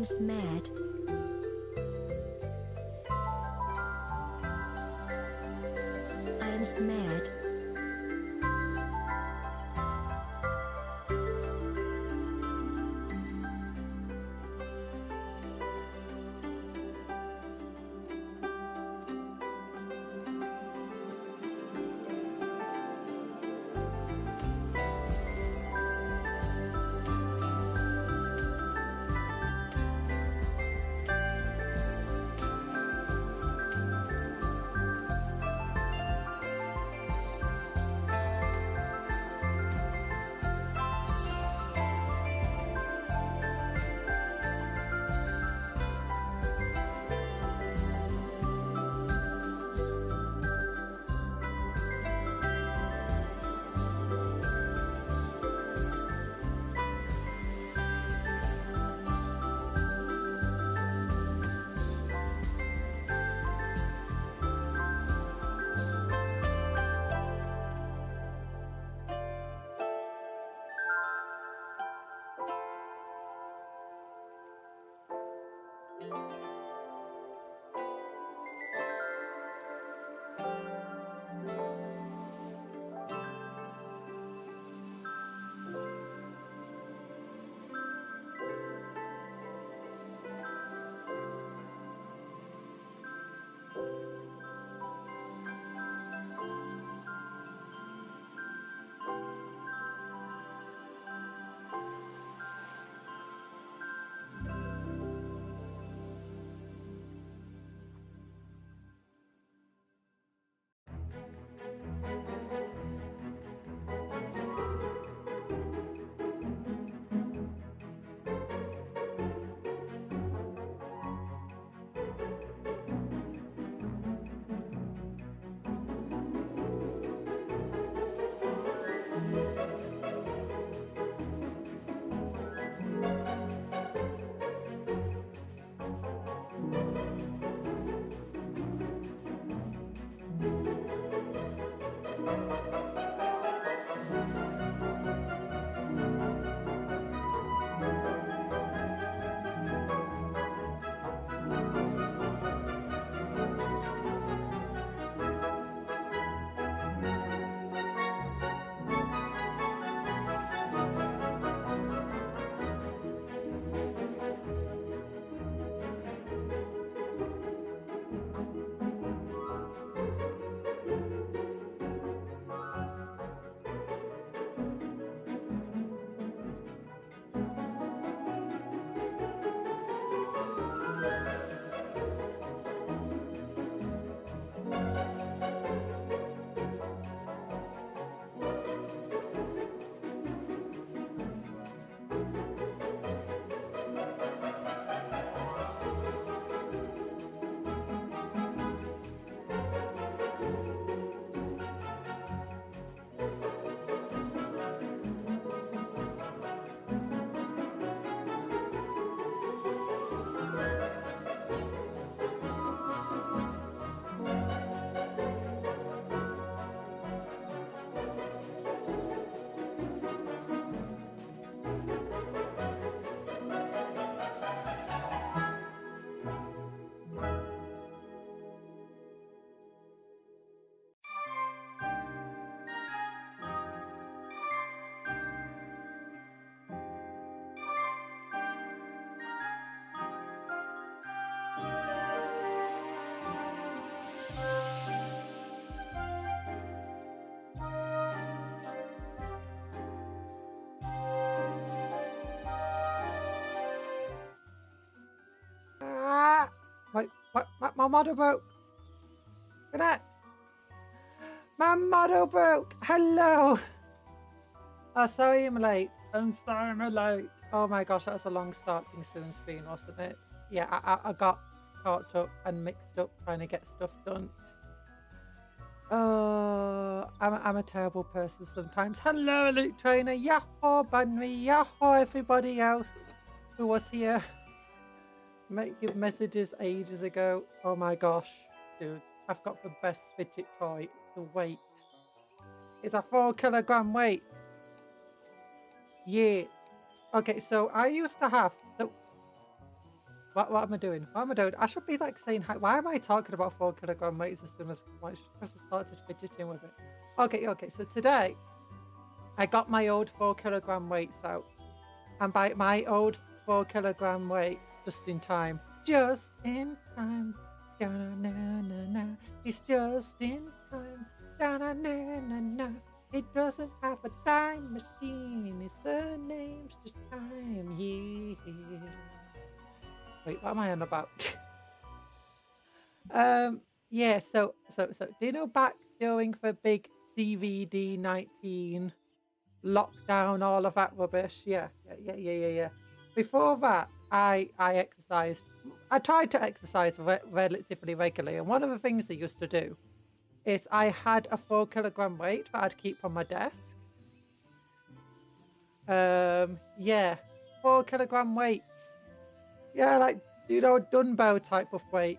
am scared. I am scared. My model broke. Good night. My model broke. Hello. Oh, sorry I'm late. I'm sorry I'm late. Oh my gosh, that was a long starting soon screen, wasn't it? Yeah, I got caught up and mixed up trying to get stuff done. Oh, I'm a terrible person sometimes. Hello, Elite Trainer. Yahoo, Bunny. Yahoo, everybody else who was here. Give messages ages ago. Oh my gosh, dude. I've got the best fidget toy. It's the weight. It's a 4 kilogram weight. Yeah. Okay, so I used to have... What am I doing? What am I doing? I should be like saying, why am I talking about 4 kilogram weights as soon as I just started fidgeting with it? Okay. So today, I got my old 4 kilogram weights out. And by my old 4 kilogram weights, just in time. Just in time. Da-na-na-na-na. It's just in time. Da-na-na-na-na. It doesn't have a time machine. Its surname's just time. Yeah. Wait, what am I on about? Yeah, so do you know back during the big CVD 19 lockdown, all of that rubbish? Yeah. Before that, I exercised. I tried to exercise relatively regularly, and one of the things I used to do is I had a 4 kilogram weight that I'd keep on my desk. Yeah, 4 kilogram weights. Yeah, like, you know, dumbbell type of weight.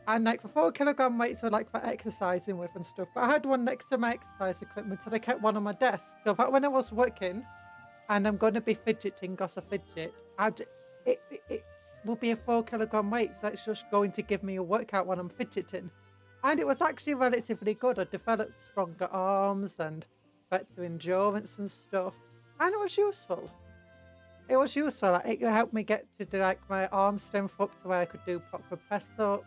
And like the 4 kilogram weights were like for exercising with and stuff. But I had one next to my exercise equipment, and I kept one on my desk. So that when I was working and I'm going to be fidgeting, because I fidget, it will be a 4 kilogram weight. So it's just going to give me a workout when I'm fidgeting. And it was actually relatively good. I developed stronger arms and better endurance and stuff. And it was useful. It was useful. Like, it helped me get to like my arm strength up to where I could do proper press ups.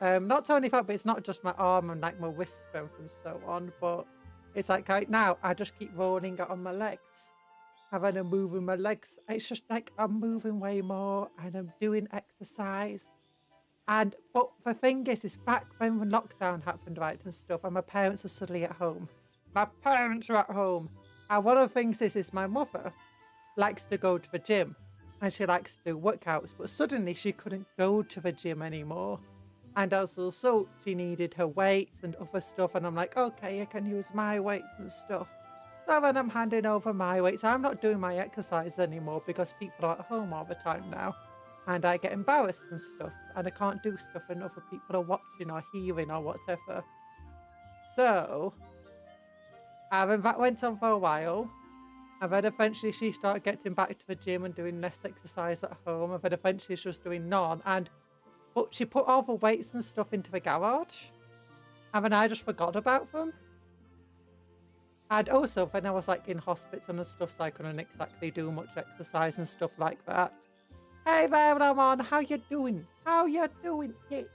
Not only that, but it's not just my arm and like my wrist strength and so on. But it's like right now, I just keep rolling it on my legs. And then I'm moving my legs. It's just like I'm moving way more and I'm doing exercise. But the thing is back when the lockdown happened, right, and stuff, and my parents are suddenly at home. My parents are at home. And one of the things is my mother likes to go to the gym and she likes to do workouts, but suddenly she couldn't go to the gym anymore. And as a result, she needed her weights and other stuff. And I'm like, okay, I can use my weights and stuff. So then I'm handing over my weights. I'm not doing my exercise anymore because people are at home all the time now. And I get embarrassed and stuff. And I can't do stuff when other people are watching or hearing or whatever. So, that went on for a while. And then eventually she started getting back to the gym and doing less exercise at home. And then eventually she was doing none. But she put all the weights and stuff into the garage. And then I just forgot about them. And also, then I was like in hospital and stuff, so I couldn't exactly do much exercise and stuff like that. Hey there, Ramon, how you doing? How you doing, Dick?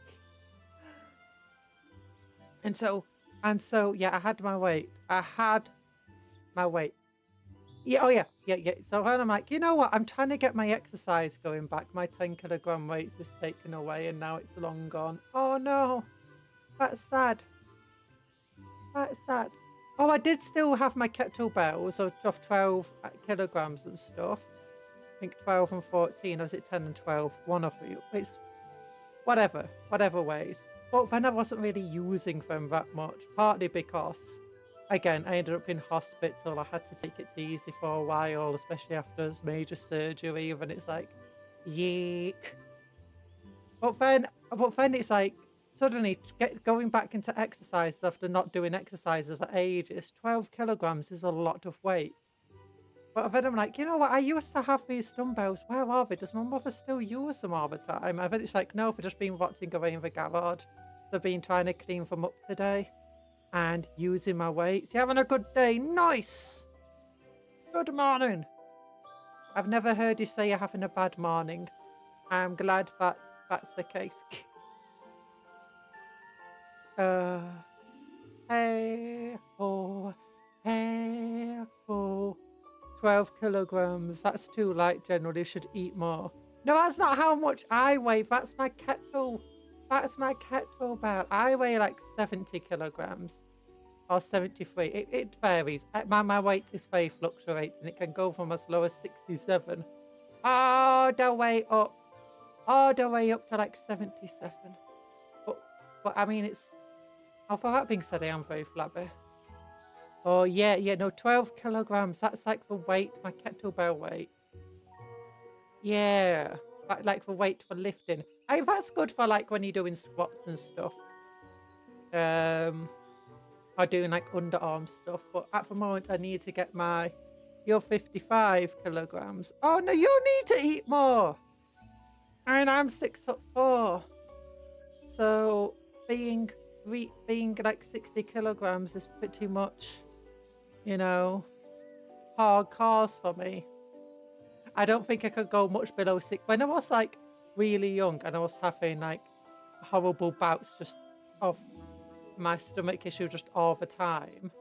And so, yeah, I had my weight. Yeah, oh yeah. So then I'm like, you know what? I'm trying to get my exercise going back. My 10 kilogram weights is taken away and now it's long gone. Oh no, that's sad. That's sad. Oh, I did still have my kettlebells of 12 kilograms and stuff. I think 12 and 14, or was it 10 and 12? One of you. It's whatever ways. But then I wasn't really using them that much, partly because, again, I ended up in hospital. I had to take it easy for a while, especially after major surgery. And it's like, yeek. But then it's like, suddenly going back into exercise after not doing exercises for ages, 12 kilograms is a lot of weight. But then I'm like, you know what? I used to have these dumbbells. Where are they? Does my mother still use them all the time? And then it's like, no, they've just been rotting away in the garage. They've been trying to clean them up today and using my weights. You having a good day? Nice. Good morning. I've never heard you say you're having a bad morning. I'm glad that that's the case. Hey ho, hey ho. 12 kilograms. That's too light. Generally, should eat more. No, that's not how much I weigh. That's my kettlebell. I weigh like 70 kilograms or 73. It varies. My weight is very fluctuating. It can go from as low as 67 all the way up to like 77. But I mean, it's. Oh, for that being said, I am very flabby. Oh, yeah, no, 12 kilograms. That's like the weight, my kettlebell weight. Yeah, like the weight for lifting. That's good for like when you're doing squats and stuff. Or doing like underarm stuff. But at the moment, I need to get you're 55 kilograms. Oh, no, you need to eat more. And I'm 6'4". So being like 60 kilograms is pretty much, you know, hardcore for me. I don't think I could go much below 6. When I was like really young and I was having like horrible bouts just of my stomach issue just all the time,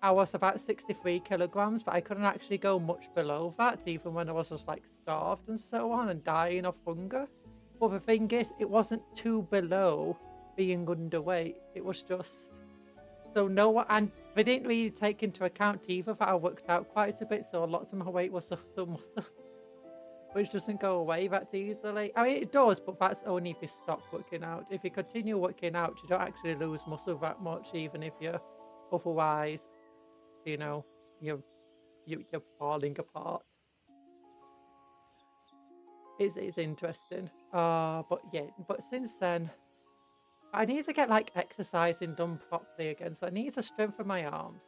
I was about 63 kilograms, but I couldn't actually go much below that, even when I was just like starved and so on and dying of hunger. But the thing is, it wasn't too below being underweight. It was just so no one, and they didn't really take into account either that I worked out quite a bit, so lots of my weight was so muscle, which doesn't go away that easily. I mean, it does, but that's only if you stop working out. If you continue working out, you don't actually lose muscle that much, even if you're otherwise, you know, you're falling apart. It's interesting. But yeah, but since then, I need to get like exercising done properly again. So I need to strengthen my arms.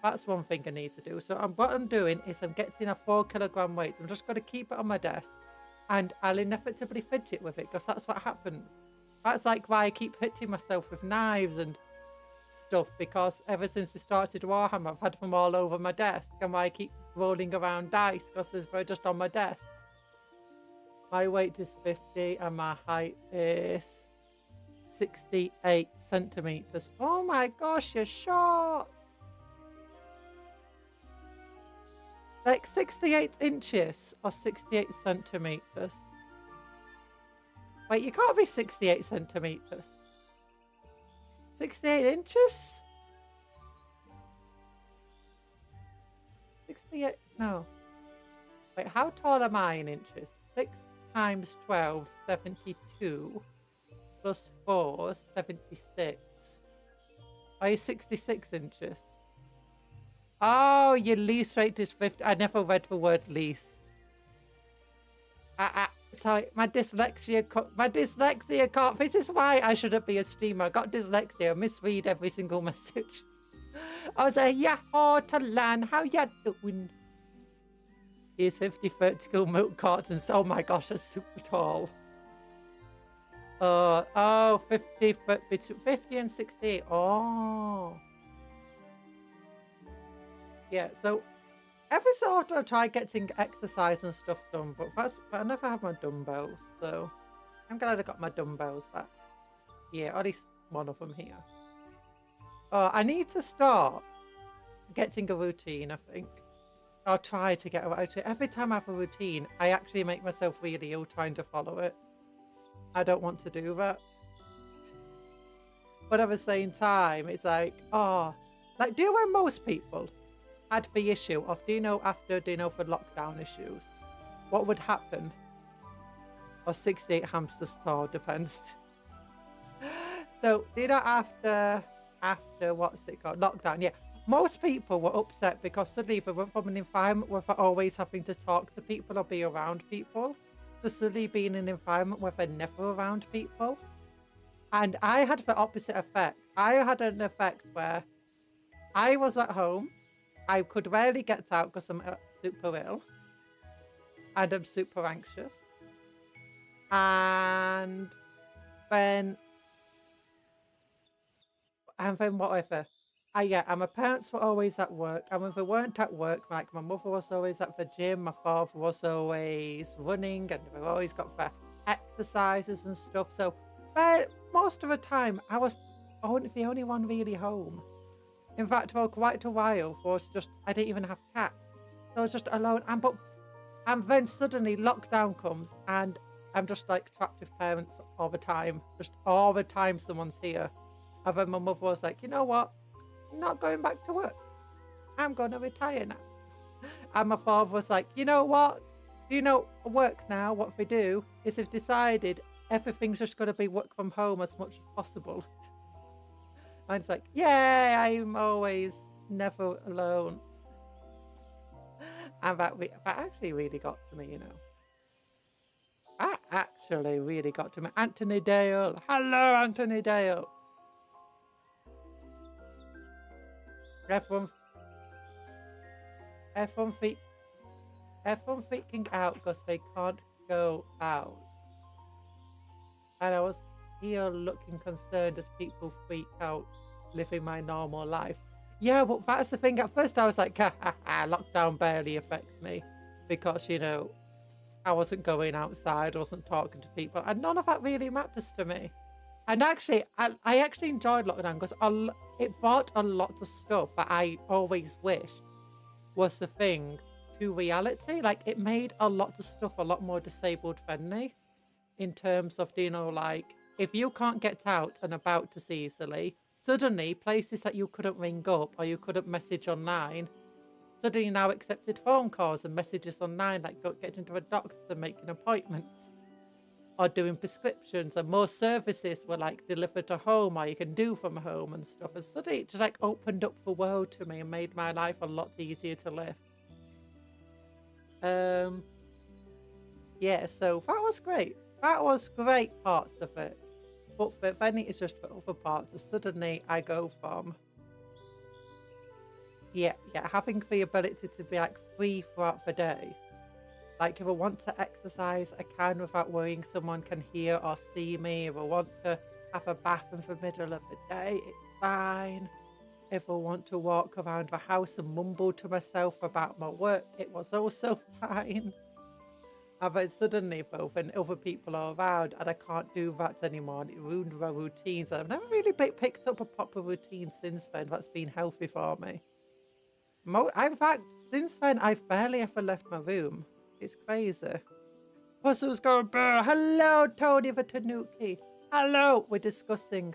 That's one thing I need to do. So what I'm doing is I'm getting a 4-kilogram weight. I'm just going to keep it on my desk, and I'll inevitably fidget with it because that's what happens. That's like why I keep hitting myself with knives and stuff, because ever since we started Warhammer, I've had them all over my desk, and why I keep rolling around dice because they're just on my desk. My weight is 50 and my height is 68 centimeters. Oh my gosh, you're short. Like 68 inches or 68 centimeters. Wait, you can't be 68 centimeters. 68 inches? 68, no. Wait, how tall am I in inches? 6 times 12, 72. Plus 4, 76. Are you 66 inches? Oh, your least rate is 50. I never read the word least. Sorry, my dyslexia can't. This is why I shouldn't be a streamer. I got dyslexia. I misread every single message. I was like, yahoo, Talan, how ya doing? Here's 50 vertical milk cartons. Oh my gosh, that's super tall. 50, between 50 and 68. Oh. Yeah, so every so often I try getting exercise and stuff done, but I never have my dumbbells, so I'm glad I got my dumbbells back. Yeah, at least one of them here. I need to start getting a routine, I think. I'll try to get a routine. Every time I have a routine, I actually make myself really ill trying to follow it. I don't want to do that. But at the same time, it's like, like, do you know when most people had the issue of, after for lockdown issues, what would happen? Or 68 hamsters tall, depends. So, after what's it called? Lockdown, yeah. Most people were upset because suddenly they went from an environment where they're always having to talk to people or be around people, to suddenly being in an environment where they're never around people. And I had the opposite effect. I had an effect where I was at home. I could rarely get out because I'm super ill. And I'm super anxious. And then whatever. And my parents were always at work. And when they weren't at work, like my mother was always at the gym, my father was always running, and they've always got their exercises and stuff. So most of the time, I was the only one really home. In fact, for quite a while, I didn't even have cats. So I was just alone. And then suddenly lockdown comes, and I'm just like trapped with parents all the time. Just all the time someone's here. And then my mother was like, you know what? I'm not going back to work. I'm going to retire now. And my father was like, you know what? Work now, what they do is they've decided everything's just going to be work from home as much as possible. And it's like, yeah, I'm always never alone. And that actually really got to me, That actually really got to me. Anthony Dale. Hello, Anthony Dale. Everyone freaking out because they can't go out. and I was here looking concerned as people freak out, living my normal life. Yeah, but that's the thing. At first I was like, ha ha ha, lockdown barely affects me because, you know, I wasn't going outside, I wasn't talking to people, and none of that really matters to me. And actually, I actually enjoyed lockdown because it brought a lot of stuff that I always wished was the thing to reality. Like, it made a lot of stuff a lot more disabled friendly in terms of, you know, like, if you can't get out and about as easily, suddenly places that you couldn't ring up or you couldn't message online suddenly now accepted phone calls and messages online, like getting to a doctor and making appointments or doing prescriptions, and more services were like delivered to home or you can do from home and stuff. And suddenly it just like opened up the world to me and made my life a lot easier to live. Yeah, so that was great. That was great parts of it. But then it's just for other parts. So suddenly I go from having the ability to be like free throughout the day. Like if I want to exercise, I can without worrying someone can hear or see me. If I want to have a bath in the middle of the day, it's fine. If I want to walk around the house and mumble to myself about my work, it was also fine. And then suddenly, though, when other people are around and I can't do that anymore, and it ruined my routines. I've never really picked up a proper routine since then that's been healthy for me. In fact, since then, I've barely ever left my room. It's crazy. Puzzles going burr. Hello, Tony the Tanuki. Hello. We're discussing.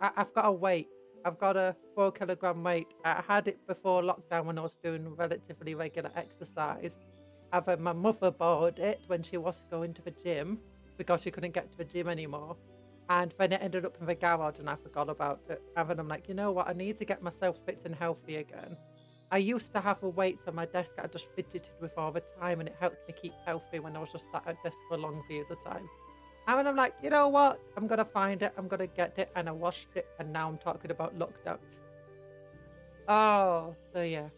I've got a weight. I've got a 4 kilogram weight. I had it before lockdown when I was doing relatively regular exercise. My mother bought it when she was going to the gym because she couldn't get to the gym anymore. And then it ended up in the garage and I forgot about it. And then I'm like, you know what? I need to get myself fit and healthy again. I used to have a weight on my desk I just fidgeted with all the time, and it helped me keep healthy when I was just sat at desk for long periods of time. And then I'm like, you know what? I'm going to find it. I'm going to get it. And I washed it. And now I'm talking about lockdown. Oh, so yeah.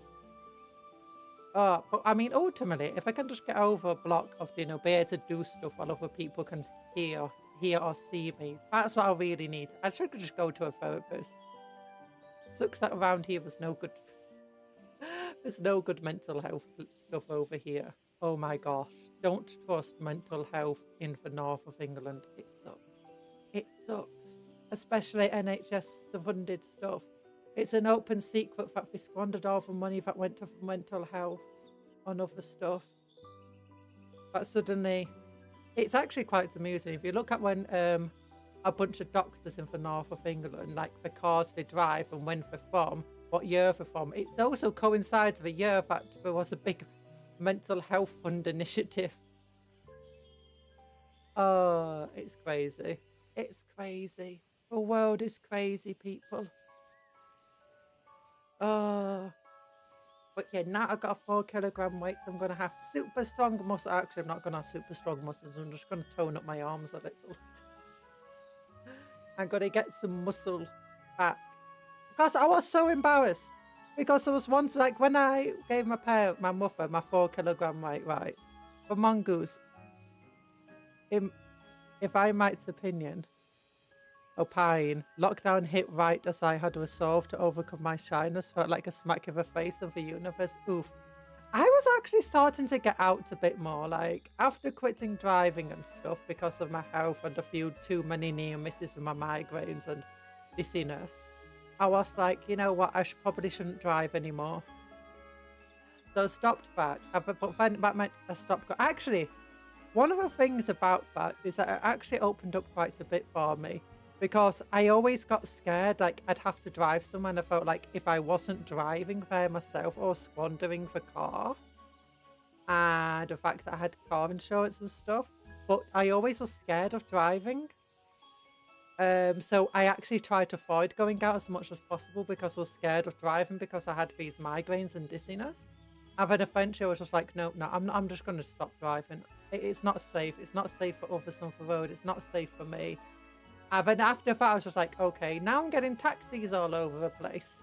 Oh, but I mean, ultimately, if I can just get over a block of, you know, be able to do stuff while other people can hear or see me, that's what I really need. I should just go to a therapist. Sucks that around here there's no good mental health stuff over here. Oh my gosh. Don't trust mental health in the north of England. It sucks. It sucks. Especially NHS funded stuff. It's an open secret that they squandered all the money that went to mental health on other stuff. But suddenly, it's actually quite amusing. If you look at when a bunch of doctors in the north of England, like the cars they drive and when they're from, what year they're from, it also coincides with the year that there was a big mental health fund initiative. Oh, it's crazy. It's crazy. The world is crazy, people. Oh. But yeah, now I've got a 4 kilogram weight, so I'm going to have super strong muscle. Actually, I'm not going to have super strong muscles. I'm just going to tone up my arms a little. I'm going to get some muscle back. Because I was so embarrassed. Because I was once, like, when I gave my mother, my 4 kilogram weight, right? For mongoose, if I might opine, lockdown hit right as I had resolved to overcome my shyness, felt like a smack in the face of the universe. Oof. I was actually starting to get out a bit more, like, after quitting driving and stuff because of my health and a few too many near misses with my migraines and dizziness. I was like, you know what, probably shouldn't drive anymore. So I stopped that. But then that meant I stopped. Actually, one of the things about that is that it actually opened up quite a bit for me. Because I always got scared, like I'd have to drive somewhere, and I felt like if I wasn't driving there myself or squandering the car, and the fact that I had car insurance and stuff, but I always was scared of driving. So I actually tried to avoid going out as much as possible because I was scared of driving because I had these migraines and dizziness. And then eventually I was just like, no, I'm just going to stop driving. It's not safe. It's not safe for others on the road. It's not safe for me. And then after that, I was just like, okay, now I'm getting taxis all over the place.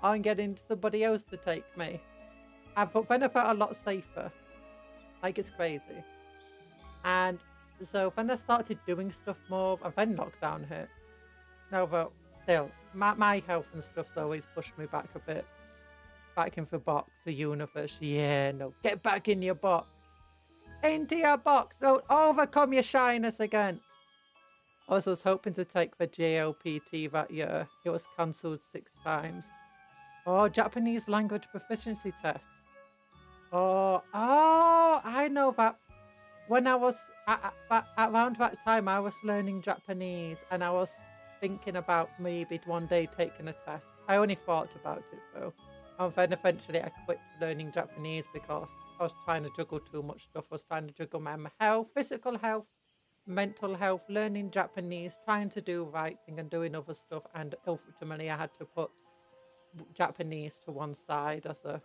I'm getting somebody else to take me. And then I felt a lot safer. Like, it's crazy. And So when I started doing stuff more, and then lockdown hit. No, but still, my health and stuff's always pushed me back a bit. Back into the box, the universe. Yeah, no, get back in your box. Into your box. Don't overcome your shyness again. Also, I was hoping to take the JLPT that year. It was cancelled 6 times. Oh, Japanese language proficiency test. Oh, I know that. When I was around that time, I was learning Japanese, and I was thinking about maybe one day taking a test. I only thought about it though, and then eventually I quit learning Japanese because I was trying to juggle too much stuff. I was trying to juggle my health, physical health, mental health, learning Japanese, trying to do writing and doing other stuff, and ultimately I had to put Japanese to one side as I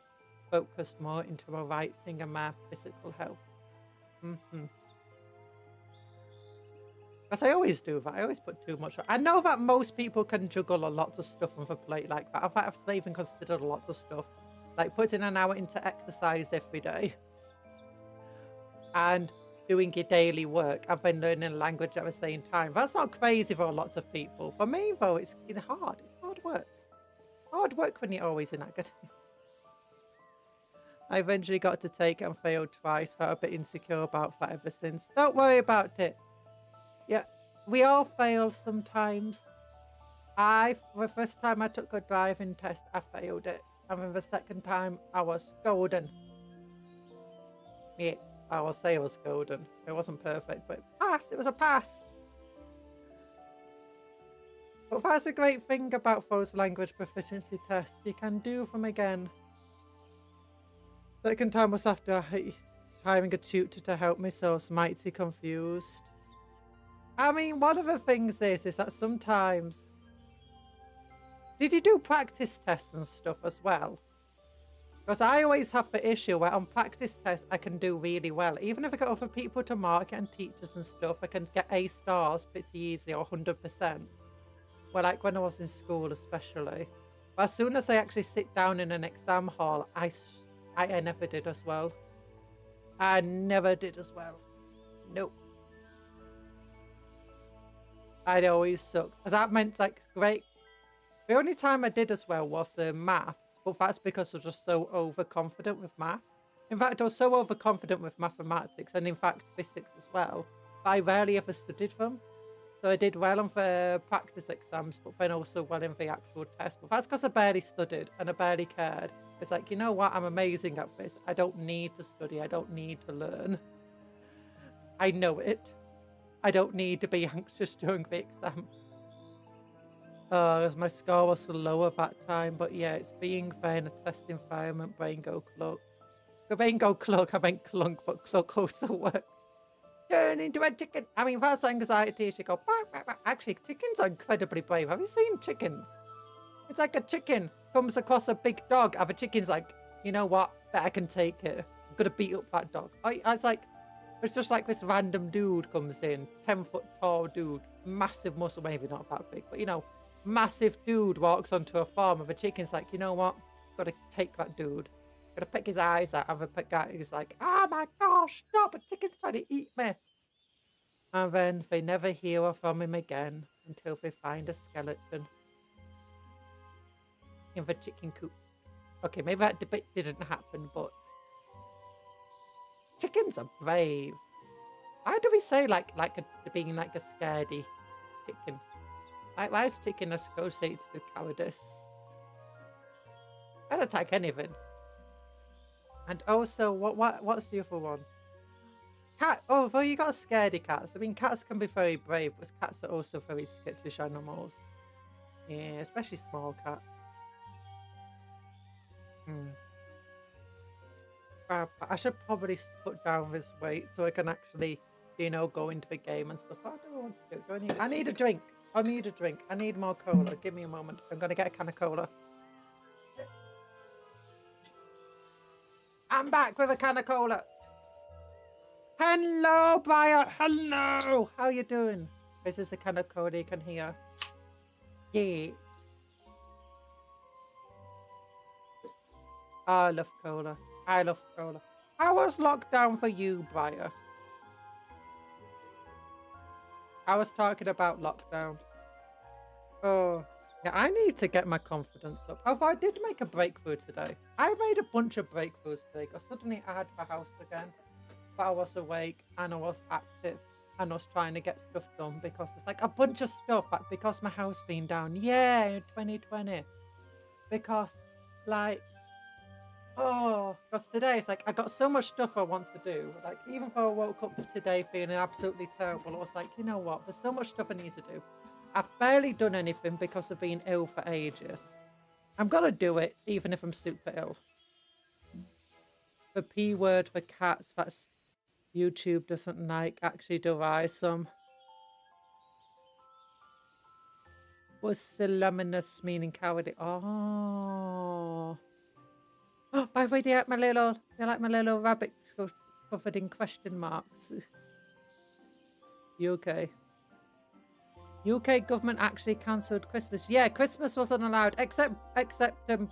focused more into my writing and my physical health. Because I always do that. I always put too much. I know that most people can juggle a lot of stuff on the plate like that. In fact, I've even considered a lot of stuff. Like putting an hour into exercise every day. And doing your daily work and then learning a language at the same time. That's not crazy for a lot of people. For me, though, it's hard. It's hard work. Hard work when you're always in academia. I eventually got to take it and failed twice. Felt a bit insecure about that ever since. Don't worry about it. Yeah, we all fail sometimes. The first time I took a driving test, I failed it. And then the second time, I was golden. Yeah, I will say it was golden. It wasn't perfect, but pass. It was a pass. But that's a great thing about those language proficiency tests. You can do them again. Second time was after hiring a tutor to help me, so I was mighty confused. I mean, one of the things is that sometimes... Did you do practice tests and stuff as well? Because I always have the issue where on practice tests I can do really well. Even if I get other people to mark it and teachers and stuff, I can get A stars pretty easily or 100%. Well, like when I was in school especially. But as soon as I actually sit down in an exam hall, I never did as well. I never did as well. Nope. I always sucked. That meant like great. The only time I did as well was maths, but that's because I was just so overconfident with maths. In fact, I was so overconfident with mathematics and in fact physics as well, but I rarely ever studied them. So I did well on the practice exams, but then also well in the actual test. But that's because I barely studied and I barely cared. It's like, you know what? I'm amazing at this. I don't need to study. I don't need to learn. I know it. I don't need to be anxious during the exam. As my score was so low at that time. But yeah, it's being there in a test environment. Brain go cluck. The brain go cluck. I meant clunk, but cluck also works. Turn into a chicken. I mean, that's anxiety. You go, bah, bah, bah. Actually, chickens are incredibly brave. Have you seen chickens? It's like a chicken comes across a big dog, and the chicken's like, you know what? Bet I can take it. I'm gonna beat up that dog. I was like, it's just like this random dude comes in, 10-foot tall dude, massive muscle, maybe not that big, but you know, massive dude walks onto a farm, and the chicken's like, you know what? Gotta take that dude. Gotta pick his eyes out, and the guy who's like, oh my gosh, stop! A chicken's trying to eat me. And then they never hear from him again until they find a skeleton in the chicken coop. Okay, maybe that debate didn't happen, but chickens are brave. Why do we say being like a scaredy chicken? Why is chicken associated with cowardice? I'd attack anything. And also, what's the other one? Cat. Oh, well, you got scaredy cats. I mean, cats can be very brave, but cats are also very skittish animals. Yeah, especially small cats. I should probably put down this weight so I can actually, you know, go into the game and stuff. What do I want to do? I need a drink. I need a drink. I need more cola. Give me a moment. I'm going to get a can of cola. I'm back with a can of cola. Hello, Brian. Hello. How you doing? This is a can of cola you can hear. Yeah. I love cola. I love cola. How was lockdown for you, Briar? I was talking about lockdown. Oh, yeah, I need to get my confidence up. Although I did make a breakthrough today. I made a bunch of breakthroughs today because suddenly I had the house again. But I was awake and I was active and I was trying to get stuff done because it's like a bunch of stuff. Like, because my house been down. Yeah, in 2020. Because, like, oh, because today it's like I got so much stuff I want to do. Like, even though I woke up today feeling absolutely terrible, I was like, you know what? There's so much stuff I need to do. I've barely done anything because of being ill for ages. I'm gonna do it, even if I'm super ill. The P word for cats, that's YouTube doesn't like. Actually, do I some? What's Silaminus meaning cowardly? Oh. Oh, by the way, do you like my little rabbit covered in question marks? UK. UK government actually cancelled Christmas. Yeah, Christmas wasn't allowed, except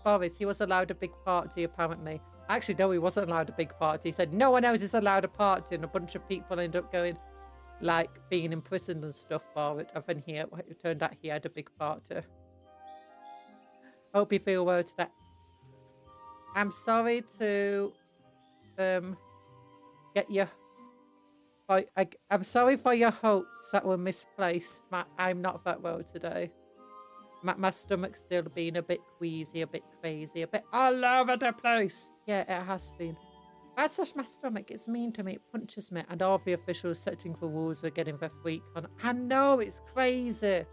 Boris. He was allowed a big party, apparently. Actually, no, he wasn't allowed a big party. He said no one else is allowed a party, and a bunch of people ended up going, like, being imprisoned and stuff for it. And then it turned out he had a big party. Hope you feel well today. I'm sorry to get your... I'm sorry for your hopes that were misplaced. I'm not that well today. My stomach's still being a bit queasy, a bit crazy, a bit all over the place. Yeah, it has been. That's just my stomach. It's mean to me. It punches me. And all the officials setting the rules are getting their freak on. I know, it's crazy.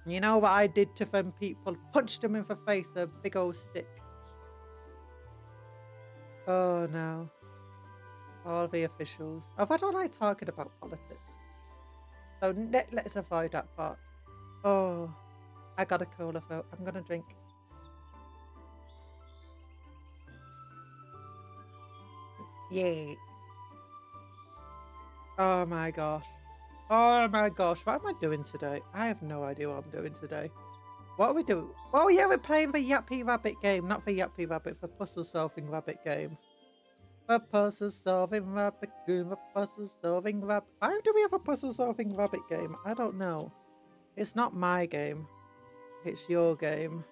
You know what I did to them people? Punched them in the face, a big old stick. Oh no. All the officials. Oh, I don't like talking about politics. So let's avoid that part. Oh, I got a cola though. I'm gonna drink. Yay. Oh my gosh. Oh my gosh. What am I doing today? I have no idea what I'm doing today. What are we doing? Oh yeah, we're playing the Yappy Rabbit game. Not the Yappy Rabbit, the puzzle solving rabbit game. A puzzle solving rabbit game, a puzzle solving rabbit. Why do we have a puzzle solving rabbit game? I don't know. It's not my game. It's your game.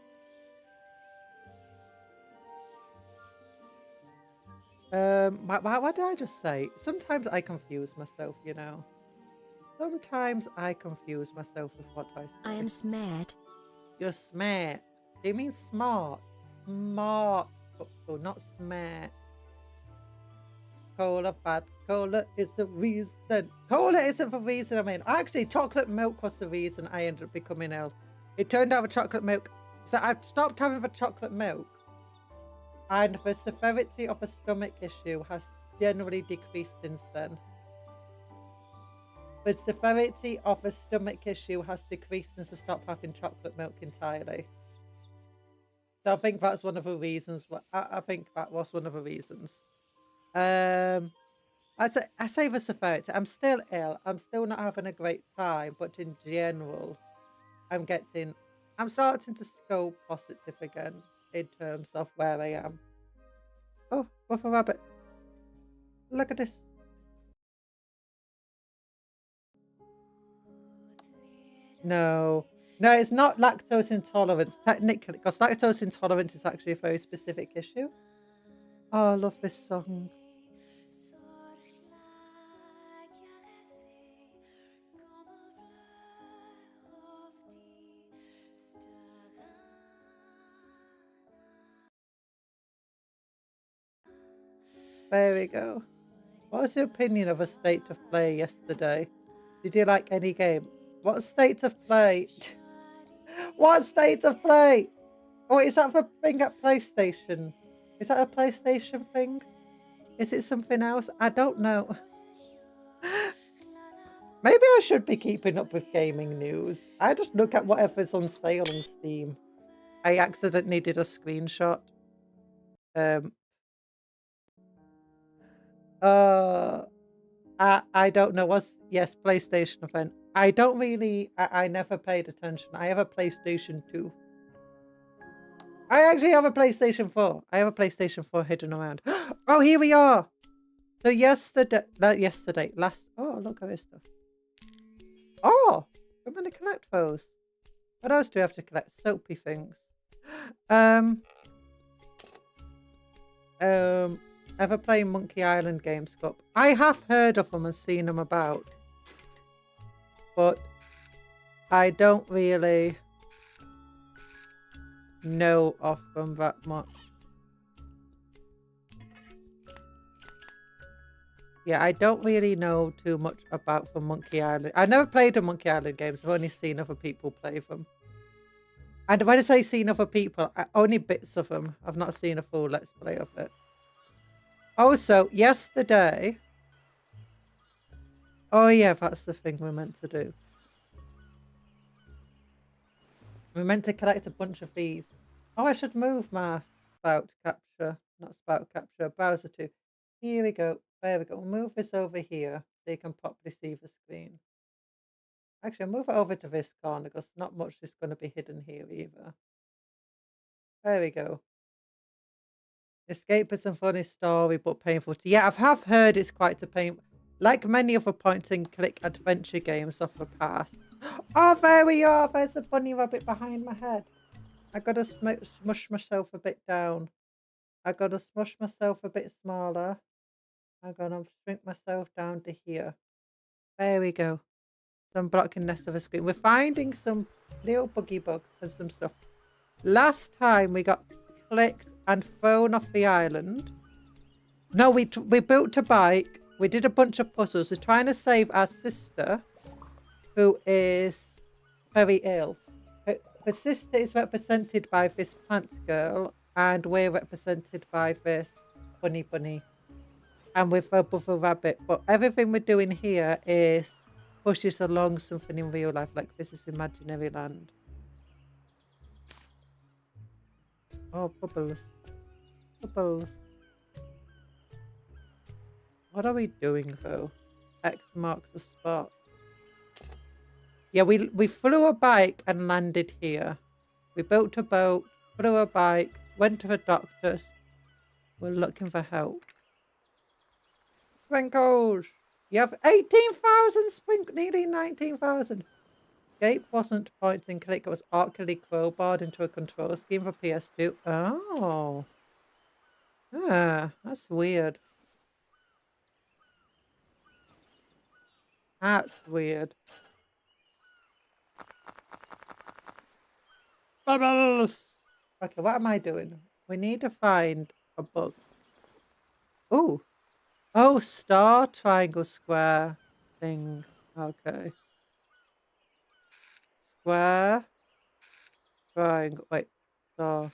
What did I just say? Sometimes I confuse myself, you know. Sometimes I confuse myself with what I say. I am smart. You're smart. Do you mean smart? Smart. Oh, not smart. Cola bad. Cola is the reason. Cola isn't the reason I'm in. Actually, chocolate milk was the reason I ended up becoming ill. It turned out the chocolate milk. So I stopped having the chocolate milk. And the severity of a stomach issue has generally decreased since then. The severity of a stomach issue has decreased since I stopped having chocolate milk entirely. So I think that's one of the reasons. I think that was one of the reasons. I say the severity. I'm still ill. I'm still not having a great time, but in general, I'm starting to go positive again in terms of where I am. Oh, with a rabbit. Look at this. No, it's not lactose intolerance, technically, because lactose intolerance is actually a very specific issue. Oh, I love this song. There we go. What was your opinion of a state of play yesterday? Did you like any game? What state of play? What state of play? Oh, is that the thing at PlayStation? Is that a PlayStation thing? Is it something else? I don't know. Maybe I should be keeping up with gaming news. I just look at whatever's on sale on Steam. I accidentally did a screenshot. I don't know. Yes, PlayStation event. I don't really, I never paid attention. I have a PlayStation 2. I actually have a PlayStation 4. I have a PlayStation 4 hidden around. Oh, here we are. So oh, look at this stuff. Oh, I'm going to collect those. What else do we have to collect? Soapy things. Ever playing Monkey Island games, Cup? I have heard of them and seen them about, but I don't really know of them that much. Yeah, I don't really know too much about the Monkey Island. I never played the Monkey Island games. I've only seen other people play them. And when I say seen other people, only bits of them. I've not seen a full Let's Play of it. Also, yesterday... Oh yeah, that's the thing we're meant to do. We're meant to collect a bunch of these. Oh, I should move my spout capture. Not spout capture, browser to. Here we go. There we go. We'll move this over here so you can properly see the screen. Actually, I'll move it over to this corner because not much is going to be hidden here either. There we go. Escape is a funny story, but painful. Yeah, I have heard it's quite a pain. Like many other point-and-click adventure games of the past. Oh, there we are. There's a bunny rabbit behind my head. I gotta smush myself a bit down. I gotta smush myself a bit smaller. I'm gonna shrink myself down to here. There we go. So I'm blocking the rest of the screen. We're finding some little buggy bugs and some stuff. Last time we got clicked and thrown off the island. No, we built a bike. We did a bunch of puzzles. We're trying to save our sister, who is very ill. Her sister is represented by this plant girl, and we're represented by this bunny. And with our brother rabbit. But everything we're doing here is pushes along something in real life, like this is imaginary land. Oh, bubbles. Bubbles. What are we doing though? X marks the spot. Yeah, we flew a bike and landed here. We built a boat, flew a bike, went to the doctors. We're looking for help. Sprinkles! You have 18,000 sprinkles, nearly 19,000. Escape wasn't point and click, it was arcadely crowbarred into a control scheme for PS2. Oh. Ah, that's weird. That's weird. Bubbles! Okay, what am I doing? We need to find a bug. Ooh. Oh, star, triangle, square thing. Okay. Square. Triangle. Wait. Star.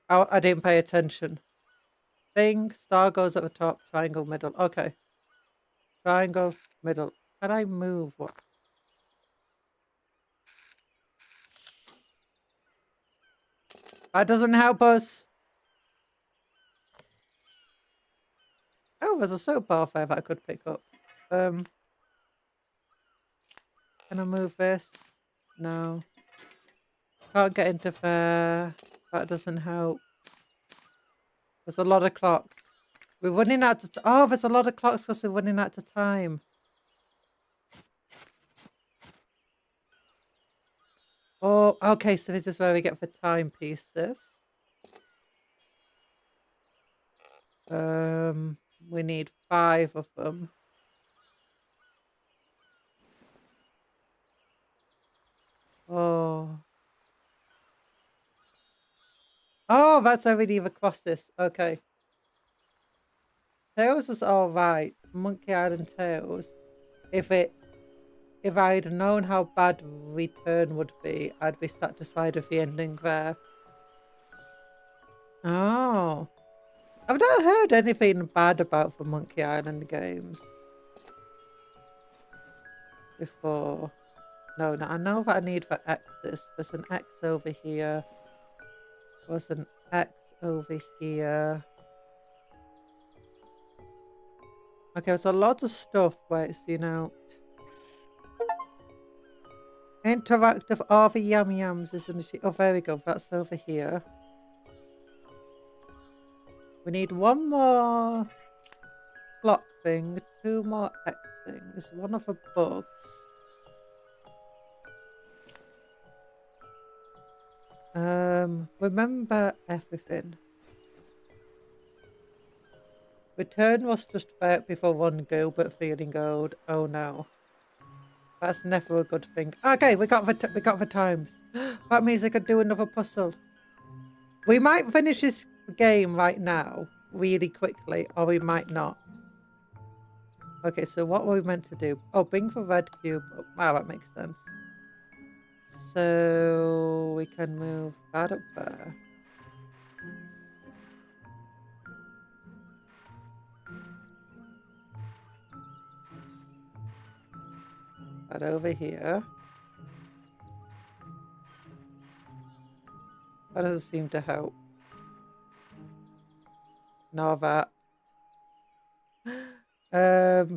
Oh, I didn't pay attention. Thing. Star goes at the top. Triangle, middle. Okay. Triangle, middle. Can I move what? That doesn't help us. Oh, there's a soap bar there that I could pick up. Can I move this? No. Can't get into there. That doesn't help. There's a lot of clocks. We're running out of... Oh, there's a lot of clocks because we're running out of time. Oh, okay. So this is where we get the timepieces. We need 5 of them. Oh. Oh, that's how we leave across this. Okay. Tails is alright. Monkey Island Tails. If I'd known how bad Return would be, I'd be satisfied with the ending there. Oh. I've not heard anything bad about the Monkey Island games before. No, I know that I need the X's. There's an X over here. There's an X over here. Okay, there's a lot of stuff where it's, you know... Interactive RV Yum Yums, isn't it? Oh, there we go. That's over here. We need one more clock thing 2 more X things. 1 of the bugs. Remember everything. Return was just out before 1 go, but feeling old. Oh no. That's never a good thing. Okay, we got the times. That means I could do another puzzle. We might finish this game right now, really quickly, or we might not. Okay, so what were we meant to do? Oh, bring the red cube up. Wow, that makes sense. So we can move that up there. That over here. That doesn't seem to help. Nor that.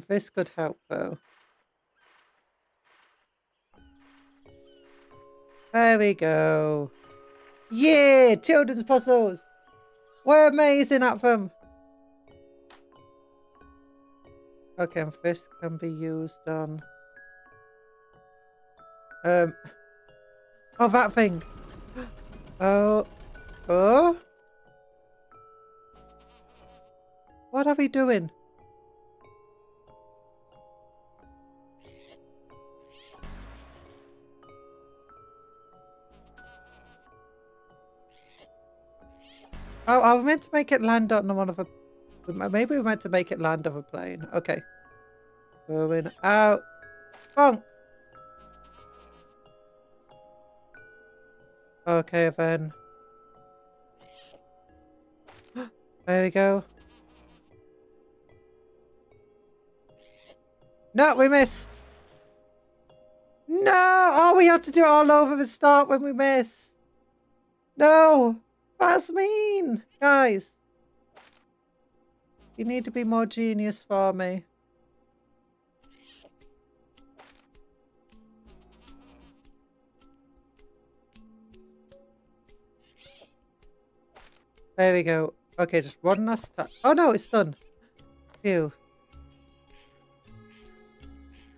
This could help though. There we go. Yeah, children's puzzles. We're amazing at them. Okay, and this can be used on. Oh, that thing. Oh. Oh. What are we doing? Oh, I was meant to make it land on one of a... Maybe we meant to make it land on a plane. Okay. Going out. Bonk. Okay, then. There we go. No, we missed. No! Oh, we had to do it all over the start when we miss. No! That's mean! Guys. You need to be more genius for me. There we go. Okay, just one last time. Oh no, it's done. Phew.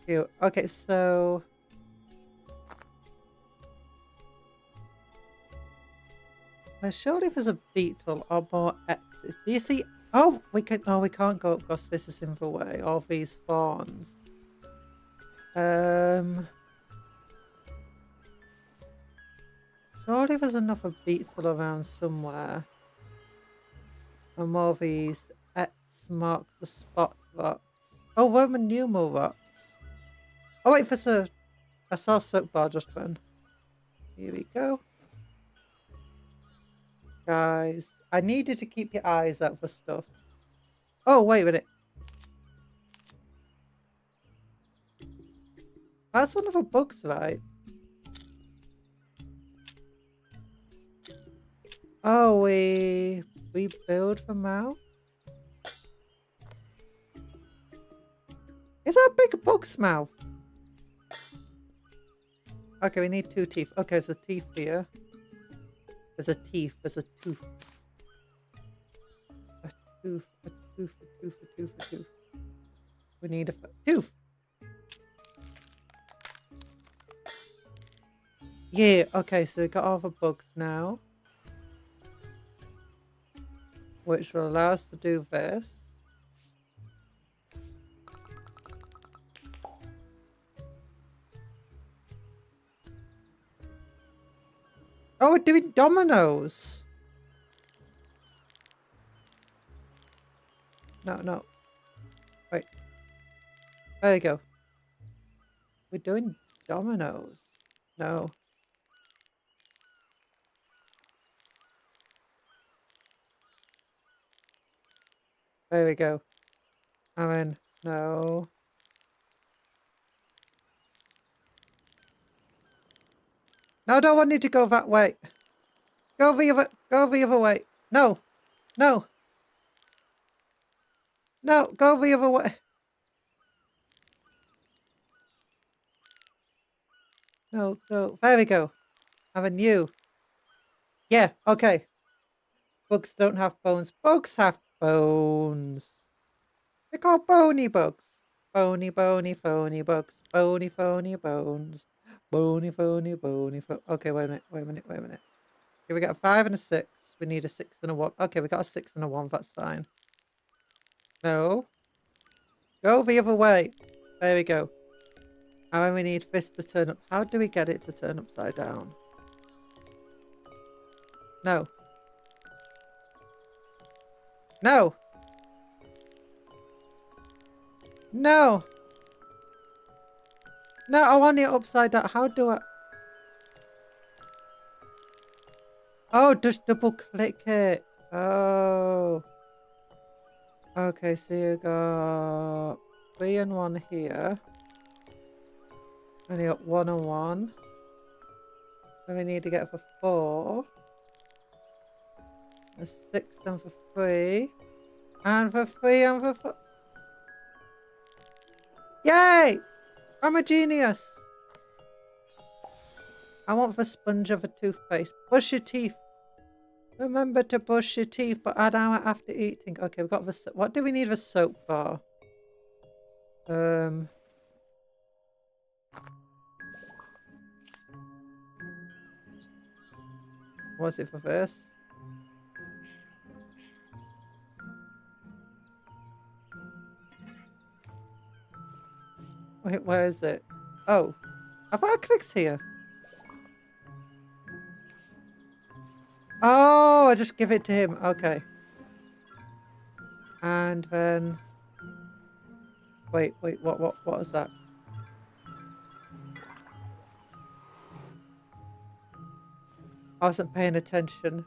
Phew. Okay, so... surely there's a beetle or more X's. Do you see? Oh, we can. No, we can't go up because this is in the way of these fawns. Surely there's another beetle around somewhere. And more of these X marks the spot rocks. Oh, Roman numeral rocks. Oh wait, there's a... I saw a soap bar just then. Here we go. Guys, I needed to keep your eyes out for stuff. Oh, wait a minute. That's one of the bugs, right? Oh, we build them out? Is that a big bug's mouth? Okay, we need 2 teeth. Okay, there's a teeth here. There's a teeth. There's a tooth. A tooth. A tooth. A tooth. A tooth. A tooth. We need a tooth. Yeah. Okay. So we got all the bugs now, which will allow us to do this. Oh, we're doing dominoes. No. Wait. There you go. We're doing dominoes. No. There we go. I mean, no. No, I don't want you to go that way. Go the other way. No. No. No, go the other way. No, go. There we go. Have a new. Yeah, okay. Bugs don't have bones. Bugs have bones. They're called bony bugs. Bony, bony, phony books. Bony, phony bones. Bony, phony, bony, okay, wait a minute, wait a minute, wait a minute. Okay, we got a 5 and a 6. We need a 6 and a 1. Okay, we got a 6 and a 1. That's fine. No. Go the other way. There we go. And then we need this to turn up. How do we get it to turn upside down? No. No. No. No, I want it upside down. How do I... Oh, just double click it. Oh. Okay, so you got 3 and 1 here. And you got 1 and 1. Then we need to get for 4. A 6 and for 3. And for 3 and for 4. Yay! I'm a genius. I want the sponge of a toothpaste. Brush your teeth. Remember to brush your teeth, but add hour after eating. Okay, we've got the... What do we need the soap for? What's it for this? Wait, where is it? Oh. Have I clicked here? Oh, I just give it to him. Okay. And then... Wait, what was that? I wasn't paying attention.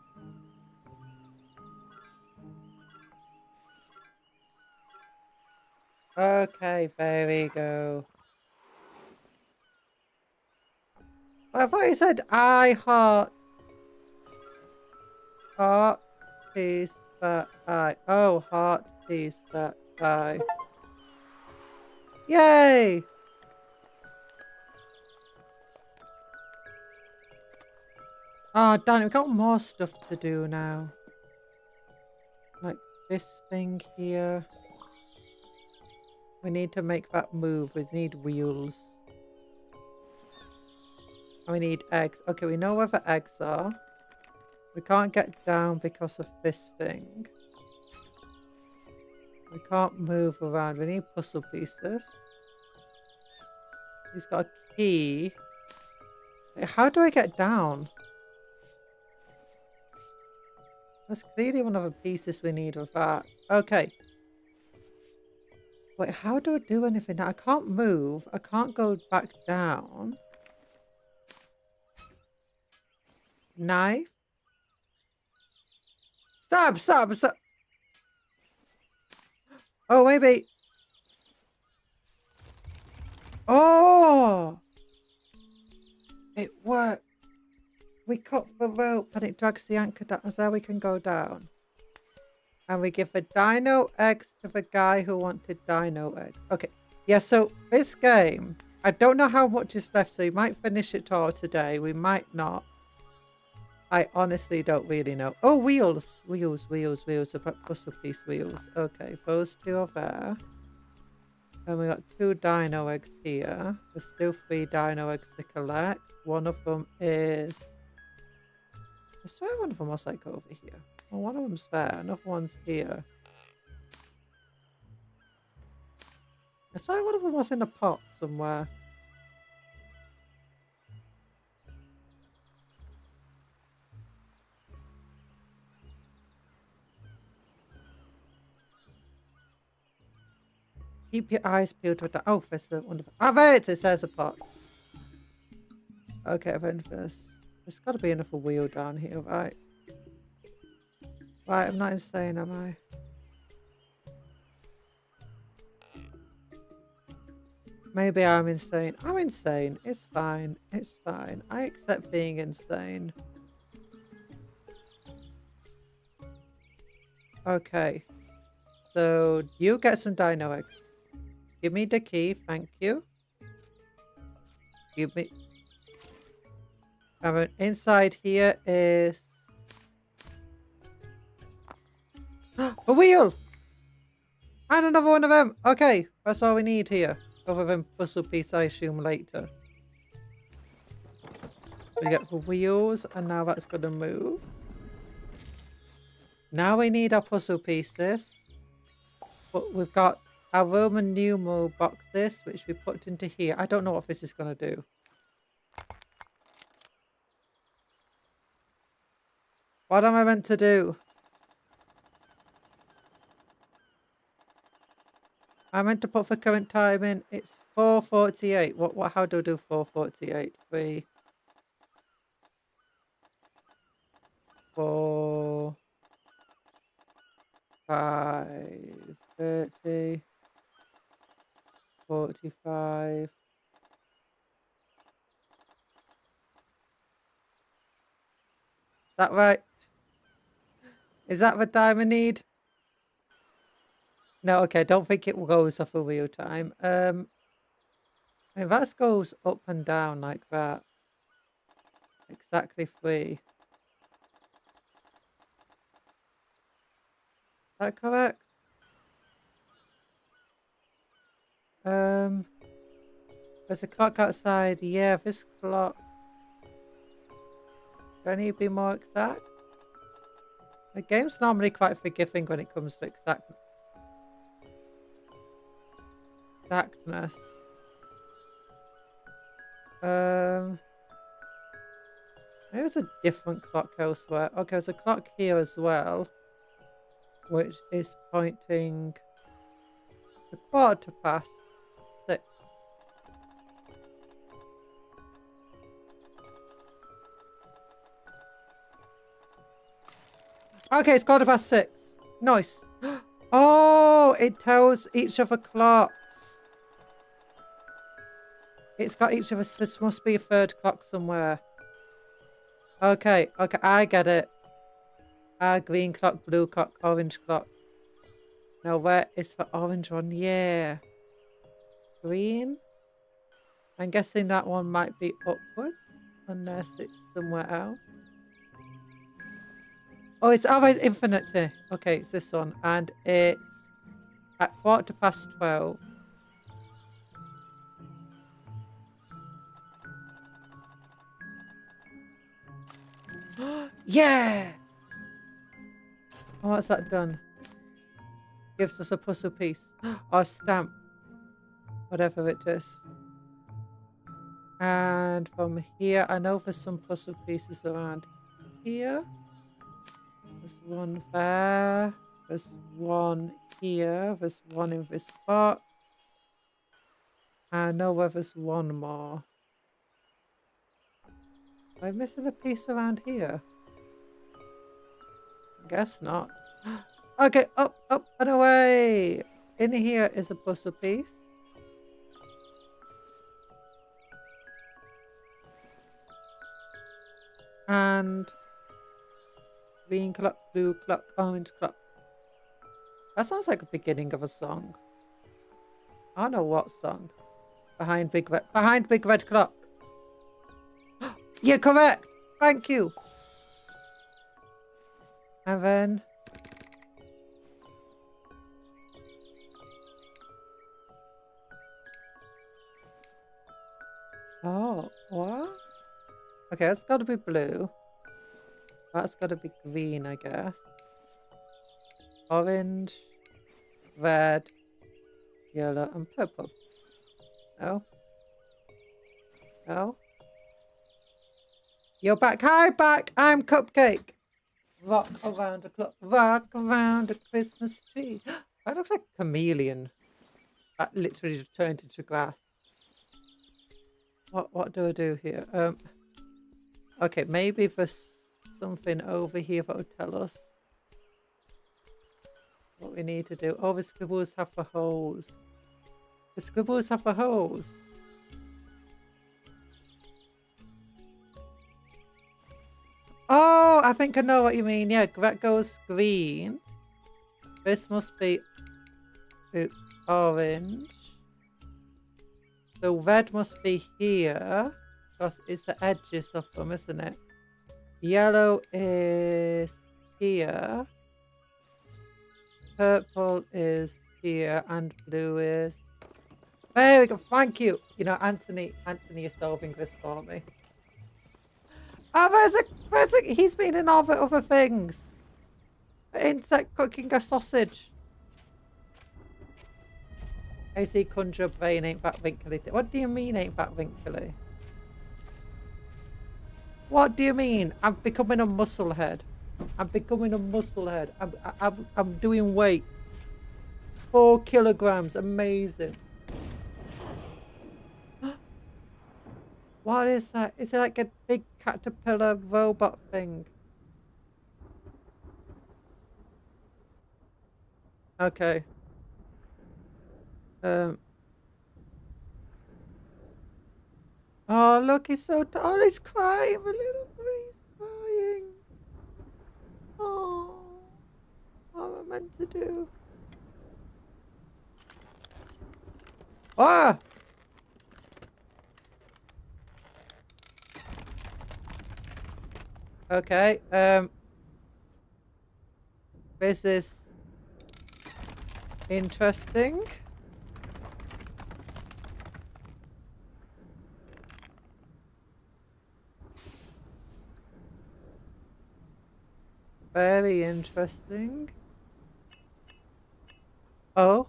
Okay, there we go. I thought you said I heart. Heart, peace, that I. Oh, heart, peace, that I. Yay! Oh, darn it, we've got more stuff to do now. Like this thing here. We need to make that move. We need wheels. And we need eggs. Okay, we know where the eggs are. We can't get down because of this thing. We can't move around. We need puzzle pieces. He's got a key. Wait, how do I get down? That's clearly one of the pieces we need with that. Okay. Wait, how do I do anything now? I can't move. I can't go back down. Knife. Stop, stop, stop. Oh, maybe. Oh! It worked. We cut the rope and it drags the anchor down. So there we can go down. And we give the dino eggs to the guy who wanted dino eggs. Okay. Yeah, so this game, I don't know how much is left, so we might finish it all today. We might not. I honestly don't really know. Oh, wheels. Wheels. A puzzle piece wheels. Okay, those 2 are there. And we got 2 dino eggs here. There's still 3 dino eggs to collect. One of them is... I swear one of them was like over here. Well, one of them's there. Another one's here. I swear one of them was in a pot somewhere. Keep your eyes peeled to the... Oh, there's a wonderful... Ah, there it is. There's a pot. Okay, I've opened this. There's got to be another wheel down here, right? Right, I'm not insane, am I? Maybe I'm insane. I'm insane. It's fine. It's fine. I accept being insane. Okay. So, you get some dino eggs. Give me the key. Thank you. Give me... And inside here is... A wheel! And another one of them. Okay, that's all we need here. Other than puzzle piece, I assume, later. We get the wheels, and now that's going to move. Now we need our puzzle pieces. But we've got our Roman numeral boxes, which we put into here. I don't know what this is going to do. What am I meant to do? I meant to put the current time in. It's 4:48. How do I do 4:48? 3, 4, 5, 30, 45. Is that right? Is that the time I need? No, okay, don't think it goes off of real time. And that goes up and down like that. Exactly 3. Is that correct? There's a clock outside. Yeah, this clock. Do I need to be more exact? The game's normally quite forgiving when it comes to exactness. Maybe there's a different clock elsewhere. Okay, there's a clock here as well, which is pointing to 6:15. Okay, it's 6:15. Nice. Oh, it tells each of the clocks. It's got each of us. This must be a third clock somewhere. Okay, okay, I get it. Green clock, blue clock, orange clock. Now, where is the orange one? Yeah. Green? I'm guessing that one might be upwards, unless it's somewhere else. Oh, it's always infinity. Okay, it's this one. And it's at 12:15. Yeah! Oh, what's that done? Gives us a puzzle piece. Or a stamp. Whatever it is. And from here, I know there's some puzzle pieces around here. There's one there. There's one here. There's one in this box. I know where there's one more. Am I missing a piece around here? Guess not. Okay, up, up, and away. In here is a puzzle piece. And green clock, blue clock, orange clock. That sounds like the beginning of a song. I don't know what song. Behind big red clock. You're correct. Thank you. And then oh, what? Okay, that's got to be blue. That's got to be green, I guess. Orange, red, yellow, and purple. No? No? You're back. Hi, back. I'm Cupcake. Rock around the clock. Rock around the Christmas tree. That looks like a chameleon. That literally just turned into grass. What do I do here? Okay, maybe there's something over here that will tell us what we need to do. Oh, the scribbles have the holes. The scribbles have the holes. Oh, I think I know what you mean. Yeah, that goes green. This must be orange. So red must be here. Because it's the edges of them, isn't it? Yellow is here. Purple is here and blue is... There we go. Thank you. You know, Anthony is solving this for me. Oh, he's been in all the other things. Insect cooking a sausage. I see conjure brain ain't that wrinkly. What do you mean ain't that wrinkly? What do you mean? I'm becoming a muscle head. I'm becoming a muscle head. I'm doing weights. 4 kilograms. Amazing. What is that? Is it like a big caterpillar robot thing? Okay. Oh, look, he's so tall. He's crying. The little boy's crying. Oh, what am I meant to do? Ah! Okay, this is interesting. Very interesting. Oh.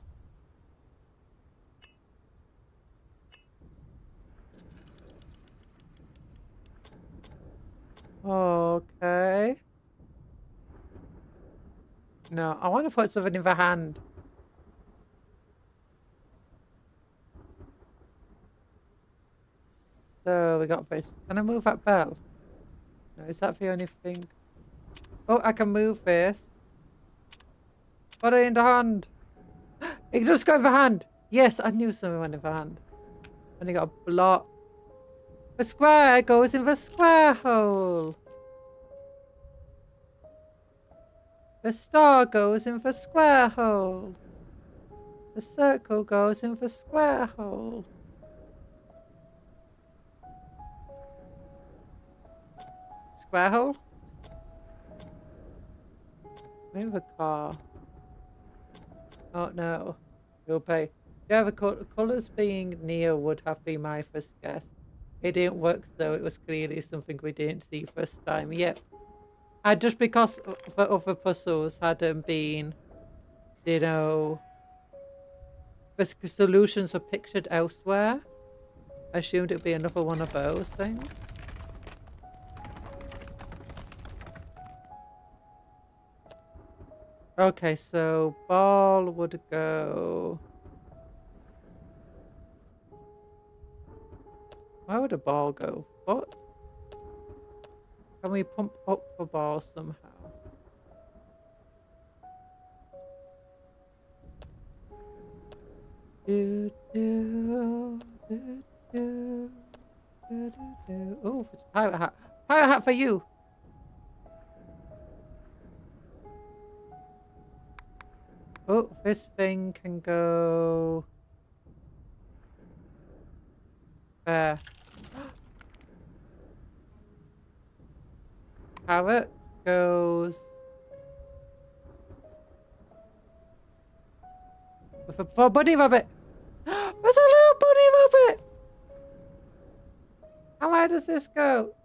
Okay. No, I want to put something in the hand. So we got this. Can I move that bell? No, is that the only thing? Oh, I can move this. Put it in the hand. It just got in the hand. Yes, I knew something went in the hand. And you got a block. The square goes in the square hole. The star goes in the square hole. The circle goes in the square hole. Square hole? Move a car. Oh no. You'll pay. Yeah, the colours being near would have been my first guess. It didn't work, so it was clearly something we didn't see first time. Yep. And just because the other puzzles hadn't been, you know, the solutions were pictured elsewhere, I assumed it'd be another one of those things. Okay, so ball would go... Where would a ball go? What? Can we pump up the ball somehow? Do, do, do, do, do, do. Oh, it's a pirate hat. Pirate hat for you! Oh, this thing can go... there. Carrot goes... with a bunny rabbit! There's a little bunny rabbit! And where does this go?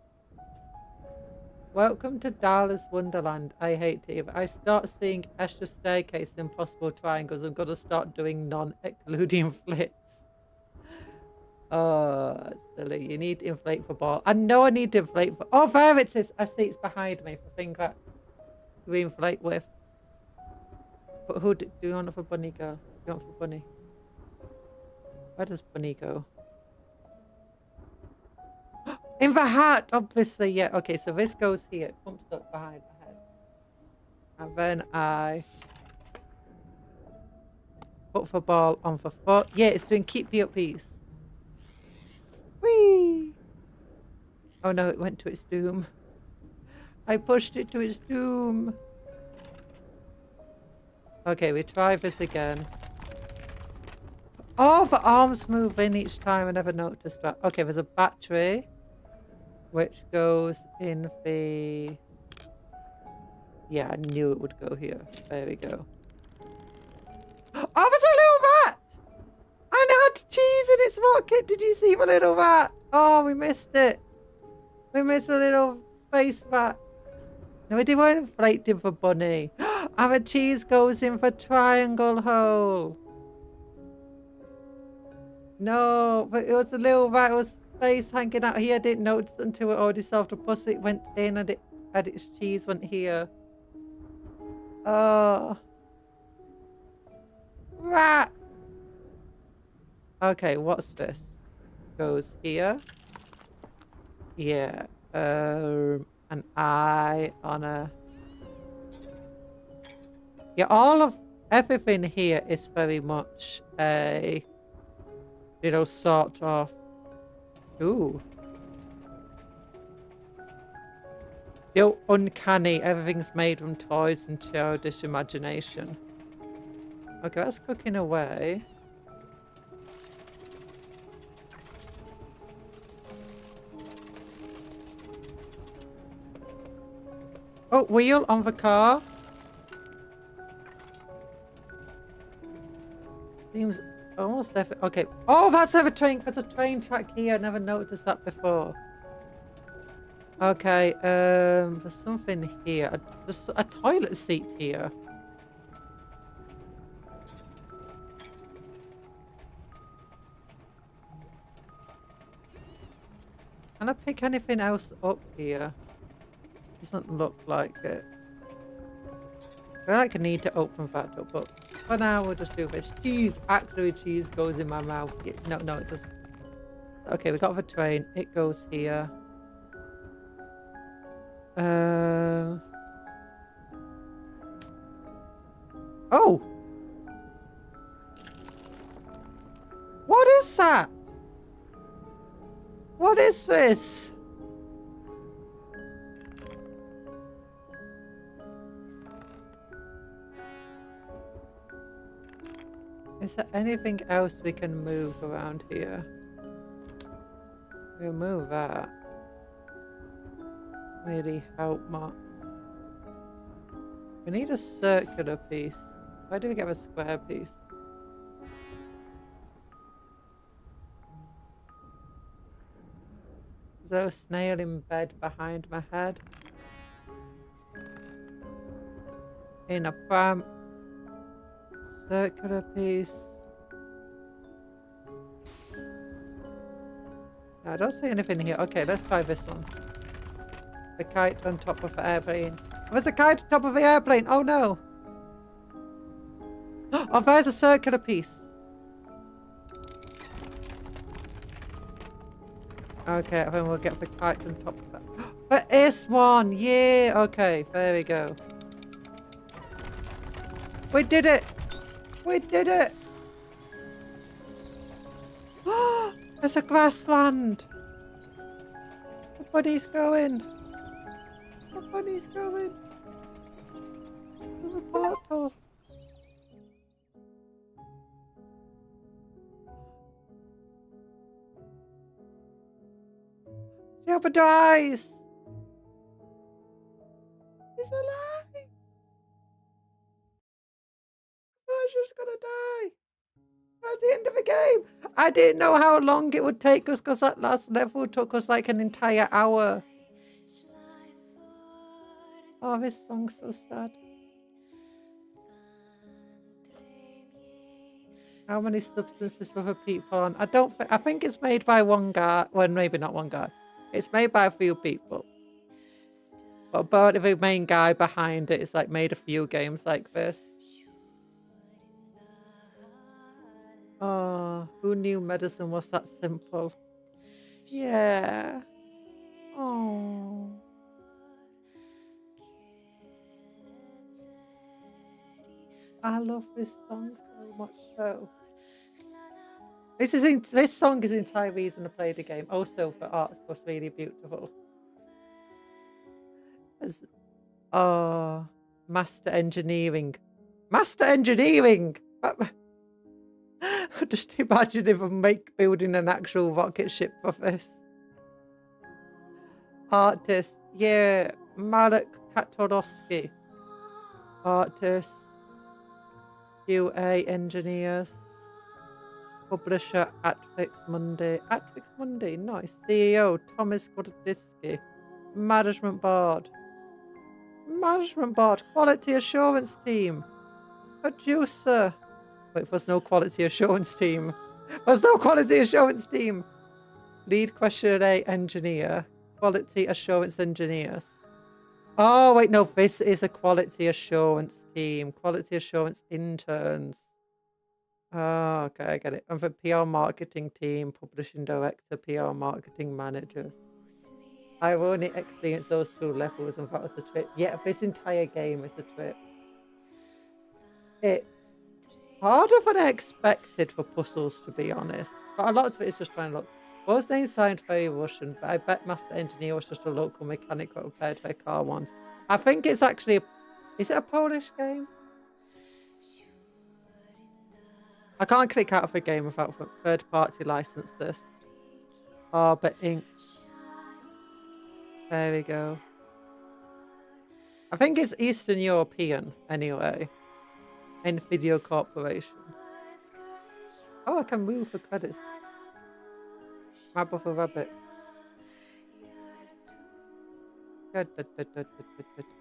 Welcome to Darla's Wonderland. I hate it. If I start seeing extra staircase impossible triangles, I'm gonna start doing non-excluding flips. Oh, that's silly. You need to inflate for ball. I know I need to inflate for... Oh, there it is. I see it's behind me for thing that we inflate with. But who do you want for bunny go? Do you want for bunny? Where does bunny go? In the hat, obviously. Yeah. Okay, so this goes here. It pumps up behind my head. And then I put the ball on the foot. Yeah, it's doing keep you up piece. Whee! Oh no, it went to its doom. I pushed it to its doom. Okay, we try this again. Oh, the arms move in each time. I never noticed that. Okay, there's a battery, which goes in the... Yeah, I knew it would go here. There we go. Oh, there's a little rat! And it had cheese in its pocket. Did you see the little rat? Oh, we missed it. We missed a little space rat. No, we didn't inflate him for bunny. And the cheese goes in for triangle hole. No, but it was a little rat. It was face hanging out here. I didn't notice until it already solved the puzzle. It went in and it had its cheese went here. Oh. Rat. Okay, what's this? Goes here. Yeah. An eye on a... Yeah, all of everything here is very much a... You know, sort of... Ooh. You know, uncanny. Everything's made from toys and childish imagination. Okay, that's cooking away. Oh, wheel on the car. Seems almost left. Okay. Oh, that's a train. There's a train track here. I never noticed that before. Okay. There's something here. There's a toilet seat here. Can I pick anything else up here? Doesn't look like it. I feel like I need to open that up, but for now we'll just do this. Cheese, actually cheese goes in my mouth. No, no, it doesn't. Okay, we got the train. It goes here. Oh! What is that? What is this? Is there anything else we can move around here? We'll move that. Really help much. We need a circular piece. Why do we get a square piece? Is there a snail in bed behind my head? In a pram. Circular piece. No, I don't see anything here. Okay, let's try this one. The kite on top of the airplane. Oh, there's a kite on top of the airplane. Oh no. Oh, there's a circular piece. Okay, I think we'll get the kite on top of that. There is one. Yeah. Okay, there we go. We did it. We did it! There's a grassland! The bunny's going! The bunny's going! To the portal! Jeopardize! He's alive! I was just gonna die. That's the end of the game. I didn't know how long it would take us because that last level took us like an entire hour. Oh, this song's so sad. How many substances were the people on? I think it's made by one guy. Well, maybe not one guy. It's made by a few people. But the main guy behind it is like made a few games like this. Oh, who knew medicine was that simple? Yeah. Oh. I love this song so much so. This song is the entire reason I played the game. Also, the art was really beautiful. Master engineering. Master engineering! Just imagine if I'm building an actual rocket ship for this. Artist. Yeah. Marek Katorowski. Artist. QA engineers. Publisher Atfix Monday. Atfix Monday, nice. CEO Thomas Goddiski. Management board. Management board. Quality assurance team. Producer. Wait, there's no quality assurance team. There's no quality assurance team. Lead questionnaire engineer. Quality assurance engineers. Oh, wait, no, this is a quality assurance team. Quality assurance interns. Oh, okay, I get it. And for PR marketing team, publishing director, PR marketing managers. I've only experienced those 2 levels and that was a trip. Yeah, this entire game is a trip. It's harder than I expected for puzzles, to be honest. But a lot of it is just trying to look. Both names sound very Russian, but I bet Master Engineer was just a local mechanic that repaired their car once. I think it's actually... Is it a Polish game? I can't click out of a game without third-party licenses. Arbor Inc. There we go. I think it's Eastern European, anyway. ENvtuber Corporation. Oh, I can move the credits. Map of a rabbit.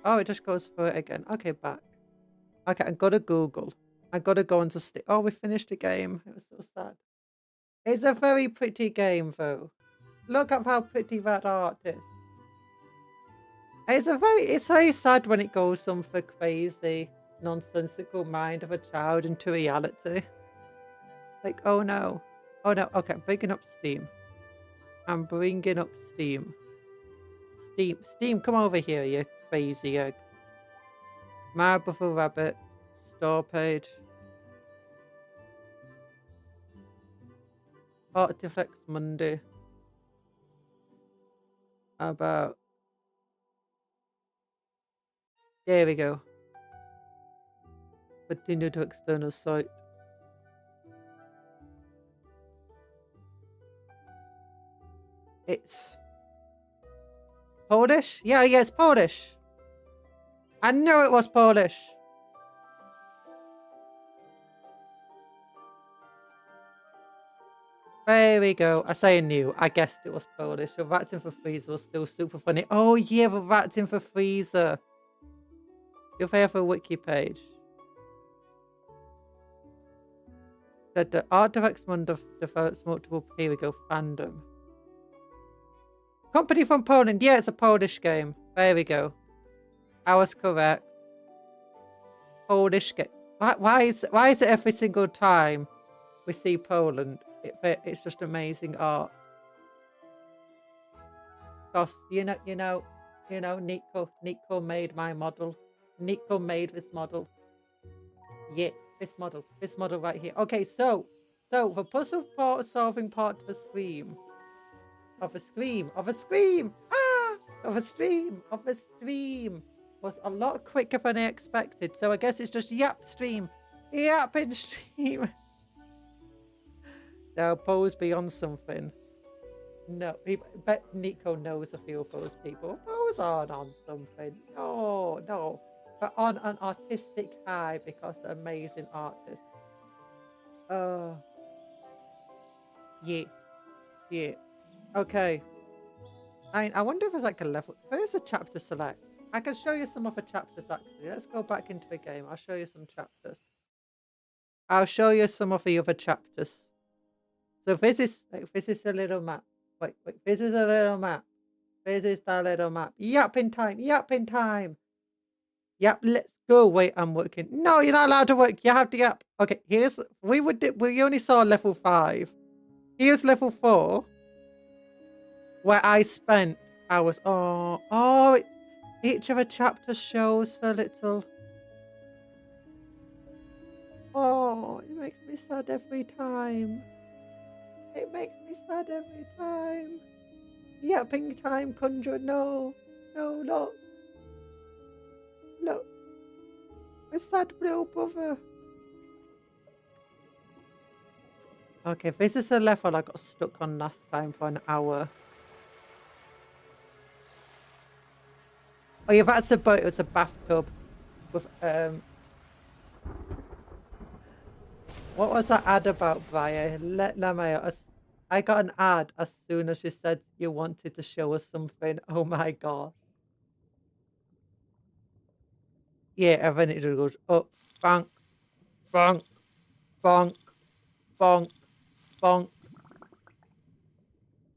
Oh, it just goes for it again. Okay, back. Okay, I gotta Google. I gotta go into Steam. Oh, we finished the game. It was so sad. It's a very pretty game, though. Look at how pretty that art is. It's very sad when it goes from the crazy, nonsensical mind of a child into reality. Like, oh no. Oh no. Okay, I'm bringing up Steam. I'm bringing up Steam. Steam, come over here, you crazy egg. Map of a rabbit. Store page. Artifacts Monday. About... There we go. Continue to external site. It's Polish? Yeah, it's Polish. I knew it was Polish. There we go. I say I knew. I guessed it was Polish. The Ratting for Freezer was still super funny. Oh yeah, the Ratting for Freezer. You'll have a wiki page. The Artifacts Monday develops multiple. Here we go. Fandom. Company from Poland. Yeah, it's a Polish game. There we go. I was correct. Polish game. Why is it every single time we see Poland? It's just amazing art. Gosh, you know, Nico made my model. Nico made this model. Yeah, this model right here. Okay, so the puzzle solving part of a stream. Of a stream was a lot quicker than I expected. So I guess it's just yap stream. Yapping stream. Now pose beyond something. No, I bet Nico knows a few of those people. Pose on something. No. But on an artistic high because they're amazing artists. Yeah. Okay. I wonder if there's like a level. There's a chapter select. I can show you some other chapters actually. Let's go back into the game. I'll show you some chapters. I'll show you some of the other chapters. So this is a little map. Wait, this is a little map. This is the little map. Yap in time. Yep, let's go. Wait, I'm working. No, you're not allowed to work. You have to yap. Okay, we only saw level 5. Here's level 4. Where I spent hours. Each of the chapters shows a little. Oh, it makes me sad every time. Yapping time, Conjuror. No, look. My sad little brother. Okay, this is a level I got stuck on last time for an hour. Oh yeah, that's a boat. It was a bathtub with What was that ad about, Brian? Let me out. I got an ad as soon as you said you wanted to show us something. Oh my god. Yeah, everyone it just goes up, bonk, bonk, bonk, bonk, bonk.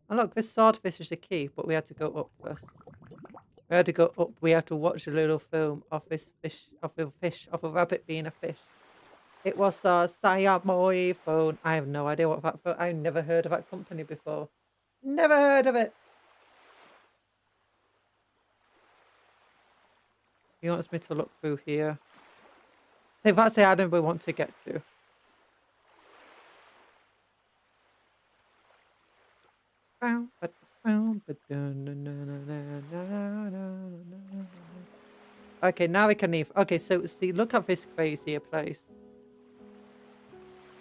And look, this swordfish is the key, but we had to go up first. We had to go up. We had to watch a little film of this fish, of a rabbit being a fish. It was a Siamoy phone. I have no idea what that phone. I've never heard of that company before. Never heard of it. He wants me to look through here. So that's the item we want to get to. Okay, now we can leave. Okay, so see, look at this crazy place.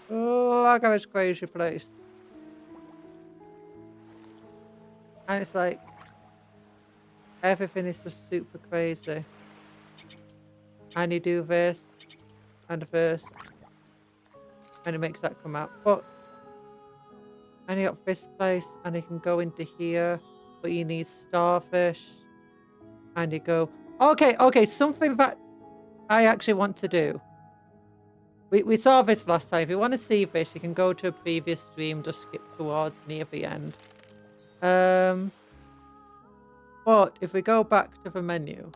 Look at this crazy place. And it's like, everything is just super crazy. And you do this, and this, and it makes that come out. But, and you got this place, and you can go into here, but you need starfish. And you go, okay, something that I actually want to do. We saw this last time. If you want to see this, you can go to a previous stream, just skip towards near the end. But if we go back to the menu,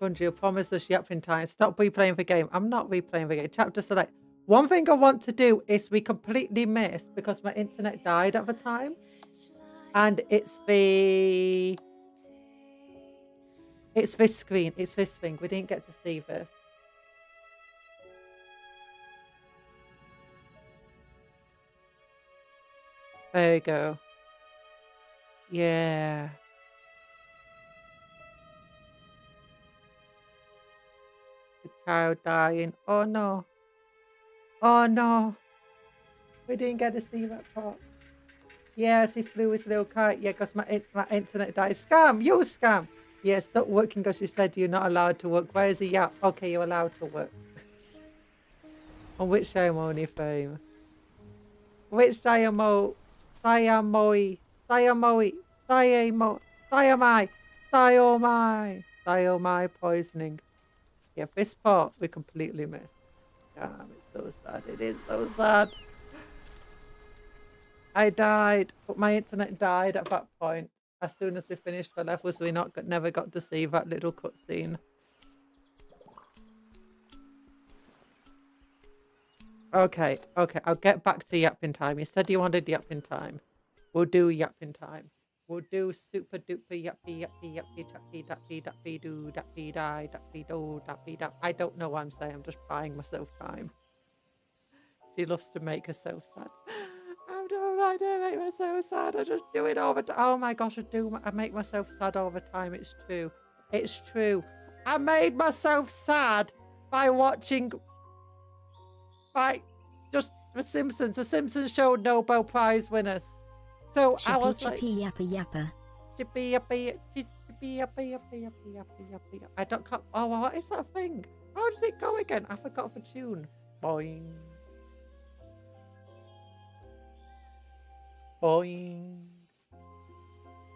Conjuror, promise us yapping time. Stop replaying the game. I'm not replaying the game. Chapter select. One thing I want to do is we completely missed because my internet died at the time. And it's this screen. It's this thing. We didn't get to see this. There you go. Yeah. The child dying. Oh no. Oh no. We didn't get to see that part. Yes, he flew his little kite. Yeah, because my internet died. Scam! You scam! Yes, not working because you said you're not allowed to work. Where is he at? Okay, you're allowed to work. On which ceremony fame? Which Siamoi? Siamoi. Siamoi. Siamoi. Siamai. Siamai. Siamai poisoning. Yeah, this part we completely missed. Damn, it's so sad. It is so sad. I died, but my internet died at that point. As soon as we finished the levels, we never got to see that little cutscene. Okay, I'll get back to yapping time. You said you wanted yapping time. We'll do yapping time. We'll do super duper yappy tappy dappy dappy doo dappy die dappy do dappy dap. I don't know what I'm saying. I'm just buying myself time. She loves to make herself sad. I'm doing right to make myself sad. I just do it all the time. Oh my gosh, I make myself sad all the time. It's true. It's true. I made myself sad by watching just The Simpsons. The Simpsons showed Nobel Prize winners. So I was like, chippy yappa yappa. Chippy yappa chippy yappa yappa yappa yappa yappa. I don't. Oh, what is that thing? How does it go again? I forgot the tune. Boing. Boing.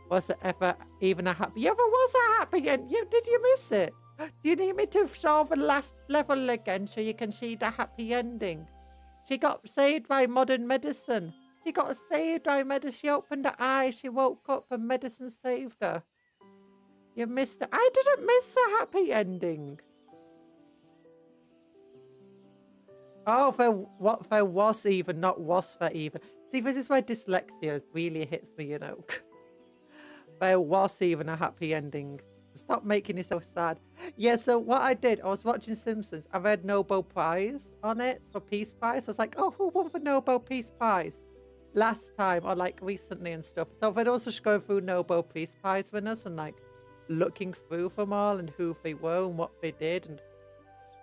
Was it ever even a happy? Yeah, there was a happy end. Did you miss it? Do you need me to show the last level again so you can see the happy ending? She got saved by modern medicine. She got saved by medicine. She opened her eyes. She woke up and medicine saved her. You missed it. I didn't miss the happy ending. Oh, there was even, not was there even. See, this is where dyslexia really hits me, you know. There was even a happy ending. Stop making yourself sad. Yeah, so what I did, I was watching Simpsons. I read Nobel Prize on it for Peace Prize. I was like, oh, who won the Nobel Peace Prize last time or like recently and stuff. So I'd also just go through Nobel Peace Prize winners and like looking through them all and who they were and what they did. And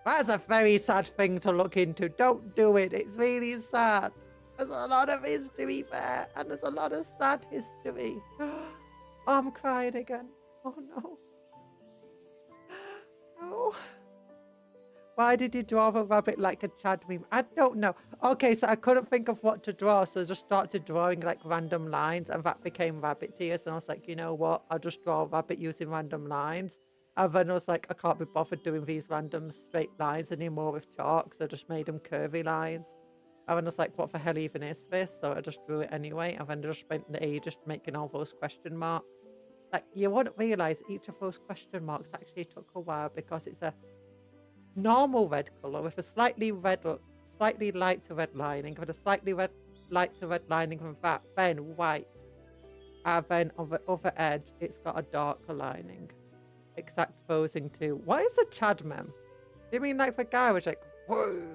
that's a very sad thing to look into. Don't do it. It's really sad. There's a lot of history there and there's a lot of sad history. Oh, I'm crying again. Oh no. No. Why did you draw a rabbit like a Chad meme? I don't know. Okay, so I couldn't think of what to draw, so I just started drawing like random lines, and that became rabbit tears. And I was like, you know what? I'll just draw a rabbit using random lines. And then I was like, I can't be bothered doing these random straight lines anymore with chalk, so I just made them curvy lines. And then I was like, what the hell even is this? So I just drew it anyway, and then I just spent the ages making all those question marks. Like, you wouldn't realise each of those question marks actually took a while because it's a normal red colour with a slightly lighter red lining, with a slightly lighter red lining from that, then white. And then on the other edge, it's got a darker lining. Exact posing to. What is a Chad meme? Do you mean like the guy was like, whoa,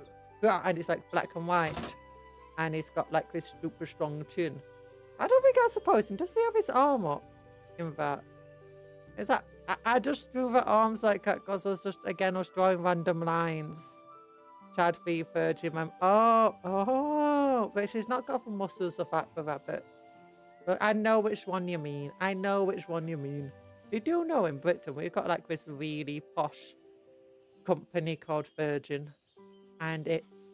and it's like black and white, and he's got like this super strong chin? I don't think that's supposed. Does he have his arm up in that? Is that? I just drew the arms like that because I was drawing random lines. Chad v Virgin meme. Oh, but she's not got the muscles of that for rabbit. But I know which one you mean. You do know in Britain we've got like this really posh company called Virgin, and it's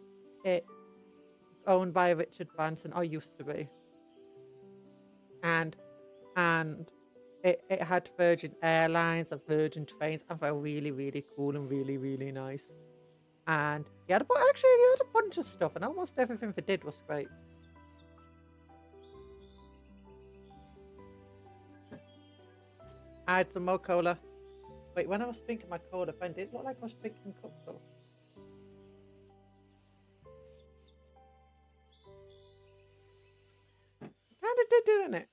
owned by Richard Branson, or used to be, and it had Virgin Airlines and Virgin Trains, and they're really, really cool and really, really nice. And he had a bunch of stuff, and almost everything they did was great. I had some more cola. Wait, when I was drinking my cola, then did it look like I was drinking Cupcake? Kind of did, didn't it?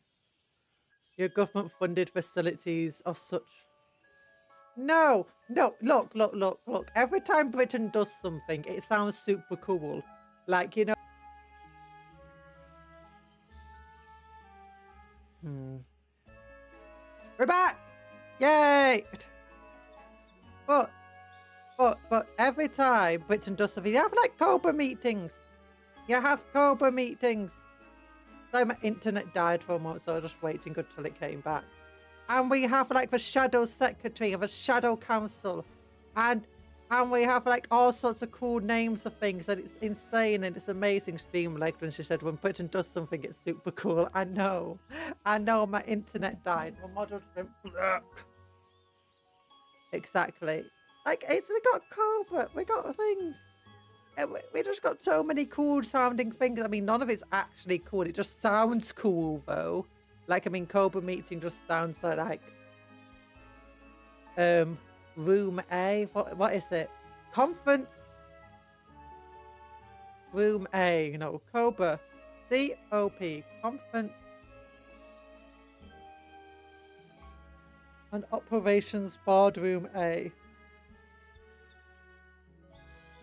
Your government funded facilities or such. No, look. Every time Britain does something, it sounds super cool. Like, you know. We're back! Yay! But every time Britain does something, you have like Cobra meetings. So my internet died for a moment, so I was just waiting until it came back. And we have like the shadow secretary of a shadow council, and we have like all sorts of cool names of things, and it's insane and it's amazing. Stream like when she said when Britain does something, it's super cool. I know, my internet died. My model went black. Exactly. Like we got Cobra, we got things. We just got so many cool sounding things. I mean, none of it's actually cool. It just sounds cool though. Like, I mean, Cobra meeting just sounds like room A. What is it? Conference room A. You know, Cobra. COP. Conference and operations boardroom A.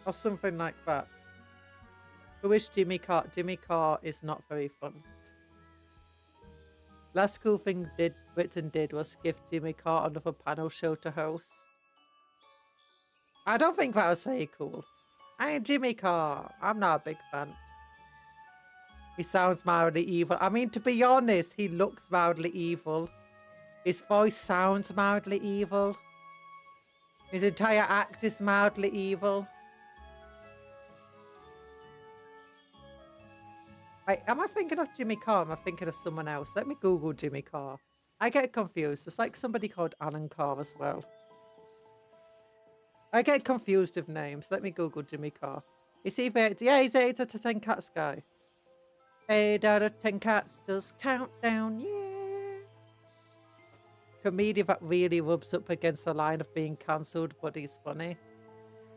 Or something like that. Who is Jimmy Carr? Jimmy Carr is not very fun. Last cool thing Britain did was gift Jimmy Carr another panel show to host. I don't think that was very cool. Jimmy Carr, I'm not a big fan. He sounds mildly evil. I mean, to be honest, he looks mildly evil. His voice sounds mildly evil. His entire act is mildly evil. Am I thinking of Jimmy Carr? Am I thinking of someone else? Let me Google Jimmy Carr. I get confused. There's like somebody called Alan Carr as well. I get confused with names. Let me Google Jimmy Carr. Is he there? Yeah, he's 8 out of 10 cats guy. 8 out of 10 cats does countdown, yeah. Comedian that really rubs up against the line of being cancelled, but he's funny.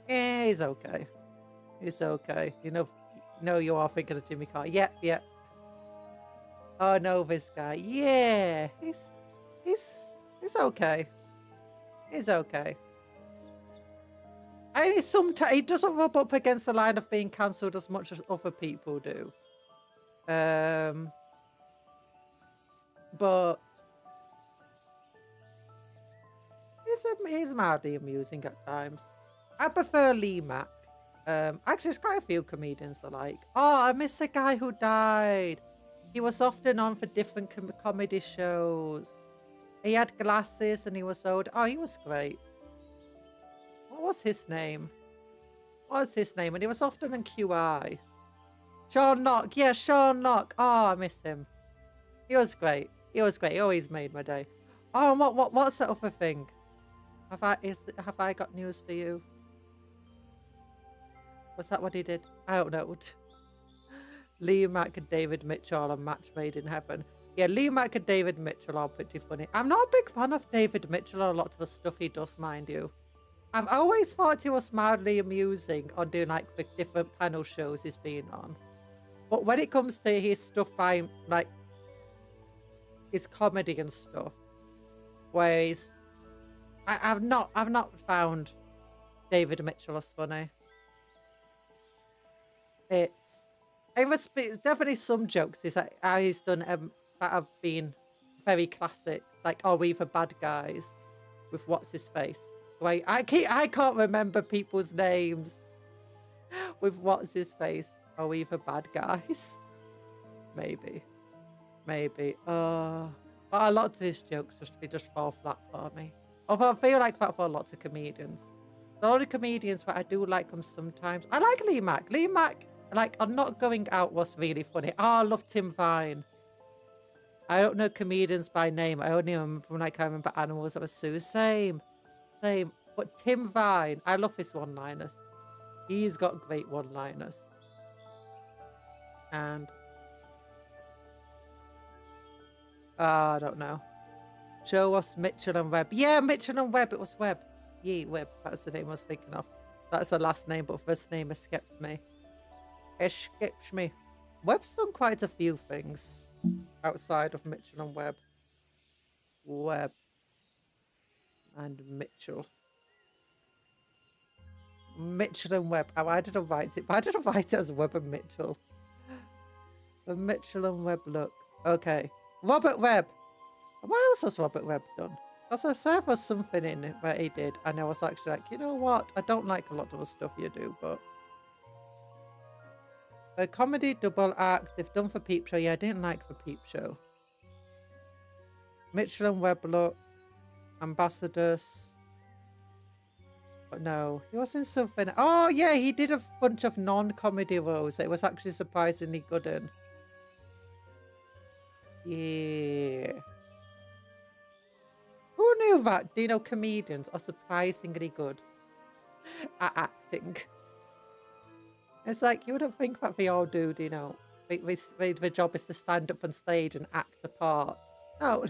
Yeah, he's okay. He's okay. You know. No, you are thinking of Jimmy Carr. Yep. Oh no, this guy. Yeah, he's okay. He's okay. And he doesn't rub up against the line of being cancelled as much as other people do. But he's mildly amusing at times. I prefer Lee Mack. Actually, there's quite a few comedians I like. Oh, I miss the guy who died. He was often on for different comedy shows. He had glasses and he was old. Oh, he was great. What was his name? What's his name? And he was often in QI. Sean Knock. Yeah, Sean Knock. Oh, I miss him. He was great. He was great. He always made my day. Oh, and what's that other thing? Have I got news for you? Was that what he did? I don't know. Lee Mack and David Mitchell on Match Made in Heaven. Yeah, Lee Mack and David Mitchell are pretty funny. I'm not a big fan of David Mitchell or a lot of the stuff he does, mind you. I've always thought he was mildly amusing on doing like the different panel shows he's been on. But when it comes to his stuff by like his comedy and stuff, where I've not found David Mitchell as funny. It's definitely some jokes he's done that have been very classic, like "Oh, we the bad guys" with what's his face. Wait, I can't remember people's names with what's his face. "Are we the bad guys?" Maybe. But a lot of his jokes just fall flat for me. Although I feel like that for lots of comedians. A lot of comedians, but I do like them sometimes. I like Lee Mack. Lee Mack, like, on Not Going Out was really funny. Oh, I love Tim Vine. I don't know comedians by name. I only remember when I remember Animals That Were Sue. Same. But Tim Vine, I love his one-liners. He's got great one-liners. And I don't know. Show us Mitchell and Webb. Yeah, Mitchell and Webb. It was Webb. Yeah, Webb. That's the name I was thinking of. That's the last name, but first name escapes me. Webb's done quite a few things outside of Mitchell and Webb. Webb and Mitchell. Mitchell and Webb. Oh, I didn't write it, but I didn't write it as Webb and Mitchell. The Mitchell and Webb look. Okay. Robert Webb. What else has Robert Webb done? Because I saw there was something in it where he did, and I was actually like, you know what? I don't like a lot of the stuff you do, but a comedy double act, if done for Peep Show, yeah, I didn't like the Peep Show. Mitchell and Webb look. Ambassadors. But no, he was in something. Oh, yeah, he did a bunch of non-comedy roles that it was actually surprisingly good in. Yeah. Who knew that? Do you know comedians are surprisingly good at acting? It's like, you wouldn't think that they all do, you know. Their job is to stand up on stage and act a part. No.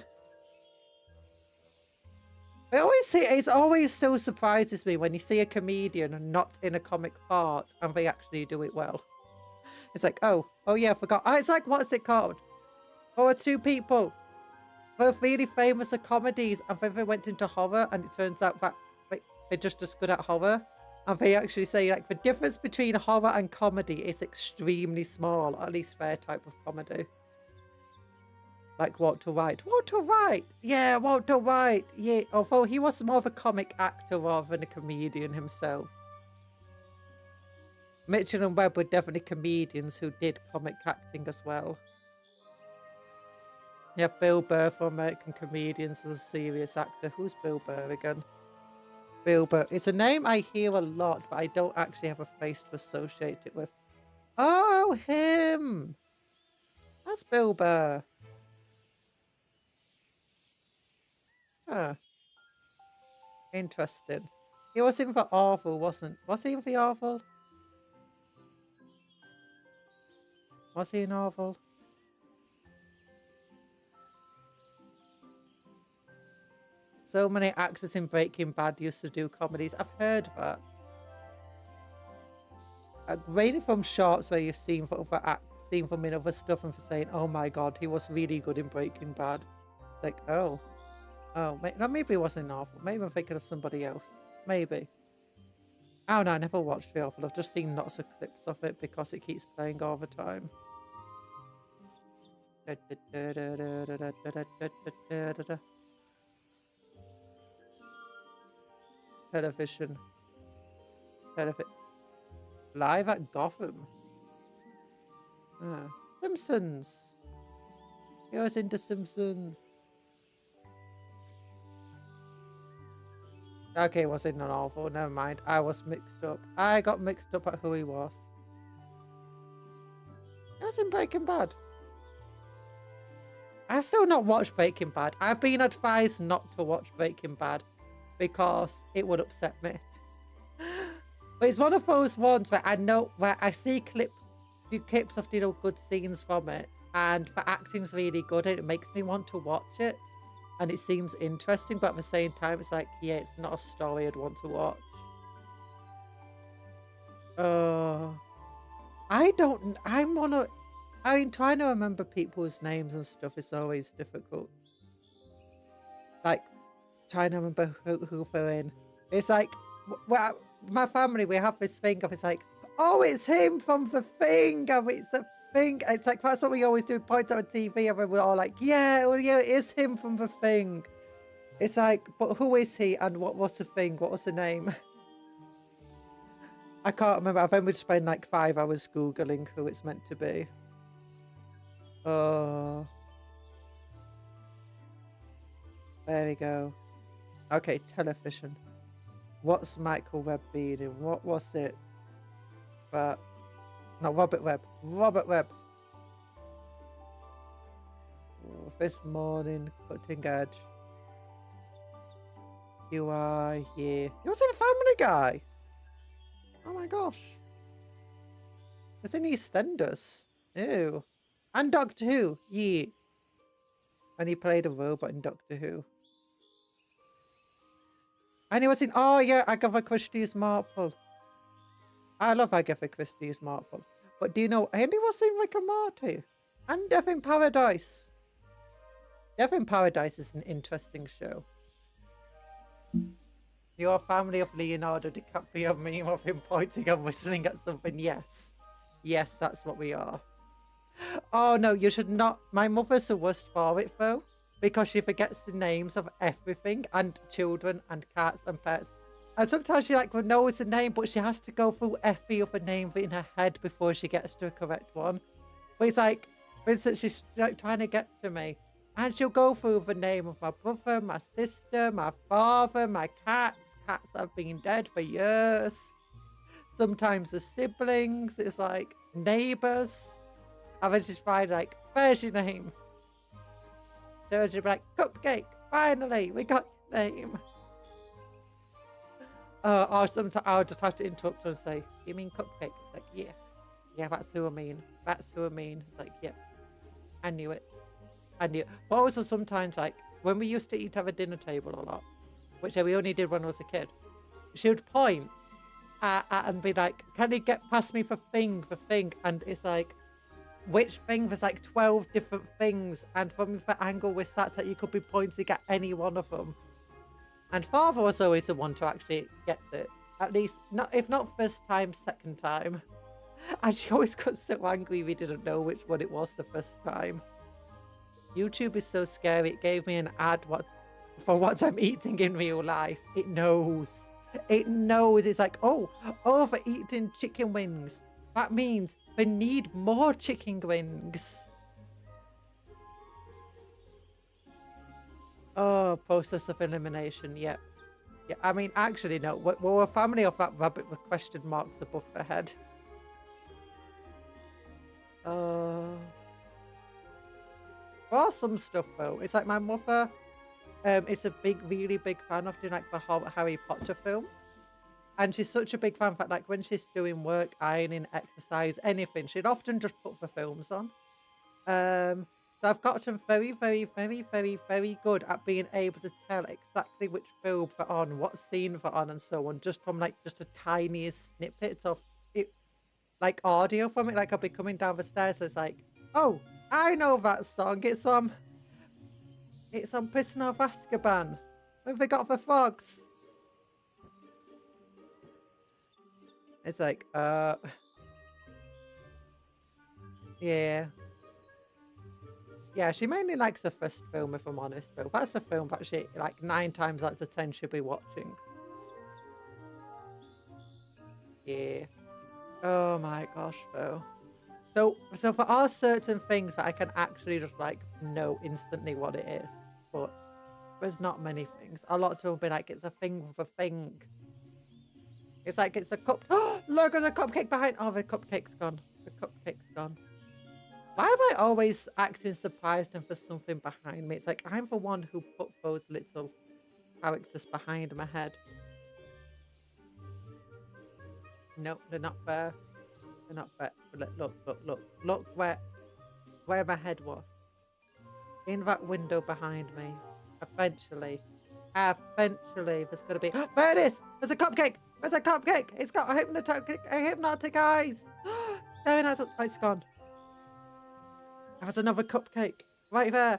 I always say it always still surprises me when you see a comedian not in a comic part and they actually do it well. It's like, oh yeah, I forgot. Oh, it's like, what's it called? Oh, two people. Both really famous at comedies, and then they went into horror, and it turns out that they're just as good at horror. And they actually say, like, the difference between horror and comedy is extremely small, at least their type of comedy. Like Walter White. Yeah, Walter White. Yeah, although he was more of a comic actor rather than a comedian himself. Mitchell and Webb were definitely comedians who did comic acting as well. Yeah, Bill Burr for American Comedians as a serious actor. Who's Bill Burr again? Bill Burr. It's a name I hear a lot, but I don't actually have a face to associate it with. Oh, him! That's Bill Burr. Huh. Interesting. He was in the Orville, wasn't? Was he in the Orville? Was he in Orville? So many actors in Breaking Bad used to do comedies. I've heard that. Mainly from shorts where you've seen from in other stuff and for saying, oh my god, he was really good in Breaking Bad. It's like, oh, maybe it wasn't Orville. Maybe I'm thinking of somebody else. Maybe. Oh no, I never watched the Orville. I've just seen lots of clips of it because it keeps playing all the time. Television. Live at Gotham. Simpsons. He was into Simpsons. Okay, was it non-awful? Never mind. I was mixed up. I got mixed up at who he was. He was in Breaking Bad. I still not watched Breaking Bad. I've been advised not to watch Breaking Bad because it would upset me. But it's one of those ones where I know, where I see clips of, you know, good scenes from it, and the acting's really good and it makes me want to watch it. And it seems interesting, but at the same time, it's like, yeah, it's not a story I'd want to watch. I mean, trying to remember people's names and stuff is always difficult. Like, trying to remember who they're in. It's like, well, my family, we have this thing of, it's like, oh, it's him from The Thing, and it's a thing. It's like, that's what we always do, point out on TV, and we're all like, yeah, well, yeah, it is him from The Thing. It's like, but who is he, and what's the thing? What was the name? I can't remember. I think we spent like 5 hours Googling who it's meant to be. Oh. There we go. Okay, television. What's Michael Webb been in? What was it? No, Robert Webb. Robert Webb. Oh, This Morning, Cutting Edge. QI, yeah. He was in Family Guy. Oh my gosh. It's in EastEnders. Ew. And Doctor Who, yeah. And he played a robot in Doctor Who. And he was in, oh yeah, Agatha Christie's Marple. I love Agatha Christie's Marple. But do you know, and he was in Rick and Morty. And Death in Paradise. Death in Paradise is an interesting show. You're a family of Leonardo DiCaprio meme of him pointing and whistling at something. Yes. Yes, that's what we are. Oh no, you should not. My mother's the worst for it though, because she forgets the names of everything, and children and cats and pets. And sometimes she like knows the name, but she has to go through every other name in her head before she gets to a correct one. But it's like, for instance, she's like trying to get to me, and she'll go through the name of my brother, my sister, my father, my cats. Cats have been dead for years. Sometimes the siblings. It's like neighbours. And then she's finally like, where's your name? So she'll be like, Cupcake, finally, we got your name. Or sometimes I'll just have to interrupt her and say, you mean Cupcake? It's like, yeah. Yeah, that's who I mean. That's who I mean. It's like, yeah. I knew it. I knew it. But also sometimes, like, when we used to eat at a dinner table a lot, which we only did when I was a kid, she would point and be like, can you get past me for thing? And it's like, which thing? There's like 12 different things, and from the angle we sat at, you could be pointing at any one of them. And father was always the one to actually get it, at least not, if not first time, second time. And she always got so angry we didn't know which one it was the first time. YouTube is so scary. It gave me an ad for what I'm eating in real life. It knows. It knows. It's like, oh, for eating chicken wings. That means they need more chicken wings. Oh, process of elimination. Yep. Yeah, I mean, actually, no. We're a family of that rabbit with question marks above their head. There are some stuff, though. It's like my mother is a really big fan of doing like the whole Harry Potter films. And she's such a big fan that like when she's doing work, ironing, exercise, anything, she'd often just put the films on. So I've gotten very, very, very, very, very good at being able to tell exactly which film they're on, what scene they're on, and so on, just from like just a tiniest snippet of it, like audio from it. Like I'll be coming down the stairs, so it's like, oh, I know that song. It's on Prisoner of Azkaban. When they got the frogs. It's like, yeah. Yeah, she mainly likes the first film, if I'm honest, but that's the film that she, like, 9 times out of 10 she'll be watching. Yeah. Oh my gosh, though. So there are certain things that I can actually just, like, know instantly what it is. But There's not many things. A lot of them will be like, it's a thing with a thing. It's like it's a cup. Look, there's a cupcake behind. Oh, the cupcake's gone. The cupcake's gone. Why am I always acting surprised and for something behind me? It's like I'm the one who put those little characters behind my head. No, they're not there. They're not there. Look where my head was. In that window behind me. Eventually, there's gonna be. There it is! There's a cupcake! There's a cupcake! It's got a hypnotic eyes! Staring at us. Oh, it's gone. There's another cupcake right there.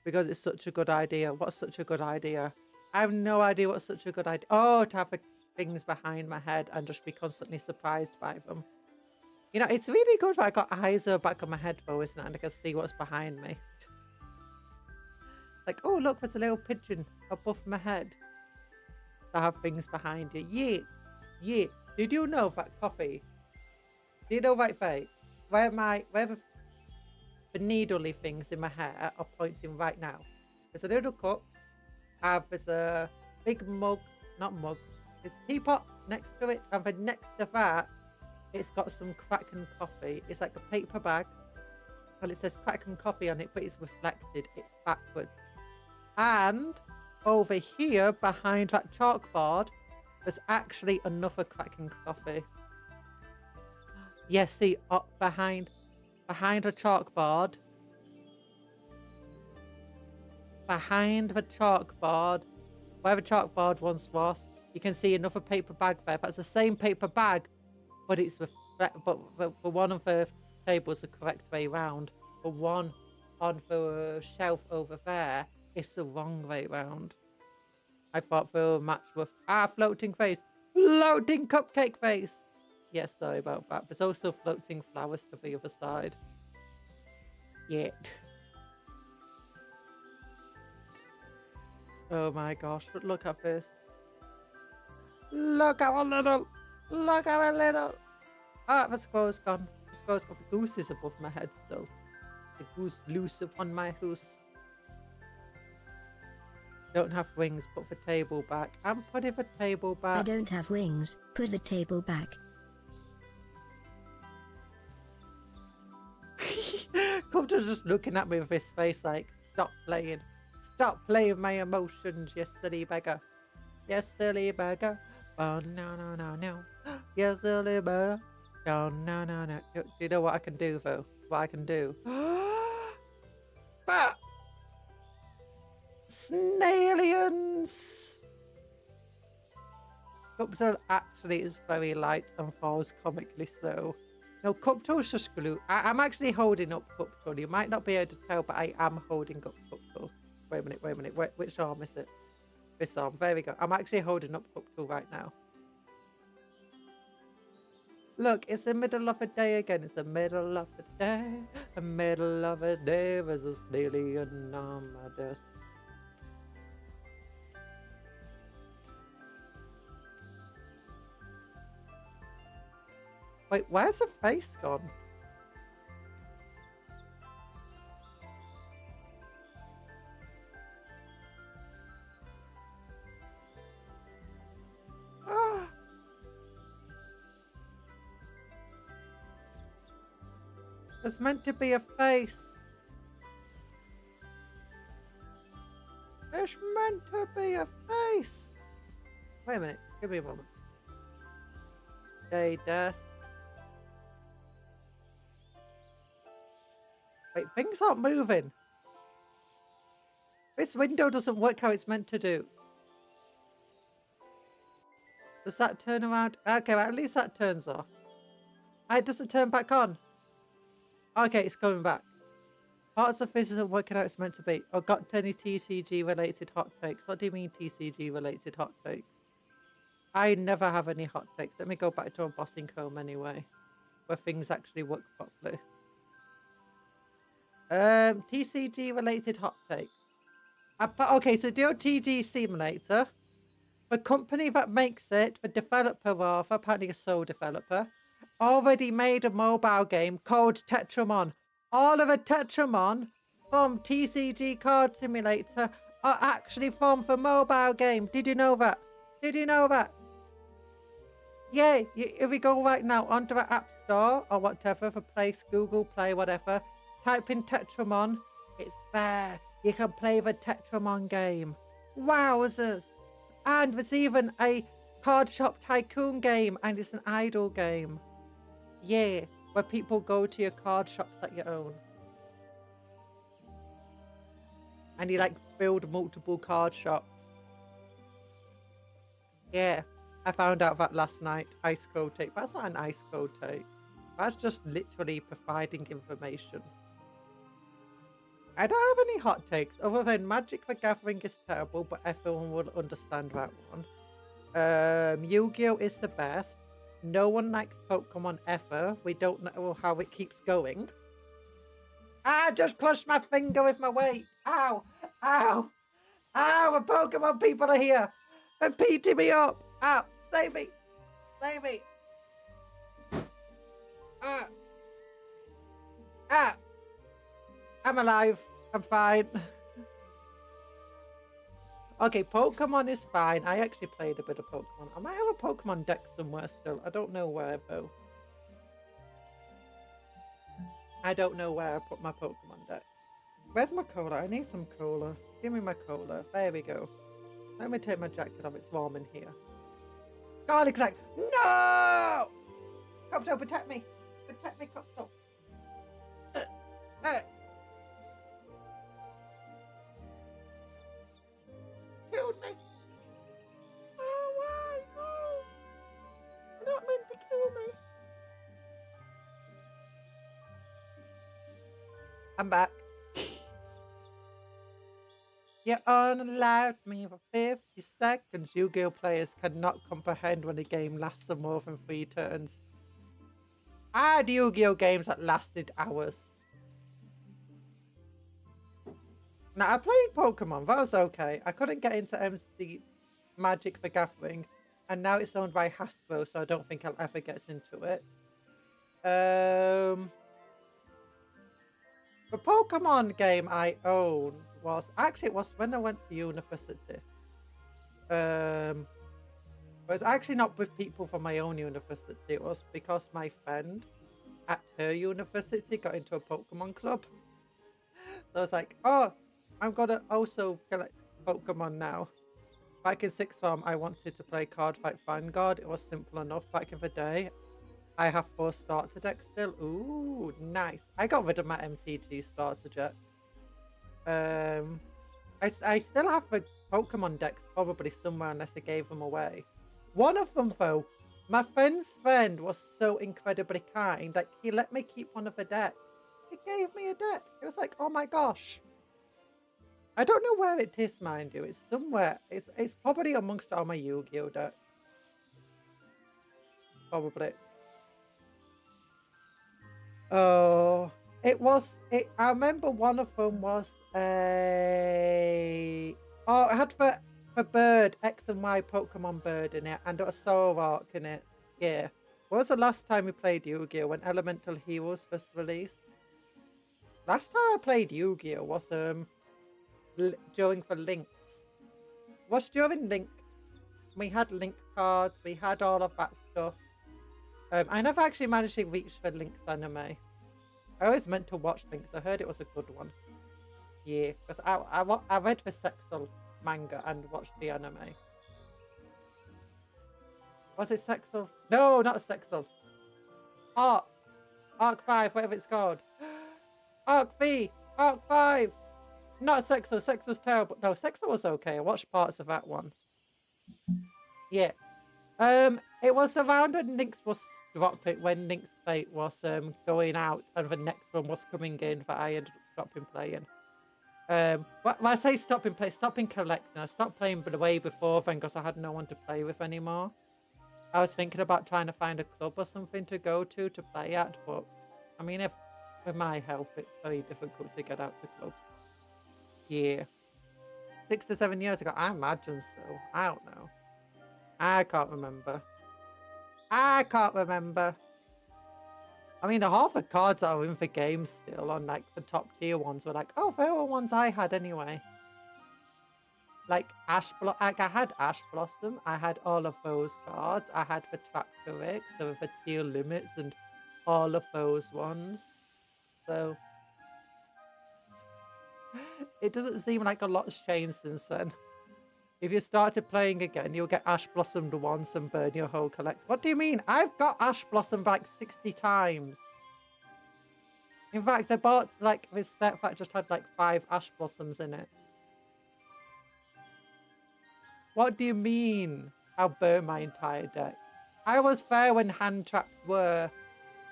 Because it's such a good idea. What's such a good idea? I have no idea what's such a good idea. Oh, to have the things behind my head and just be constantly surprised by them. You know, it's really good that I got eyes at the back of my head though, isn't it? And I can see what's behind me. Like, oh, look, there's a little pigeon above my head. I have things behind you. Yeah. Did you know that coffee? Do you know that thing? Where the needly things in my hair are pointing right now. There's a little cup. There's a big mug. Not mug. There's a teapot next to it. And then next to that, it's got some Kraken coffee. It's like a paper bag. Well, it says Kraken coffee on it, but it's reflected. It's backwards. And over here, behind that chalkboard, there's actually another Kraken coffee. Yes, see, up behind a chalkboard. Behind the chalkboard, where the chalkboard once was, you can see another paper bag there. That's the same paper bag, but it's but for one of the tables the correct way round. The one on the shelf over there is the wrong way round. I thought they were matched with floating face, floating cupcake face. Yes, sorry about that. There's also floating flowers to the other side. Yeah. Oh my gosh, but look at this. Look how little. Ah, the squirrel's gone. The squirrel's gone. The goose is above my head still. The goose loose upon my hoose. Don't have wings, put the table back. I'm putting the table back. I don't have wings, put the table back. Cupcakes just looking at me with his face like, stop playing. Stop playing my emotions, you silly beggar. You silly beggar. Oh, no. You silly beggar. Oh, no. Do you know what I can do, though? What I can do? But Snailians! Cupcake actually is very light and falls comically slow. No, Cupcake just glue. I'm actually holding up Cupcake. You might not be able to tell, but I am holding up Cupcake. Wait a minute. Which arm is it? This arm. There we go. I'm actually holding up Cupcake right now. Look, it's the middle of the day again. It's the middle of the day. The middle of the day. There's a snailian on my desk. Wait, where's the face gone? Ah. There's meant to be a face. There's meant to be a face. Wait a minute. Give me a moment. Day desk. Wait, things aren't moving. This window doesn't work how it's meant to do. Does that turn around? Okay, well, at least that turns off. It doesn't turn back on. Okay, it's coming back. Parts of this isn't working out it's meant to be. Or got any TCG related hot takes? What do you mean TCG related hot takes? I never have any hot takes. Let me go back to embossing comb anyway, where things actually work properly. TCG related hot takes. Okay, so do TG Simulator. The company that makes it, the developer rather, apparently a sole developer, already made a mobile game called Tetramon. All of the Tetramon from TCG Card Simulator are actually from the mobile game. Did you know that? Did you know that? Yeah, if we go right now onto the App Store or whatever, the place, Google Play, whatever, type in Tetramon, it's there. You can play the Tetramon game. Wowzers! And there's even a Card Shop Tycoon game, and it's an idle game. Yeah, where people go to your card shops that you own. And you like build multiple card shops. Yeah, I found out that last night. Ice cold take. That's not an ice cold take. That's just literally providing information. I don't have any hot takes other than Magic the Gathering is terrible, but everyone will understand that one. Yu-Gi-Oh is the best. No one likes Pokemon ever. We don't know how it keeps going. I just crushed my finger with my weight. Ow! Ow! Ow! The Pokemon people are here. They're beating me up. Ow! Save me! Save me! Ah! Ah! I'm alive. I'm fine. Okay, Pokemon is fine. I actually played a bit of Pokemon. I might have a Pokemon deck somewhere still. I don't know where though. I don't know where I put my Pokemon deck. Where's my cola? I need some cola. Give me my cola. There we go. Let me take my jacket off. It's warm in here. Garlic sack. No! Cupcake, protect me. Protect me, Cupcake. Killed me. Oh, why? No. You're not meant to kill me. I'm back. You unallowed me for 50 seconds. Yu-Gi-Oh players cannot comprehend when a game lasts for more than 3 turns. I had Yu-Gi-Oh games that lasted hours. Now, I played Pokemon. That was okay. I couldn't get into MC Magic the Gathering. And now it's owned by Hasbro, so I don't think I'll ever get into it. The Pokemon game I own was... Actually, it was when I went to university. But it's actually not with people from my own university. It was because my friend at her university got into a Pokemon club. So I was like, oh, I'm gonna also collect Pokemon now. Back in 6th form, I wanted to play Card Fight Vanguard. It was simple enough back in the day. I have 4 starter decks still. Ooh, nice. I got rid of my MTG starter deck. I still have the Pokemon decks probably somewhere unless I gave them away. One of them though, my friend's friend was so incredibly kind that he let me keep one of the decks. He gave me a deck. It was like, oh my gosh. I don't know where it is, mind you. It's somewhere. It's probably amongst all my Yu-Gi-Oh decks. Probably. Oh, I remember one of them was a... Oh, it had the bird, X and Y Pokemon bird in it, and it was Zoroark in it. Yeah. When was the last time we played Yu-Gi-Oh? When Elemental Heroes first released? Last time I played Yu-Gi-Oh was during the Links. Was during Link. We had Link cards, we had all of that stuff. I never actually managed to reach the Links anime. I always meant to watch Links. I heard it was a good one. Yeah, because I read the Sexal manga and watched the anime. Was it Sexal? No, not Sexal. Arc 5, whatever it's called. Arc V, Arc 5. Not Sexal. Sexal's terrible. No, Sexal was okay. I watched parts of that one. Yeah. It was around when Link's was when Link's Fate was going out and the next one was coming in that I ended up stopping playing. When I say stopping collecting, I stopped playing way before then because I had no one to play with anymore. I was thinking about trying to find a club or something to go to play at, but I mean, with my health, it's very difficult to get out to clubs. Yeah. 6 to 7 years ago, I imagine so. I don't know. I can't remember. I mean, half the cards that are in the game still on like the top tier ones were like, oh, they were ones I had anyway. Like like I had Ash Blossom, I had all of those cards. I had the Tractor Rig, so the tier limits and all of those ones. So it doesn't seem like a lot's changed since then. If you started playing again, you'll get Ash Blossomed once and burn your whole collection. What do you mean? I've got Ash Blossomed like 60 times. In fact, I bought like this set that just had like 5 Ash Blossoms in it. What do you mean? I'll burn my entire deck. I was there when hand traps were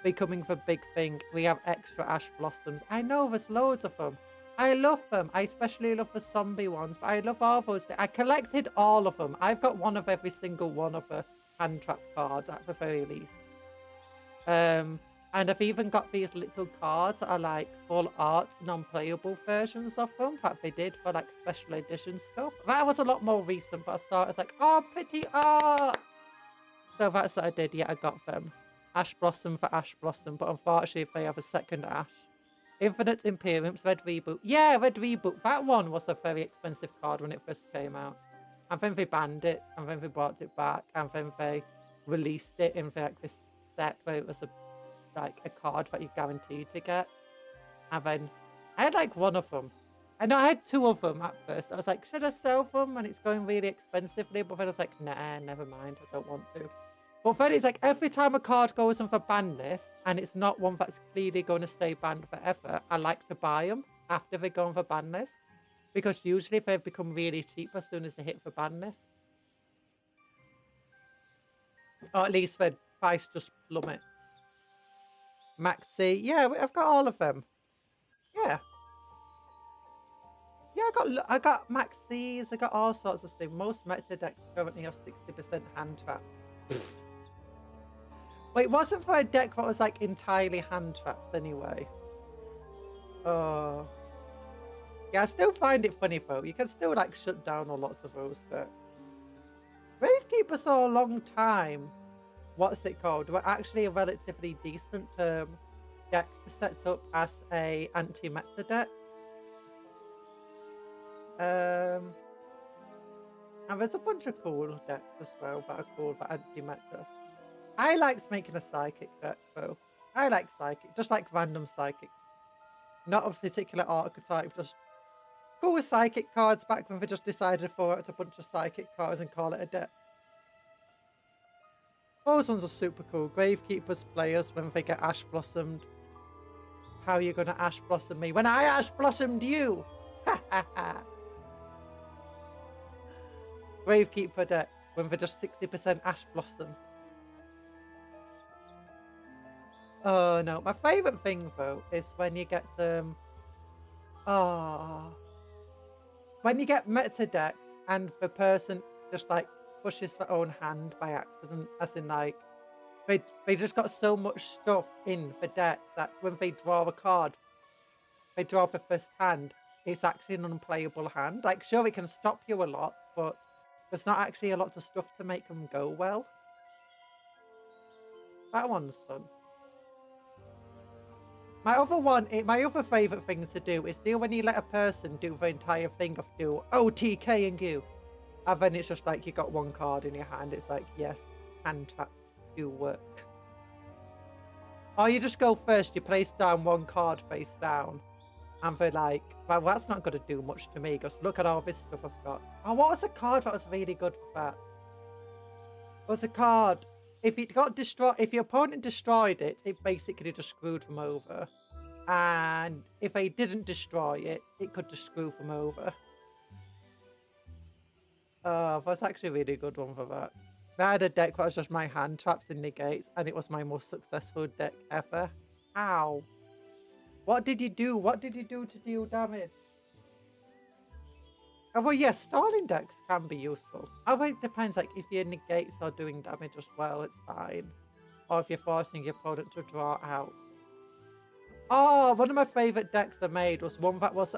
becoming the big thing. We have extra Ash Blossoms. I know there's loads of them. I love them. I especially love the zombie ones, but I love all those. I collected all of them. I've got one of every single one of the hand trap cards at the very least. And I've even got these little cards that are like full art, non-playable versions of them that they did for like special edition stuff. That was a lot more recent, but I saw it as like, oh, pretty art. So that's what I did. Yeah, I got them. Ash Blossom for Ash Blossom, but unfortunately they have a second Ash. Infinite Imperiums, Red Reboot. Yeah, Red Reboot. That one was a very expensive card when it first came out. And then they banned it, and then they brought it back, and then they released it in like this set where it was like a card that you're guaranteed to get. And then I had like one of them. And I had 2 of them at first. I was like, should I sell them? And it's going really expensively. But then I was like, nah, never mind. I don't want to. But then it's like every time a card goes on the ban list and it's not one that's clearly going to stay banned forever, I like to buy them after they go on the ban list. Because usually they've become really cheap as soon as they hit the ban list. Or at least the price just plummets. Maxi, yeah, I've got all of them. Yeah. Yeah, I got Maxis, I got all sorts of things. Most meta decks currently have 60% hand trap. Wait, wasn't for a deck that was like entirely hand trapped anyway? Oh. Yeah, I still find it funny though. You can still like shut down a lot of those decks. Gravekeeper saw a long time. What's it called? We're actually a relatively decent deck to set up as a anti-meta deck. And there's a bunch of cool decks as well that are cool for anti-metas. I liked making a psychic deck though. I like psychic, just like random psychics. Not a particular archetype, just cool psychic cards back when they just decided to throw out a bunch of psychic cards and call it a deck. Those ones are super cool. Gravekeepers players when they get Ash Blossomed. How are you gonna Ash Blossom me when I Ash Blossomed you? Ha ha ha. Gravekeeper decks when they're just 60% Ash Blossom. Oh no, my favourite thing though is when you get when you get meta decks and the person just like pushes their own hand by accident, as in like they just got so much stuff in the deck that when they draw a card, they draw the first hand, it's actually an unplayable hand. Like sure it can stop you a lot, but there's not actually a lot of stuff to make them go well. That one's fun. My other favourite thing to do is when you let a person do the entire thing of do OTKing you. And then it's just like you got one card in your hand. It's like, yes, hand traps do work. Or you just go first, you place down one card face down. And they're like, well, that's not going to do much to me because look at all this stuff I've got. Oh, what was a card that was really good for that? It was a card. If it got destroyed, if your opponent destroyed it, it basically just screwed them over. And if they didn't destroy it, it could just screw them over. Oh, that's actually a really good one for that. I had a deck that was just my hand traps and negates, and it was my most successful deck ever. Ow. What did you do? What did you do to deal damage? Oh, well, yes, stalling decks can be useful. Oh, it depends, like, if your negates are doing damage as well, it's fine. Or if you're forcing your opponent to draw out. Oh, one of my favourite decks I made was one that was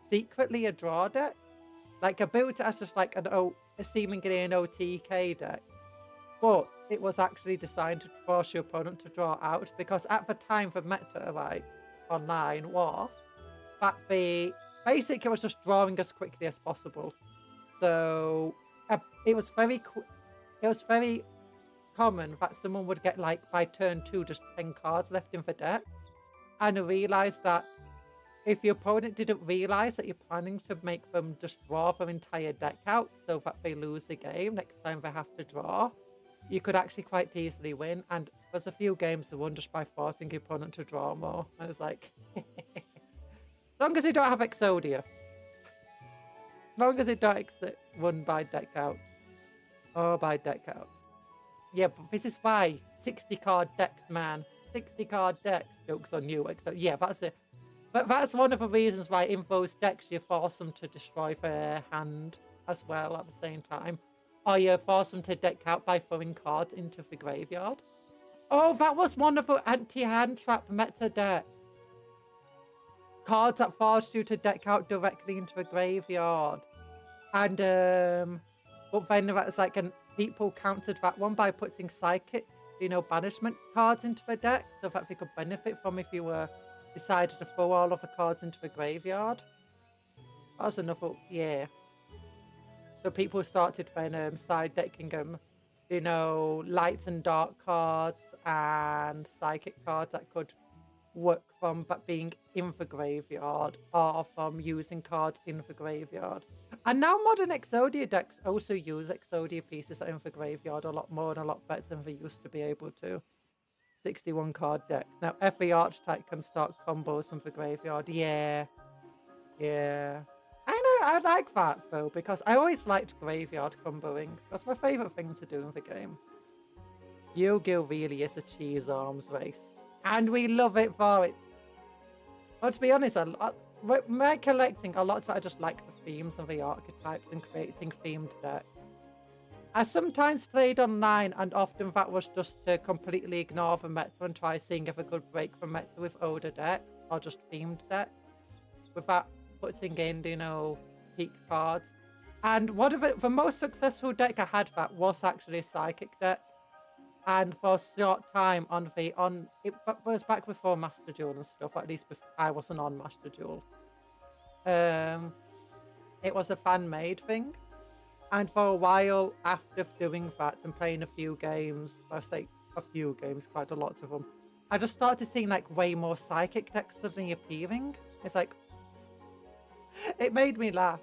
secretly a draw deck. Like, I built it as just like seemingly an OTK deck. But it was actually designed to force your opponent to draw out, because at the time the meta, right, online was that basically it was just drawing as quickly as possible. So it was very common that someone would get, like, by turn 2 just 10 cards left in the deck, and realize that if your opponent didn't realize that you're planning to make them just draw their entire deck out so that they lose the game next time they have to draw, you could actually quite easily win. And there's a few games that won just by forcing your opponent to draw more. And it's like, as long as you don't have Exodia. As long as you don't won by deck out. Or by deck out. Yeah, but this is why 60 card decks, man. 60 card decks. Joke's on you. Yeah, that's it. But that's one of the reasons why in those decks you force them to destroy their hand as well at the same time. Or you force them to deck out by throwing cards into the graveyard. Oh, that was one of the anti-hand trap meta decks. Cards that forced you to deck out directly into the graveyard. And, but then that's like, people countered that one by putting psychic, banishment cards into the deck so that they could benefit from if you were decided to throw all of the cards into the graveyard. That was another, yeah. So people started then side decking them, light and dark cards and psychic cards that could work from being in the graveyard or from using cards in the graveyard. And now modern Exodia decks also use Exodia pieces in the graveyard a lot more and a lot better than they used to be able to. 61 card decks. Now every archetype can start combos from the graveyard. Yeah. I like that though, because I always liked graveyard comboing. That's my favourite thing to do in the game. Yu-Gi-Oh! Really is a cheese arms race. And we love it for it. But to be honest, my collecting, a lot of it, I just like the themes of the archetypes and creating themed decks. I sometimes played online, and often that was just to completely ignore the meta and try seeing if I could break the meta with older decks or just themed decks without putting in, peak cards. And one of the most successful deck I had that was actually a psychic deck. And for a short time it was back before Master Duel and stuff, at least before I wasn't on Master Duel. It was a fan-made thing. And for a while after doing that and playing a few games, I say a few games, quite a lot of them, I just started seeing like way more psychic decks suddenly appearing. It's like, it made me laugh.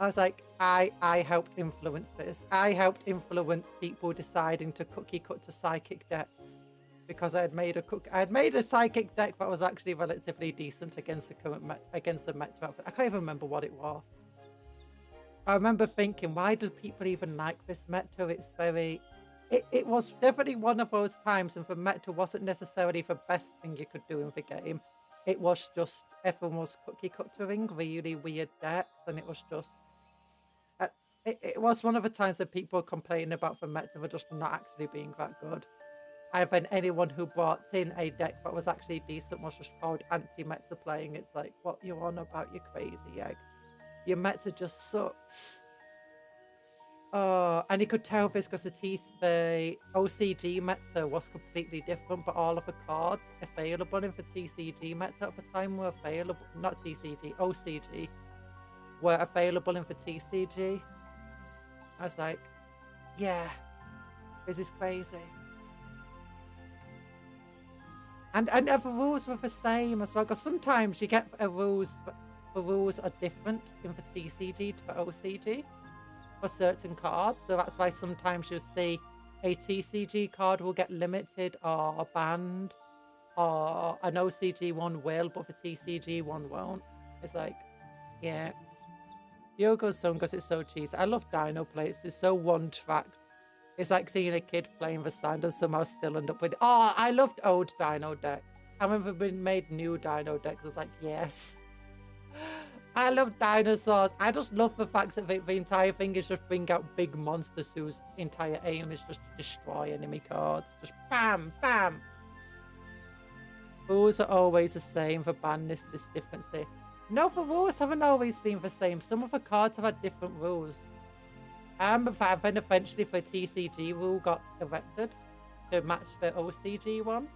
I was like, I helped influence this. I helped influence people deciding to cookie cut to psychic decks because I had made a psychic deck that was actually relatively decent against the current against the meta. I can't even remember what it was. I remember thinking, why do people even like this meta? It's very... It was definitely one of those times, and the meta wasn't necessarily the best thing you could do in the game. It was just, everyone was cookie cuttering really weird decks, and it was just... It was one of the times that people were complaining about the meta for just not actually being that good. And then anyone who brought in a deck that was actually decent was just called anti-meta playing. It's like, what you on about, you crazy eggs? Your meta just sucks. And you could tell this because the OCG meta was completely different, but all of the cards available in the TCG meta at the time were available, not TCG, OCG, were available in the TCG. I was like, yeah, this is crazy. And the rules were the same as well, because sometimes you get the rules are different in the TCG to the OCG for certain cards. So that's why sometimes you'll see a TCG card will get limited or banned, or an OCG one will, but the TCG one won't. It's like, yeah. Yogo's song, because it's so cheesy. I love Dino plates. It's so one-tracked. It's like seeing a kid playing the sound and somehow still end up with... Oh, I loved old Dino decks. I remember when made new Dino decks. I was like, yes. I love dinosaurs. I just love the fact that the entire thing is just bring out big monsters whose entire aim is just to destroy enemy cards. Just bam, bam. Rules are always the same. The ban list is different. No, the rules haven't always been the same. Some of the cards have had different rules. But then eventually the TCG rule got erected to match the OCG one.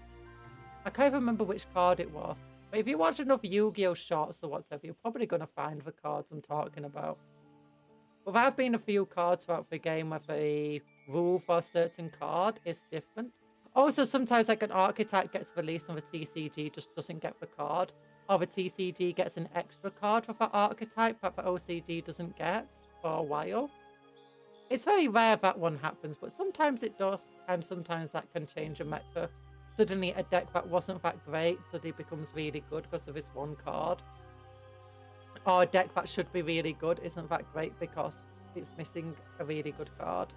I can't remember which card it was. But if you watch enough Yu-Gi-Oh! Shorts or whatever, you're probably going to find the cards I'm talking about. But there have been a few cards throughout the game where the rule for a certain card is different. Also, sometimes like an archetype gets released and the TCG just doesn't get the card. Or the TCG gets an extra card for the archetype that the OCG doesn't get for a while. It's very rare that one happens, but sometimes it does, and sometimes that can change a meta. Suddenly a deck that wasn't that great suddenly becomes really good because of this one card. Or a deck that should be really good isn't that great because it's missing a really good card.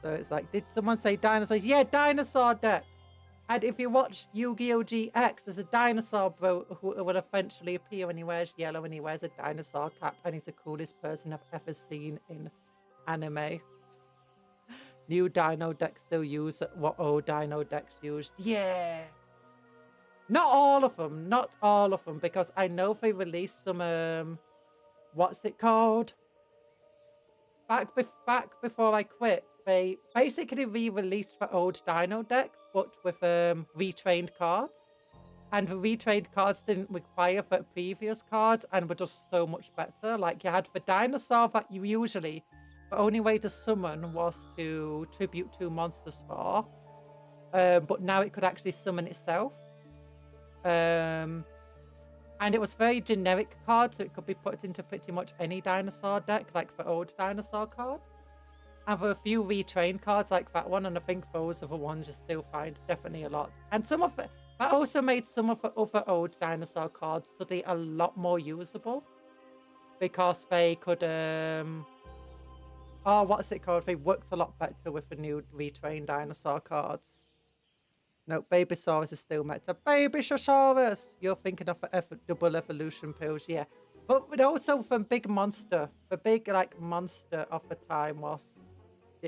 So it's like, did someone say dinosaurs? Yeah, dinosaur decks! And if you watch Yu-Gi-Oh! GX, there's a dinosaur bro who will eventually appear and he wears yellow and he wears a dinosaur cap and he's the coolest person I've ever seen in anime. New dino decks still use what old dino decks used. Yeah! Not all of them, because I know they released some, what's it called? Back before I quit, they basically re-released the old dino deck, but with retrained cards. And the retrained cards didn't require the previous cards and were just so much better. Like, you had the dinosaur that you usually, the only way to summon was to tribute 2 monsters for. But now it could actually summon itself. And it was very generic card, so it could be put into pretty much any dinosaur deck, like the old dinosaur cards. And there were a few retrained cards like that one, and I think those are the ones you still find definitely a lot. And some of it, that also made some of the other old dinosaur cards suddenly a lot more usable. Because they could, oh, what's it called? They worked a lot better with the new retrained dinosaur cards. No, Babysaurus is still meta. Babysaurus! You're thinking of the double evolution pills, yeah. But also the big monster. The big, like, monster of the time was...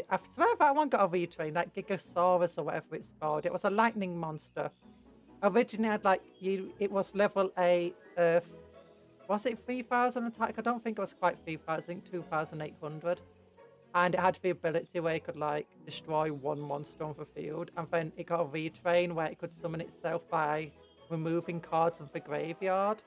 I swear that one got a retrain, like Gigasaurus or whatever it's called. It was a lightning monster. Originally had, like, it was level 8 Earth. Was it 3,000 attack? I don't think it was quite 3,000, I think 2,800. And it had the ability where it could, like, destroy one monster on the field. And then it got a retrain where it could summon itself by removing cards from the graveyard.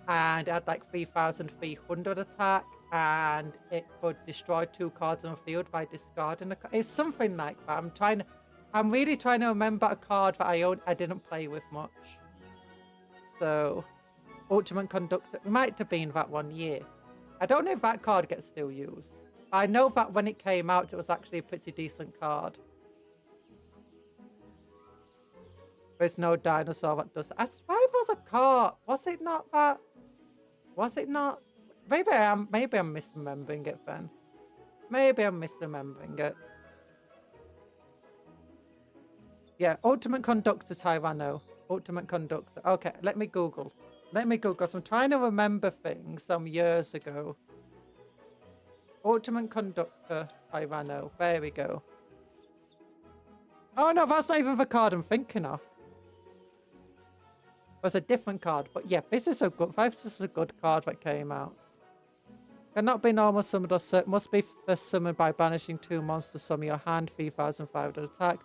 And it had, like, 3,300 attack. And it could destroy 2 cards on the field by discarding a card. It's something like that. I'm really trying to remember a card that I didn't play with much. So, Ultimate Conductor. It might have been that one year. I don't know if that card gets still used. I know that when it came out, it was actually a pretty decent card. There's no dinosaur that does. I swear it was a card. Was it not that? Was it not? Maybe I'm misremembering it then. Maybe I'm misremembering it. Yeah, Ultimate Conductor Tyranno. Ultimate Conductor. Okay, let me Google. Because I'm trying to remember things some years ago. Ultimate Conductor Tyranno. There we go. Oh no, that's not even the card I'm thinking of. It was a different card. But yeah, this is a good card that came out. Cannot be normal summoned or must be first summoned by banishing 2 monsters from your hand, 3,500 attack.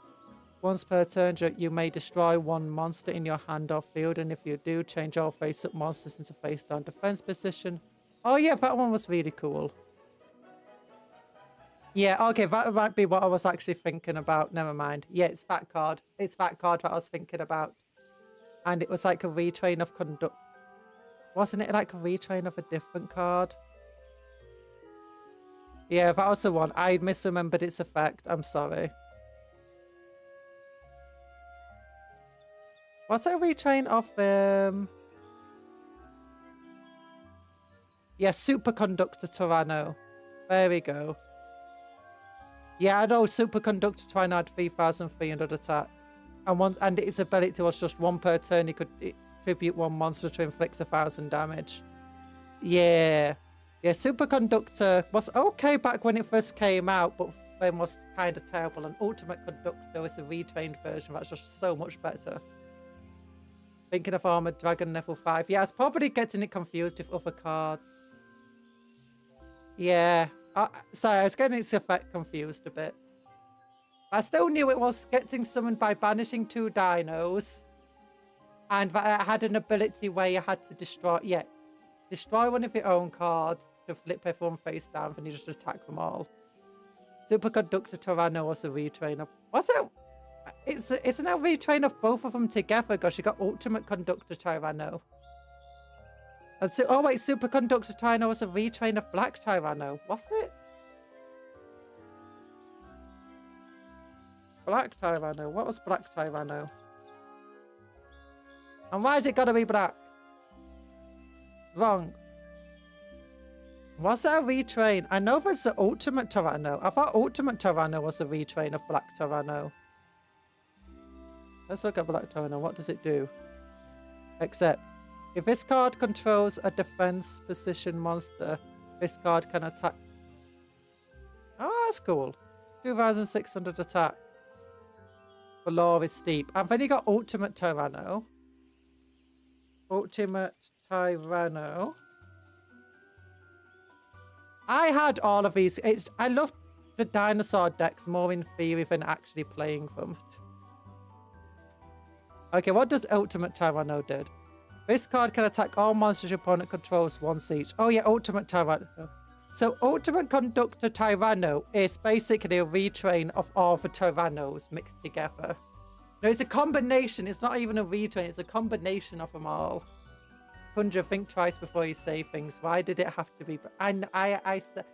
Once per turn, you may destroy 1 monster in your hand or field, and if you do, change all face-up monsters into face-down defense position. Oh yeah, that one was really cool. Yeah, okay, that might be what I was actually thinking about. Never mind. Yeah, it's that card. It's that card that I was thinking about. And it was like a retrain of conduct. Wasn't it like a retrain of a different card? Yeah, that was the one. I misremembered its effect. I'm sorry. Was it a retrain of yeah, Superconductor Tyranno. There we go. Yeah, I know Superconductor Tyranno had 3,300 attack. And its ability was just 1 per turn. He could tribute 1 monster to inflict 1,000 damage. Yeah. Yeah, Superconductor was okay back when it first came out, but then was kind of terrible. And Ultimate Conductor is a retrained version that's just so much better. Thinking of Armored Dragon level 5. Yeah, I was probably getting it confused with other cards. Yeah, Sorry, I was getting its effect confused a bit. I still knew it was getting summoned by banishing 2 dinos. And that it had an ability where you had to destroy one of your own cards to flip everyone face down, and you just attack them all. Superconductor Tyranno was a retrain of... What's it? It's now retrain of both of them together because you got Ultimate Conductor Tyranno. And so, oh wait, Superconductor Tyranno was a retrain of Black Tyranno. What's it? Black Tyranno. What was Black Tyranno? And why has it got to be black? Wrong. Was that a retrain? I know there's the Ultimate Tyranno. I thought Ultimate Tyranno was a retrain of Black Tyranno. Let's look at Black Tyranno. What does it do? Except, if this card controls a defense position monster, this card can attack. Oh, that's cool. 2,600 attack. The law is steep. And then you got Ultimate Tyranno. Ultimate Tyranno. I had all of these. I love the dinosaur decks more in theory than actually playing them. Okay, what does Ultimate Tyranno do? This card can attack all monsters your opponent controls once each. Oh yeah, Ultimate Tyranno. So Ultimate Conductor Tyranno is basically a retrain of all the Tyrannos mixed together. No, it's a combination. It's not even a retrain. It's a combination of them all. Conjure, think twice before you say things. Why did it have to be? I said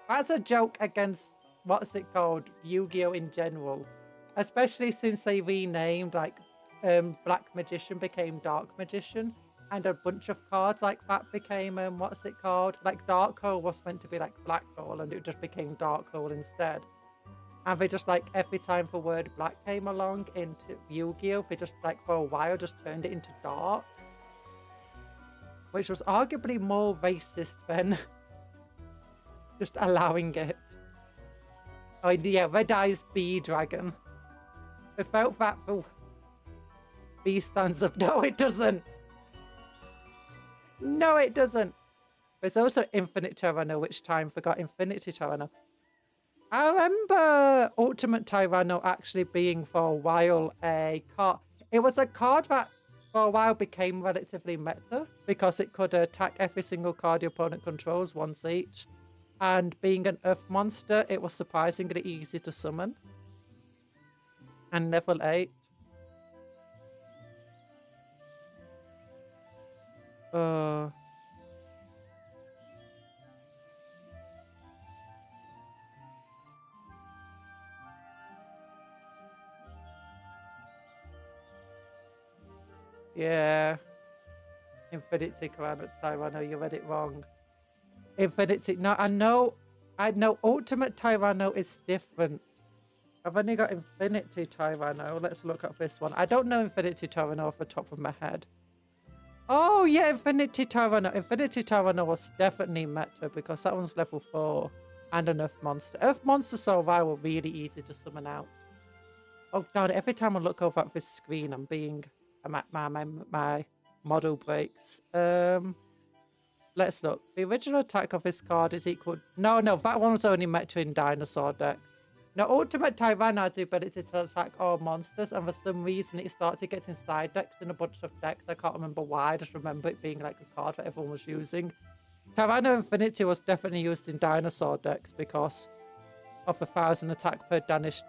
that's a joke against what's it called, Yu-Gi-Oh in general, especially since they renamed like Black Magician became Dark Magician, and a bunch of cards like that became what's it called? Like Dark Hole was meant to be like Black Hole, and it just became Dark Hole instead. And they just like every time the word black came along into Yu-Gi-Oh, they just like for a while just turned it into dark. Which was arguably more racist than just allowing it. Oh yeah, Red Eyes B Dragon. I felt that the B stands up. No, it doesn't. No, it doesn't. There's also Infinite Tyranno, which time forgot Infinity Tyranno. I remember Ultimate Tyranno actually being for a while a card. It was a card that for a while became relatively meta because it could attack every single card your opponent controls once each. And being an earth monster, it was surprisingly easy to summon. And level 8. Yeah. Infinity Tyranno, you read it wrong. Infinity, no, I know Ultimate Tyranno is different. I've only got Infinity Tyranno. Let's look at this one. I don't know Infinity Tyranno off the top of my head. Oh yeah, Infinity Tyranno. Infinity Tyranno was definitely meta because that one's level 4 and an Earth monster. Earth monsters so far were really easy to summon out. Oh darn it, every time I look over at this screen, my model breaks. Let's look. The original attack of this card is equal... No, that one was only meta in dinosaur decks. Now, Ultimate Tyranno had the ability to attack all monsters, and for some reason it started getting side decks in a bunch of decks. I can't remember why, I just remember it being like a card that everyone was using. Tyranno Infinity was definitely used in dinosaur decks because of 1,000 attack per banished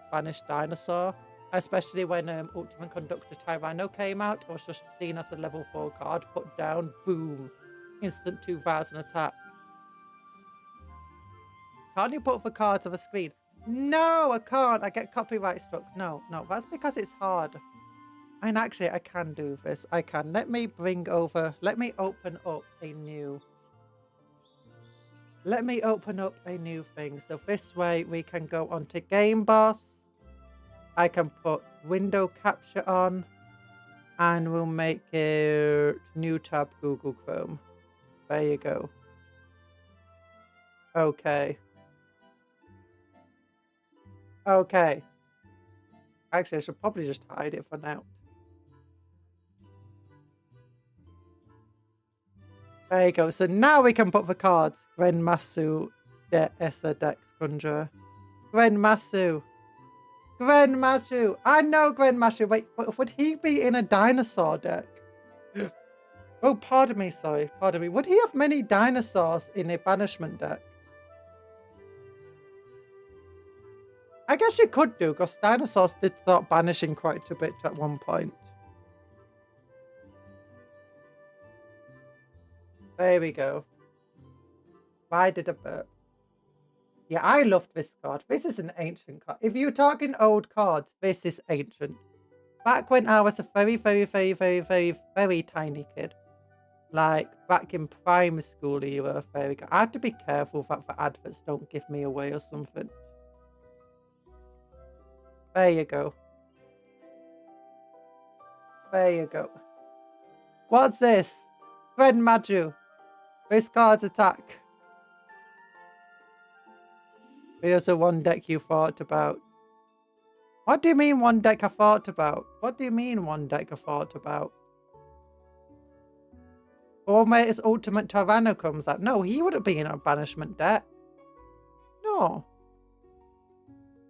dinosaur. Especially when Ultimate Conductor Tyranno came out, it was just seen as a level 4 card, put down, boom. Instant 2,000 attack. Can't you put the card to the screen? No, I can't. I get copyright struck. No, that's because it's hard. And actually, I can do this. I can. Let me open up a new... Let me open up a new thing. So this way we can go onto Game Boss. I can put window capture on. And we'll make it new tab Google Chrome. There you go. Okay. Okay. Actually, I should probably just hide it for now. There you go. So now we can put the cards. Grenmasu de Esa Dex Conjuror. Grenmasu. Grenmasu. I know Grenmasu. Wait, would he be in a dinosaur deck? Oh, pardon me, sorry. Pardon me. Would he have many dinosaurs in a banishment deck? I guess you could do, because dinosaurs did start banishing quite a bit at one point. There we go. Why did a burp? Yeah, I loved this card. This is an ancient card. If you're talking old cards, this is ancient. Back when I was a very, very, very, very, very, very tiny kid. Like, back in primary school era, there we go. I have to be careful that the adverts don't give me away or something. There you go. There you go. What's this? Grenmaju. This card's attack. Here's a one deck you thought about. What do you mean one deck I thought about? What do you mean one deck I thought about? Or when his ultimate Tyranno comes out. No, he wouldn't be in a banishment deck. No.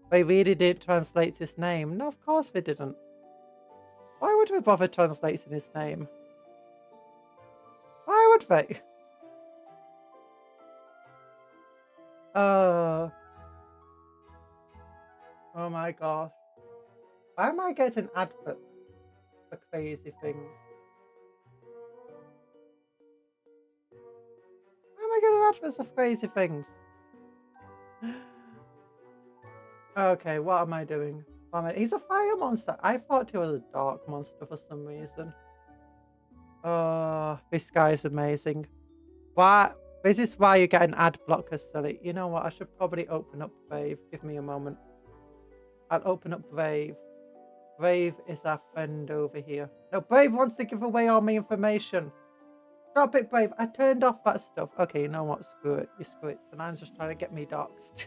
They really didn't translate his name. No, of course they didn't. Why would we bother translating his name? Why would they? Oh my gosh. Why am I getting adverts for crazy things? Why am I getting adverts of crazy things? Okay, what am I doing? He's a fire monster. I thought he was a dark monster for some reason. Oh, this guy is amazing. Why? This is why you get an ad blocker, silly. You know what? I should probably open up Brave. Give me a moment. I'll open up Brave. Brave is our friend over here. No, Brave wants to give away all my information. Stop it, Brave. I turned off that stuff. Okay, you know what? Screw it. You screw it. And I'm just trying to get me doxed.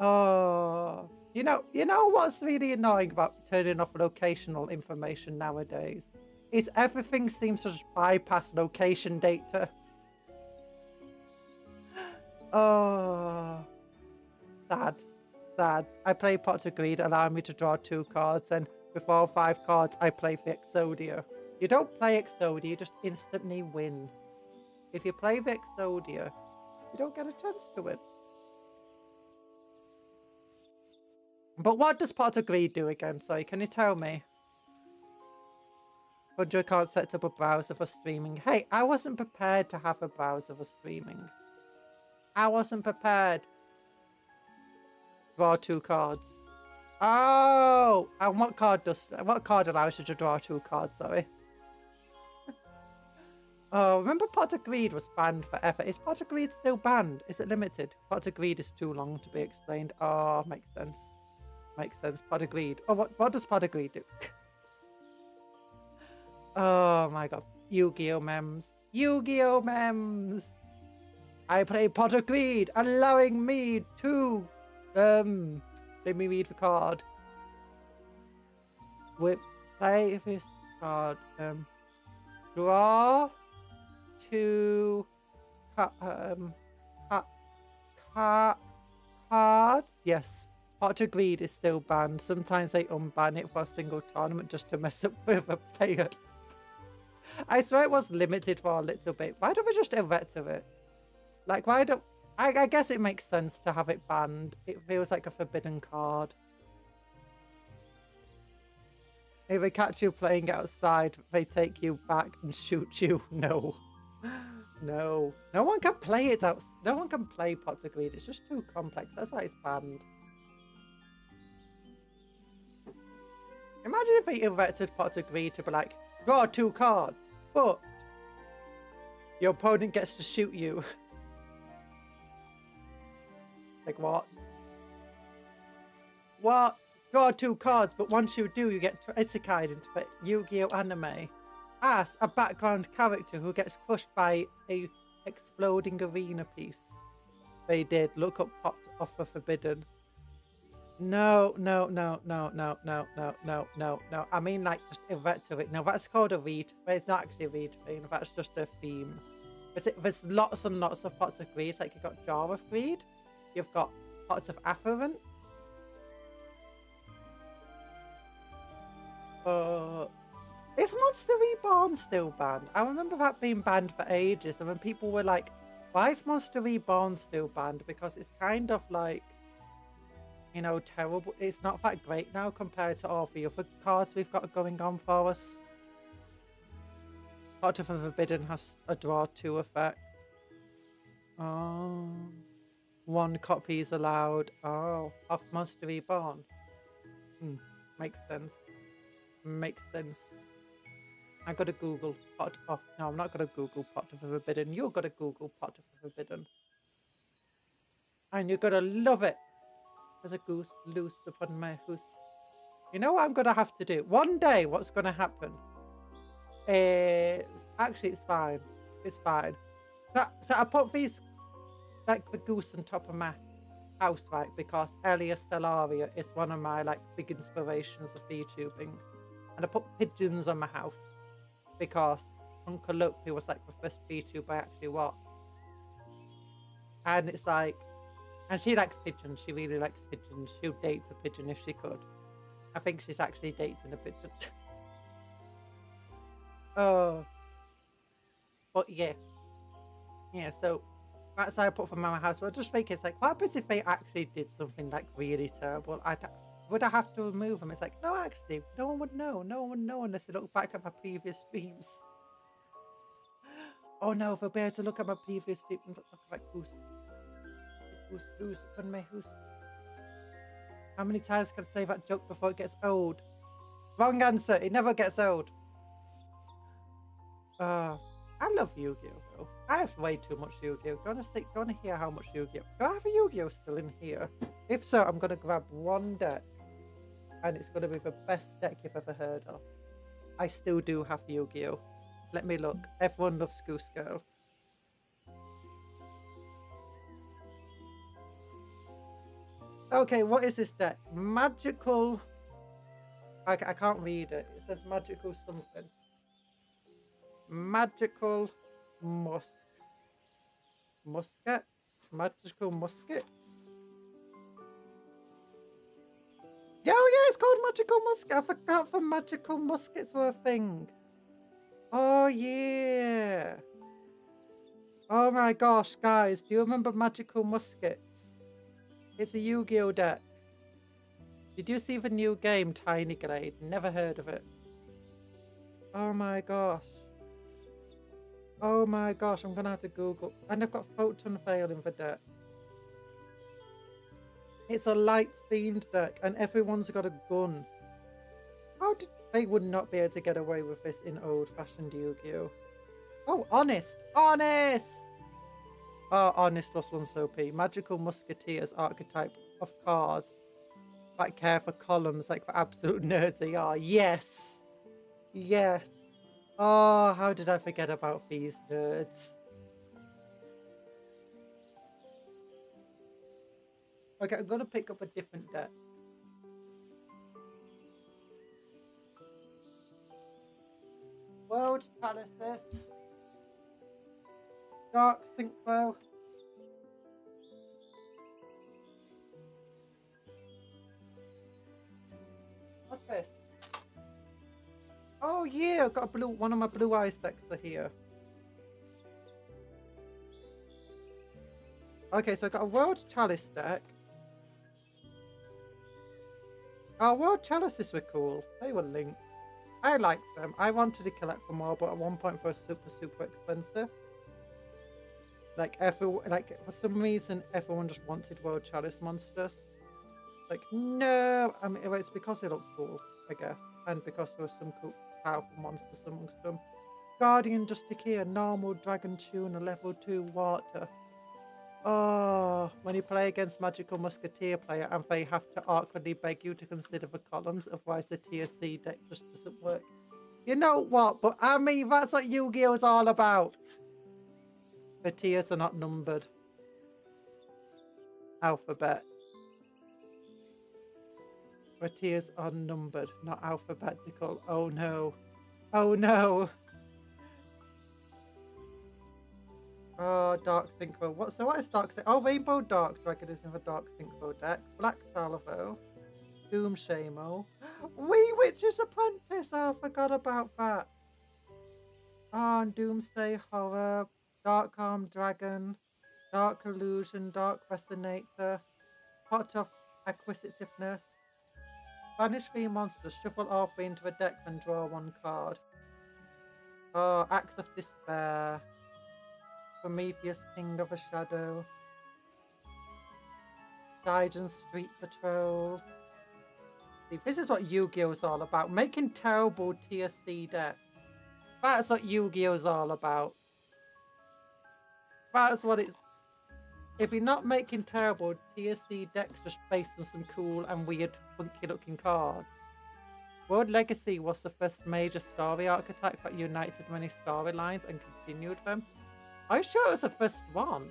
Oh, you know what's really annoying about turning off locational information nowadays? Is everything seems to just bypass location data. Oh, sad, sad. I play Pot of Greed, allowing me to draw 2 cards, and with all 5 cards, I play the Exodia. You don't play Exodia, you just instantly win. If you play the Exodia, you don't get a chance to win. But what does Pot of Greed do again? Sorry, can you tell me? Conjuror can't set up a browser for streaming. Hey, I wasn't prepared to have a browser for streaming. I wasn't prepared. Draw 2 cards. Oh! And what card allows you to draw 2 cards, sorry? Oh, remember Pot of Greed was banned forever. Is Pot of Greed still banned? Is it limited? Pot of Greed is too long to be explained. Oh, makes sense. Makes sense. Pot of Greed. Oh, what does Pot of Greed do? Oh my god. Yu-Gi-Oh memes. Yu-Gi-Oh memes. I play Pot of Greed, allowing me to let me read the card. We play this card. Draw 2 cards. Yes. Pot of Greed is still banned. Sometimes they unban it for a single tournament just to mess up with a player. I swear it was limited for a little bit. Why don't we just errata it? Like, why don't... I guess it makes sense to have it banned. It feels like a forbidden card. If they catch you playing outside, they take you back and shoot you. No. No. No one can play it out. No one can play Pot of Greed. It's just too complex. That's why it's banned. Imagine if they erected Pot of Greed to be like, draw 2 cards, but your opponent gets to shoot you. Like what? What? Draw 2 cards, but once you do, you get isekai'd into the Yu-Gi-Oh anime. As a background character who gets crushed by a exploding arena piece. They did. Look up Pot of the Forbidden. No, no, no, no, no, no, no, no, no, no. I mean, like, just ENvtuber. No, that's called a read. It's not actually a read theme. That's just a theme. There's lots and lots of pots of greed. Like, you've got jar of greed. You've got pots of afferents. Is Monster Reborn still banned? I remember that being banned for ages. And when people were like, why is Monster Reborn still banned? Because it's kind of like, you know, terrible. It's not that great now compared to all the other cards we've got going on for us. Pot of the Forbidden has a draw 2 effect. Oh. 1 copy is allowed. Oh, of Monster Reborn. Makes sense. Makes sense. I gotta Google pot of. No, I'm not gonna Google Pot of the Forbidden. You're gonna Google Pot of the Forbidden. And you're gonna love it. There's a goose loose upon my house. You know what I'm gonna have to do? One day, what's gonna happen is actually it's fine. It's fine. So I put these like the goose on top of my house, right? Because Elias Stellaria is one of my like big inspirations of VTubing. And I put pigeons on my house because Uncle Luke, who was like the first VTuber I actually watched. And it's like, and she likes pigeons. She really likes pigeons. She would date a pigeon if she could. I think she's actually dating a pigeon. Oh. But yeah. Yeah, so that's how I put for my house. But I just think it's like, what happens if they actually did something like really terrible? Would I have to remove them? It's like, no, actually, no one would know. No one would know unless they look back at my previous streams. Oh no, they'll be able to look at my previous stream and look like goose. Goose on my house. How many times can I say that joke before it gets old? Wrong answer. It never gets old. I love Yu-Gi-Oh though. I have way too much Yu-Gi-Oh. Do you want to hear how much Yu-Gi-Oh? Do I have a Yu-Gi-Oh still in here? If so, I'm gonna grab one deck, and it's gonna be the best deck you've ever heard of. I still do have Yu-Gi-Oh. Let me look. Everyone loves Goose Girl. Okay, what is this deck? Magical. I can't read it. It says magical something. Magical muskets? Magical muskets? Yeah, oh yeah, it's called Magical Musket. I forgot the Magical Muskets were a thing. Oh yeah. Oh my gosh, guys, do you remember Magical Muskets? It's a Yu-Gi-Oh deck. Did you see the new game, Tiny Glade? Never heard of it. Oh my gosh. Oh my gosh, I'm gonna have to Google. And I've got Photon Veil in the deck. It's a light-themed deck, and everyone's got a gun. How did they would not be able to get away with this in old-fashioned Yu-Gi-Oh? Oh, Honest! Honest! Oh, Honest plus 1's OP. Magical Musketeers archetype of cards that care for columns like the absolute nerds they are. Yes! Yes! Oh, how did I forget about these nerds? Okay, I'm gonna pick up a different deck. World Palaces. Dark Synchro. What's this? Oh yeah, I've got a blue. One of my Blue Eyes decks are here. Okay, so I've got a World Chalice deck. Oh, World Chalices were cool. They were linked. I liked them. I wanted to collect them all, but at one point they were super expensive. Like for some reason, everyone just wanted World Chalice monsters. Like, no! I mean, it's because they look cool, I guess. And because there were some cool, powerful monsters amongst them. Guardian Justicia, normal Dragon Tuner, level 2 water. Oh, when you play against Magical Musketeer player and they have to awkwardly beg you to consider the columns, otherwise the TSC deck just doesn't work. You know what? But I mean, that's what Yu-Gi-Oh is all about. The tiers are not numbered. Alphabet. where tiers are numbered, not alphabetical. Oh no. Oh no. Oh, Dark Synchro. What is Dark Synchro? Oh, Rainbow Dark Dragon is in the Dark Synchro deck. Black Salvo. Doom Shamo. Wee Witch's Apprentice! Oh, I forgot about that. Oh, and Doomsday Horror. Dark Arm Dragon. Dark Illusion. Dark Resonator. Pot of Acquisitiveness. Banish 3 monsters. Shuffle all 3 into a deck and draw 1 card. Oh, Axe of Despair. Prometheus, King of a Shadow. Gaijin Street Patrol. See, this is what Yu-Gi-Oh's all about. Making terrible tier C decks. That's what Yu-Gi-Oh's all about. That's what it's... If you're not making terrible tier C decks just based on some cool and weird funky looking cards. World Legacy was the first major story archetype that united many storylines and continued them. Are you sure it was the first one?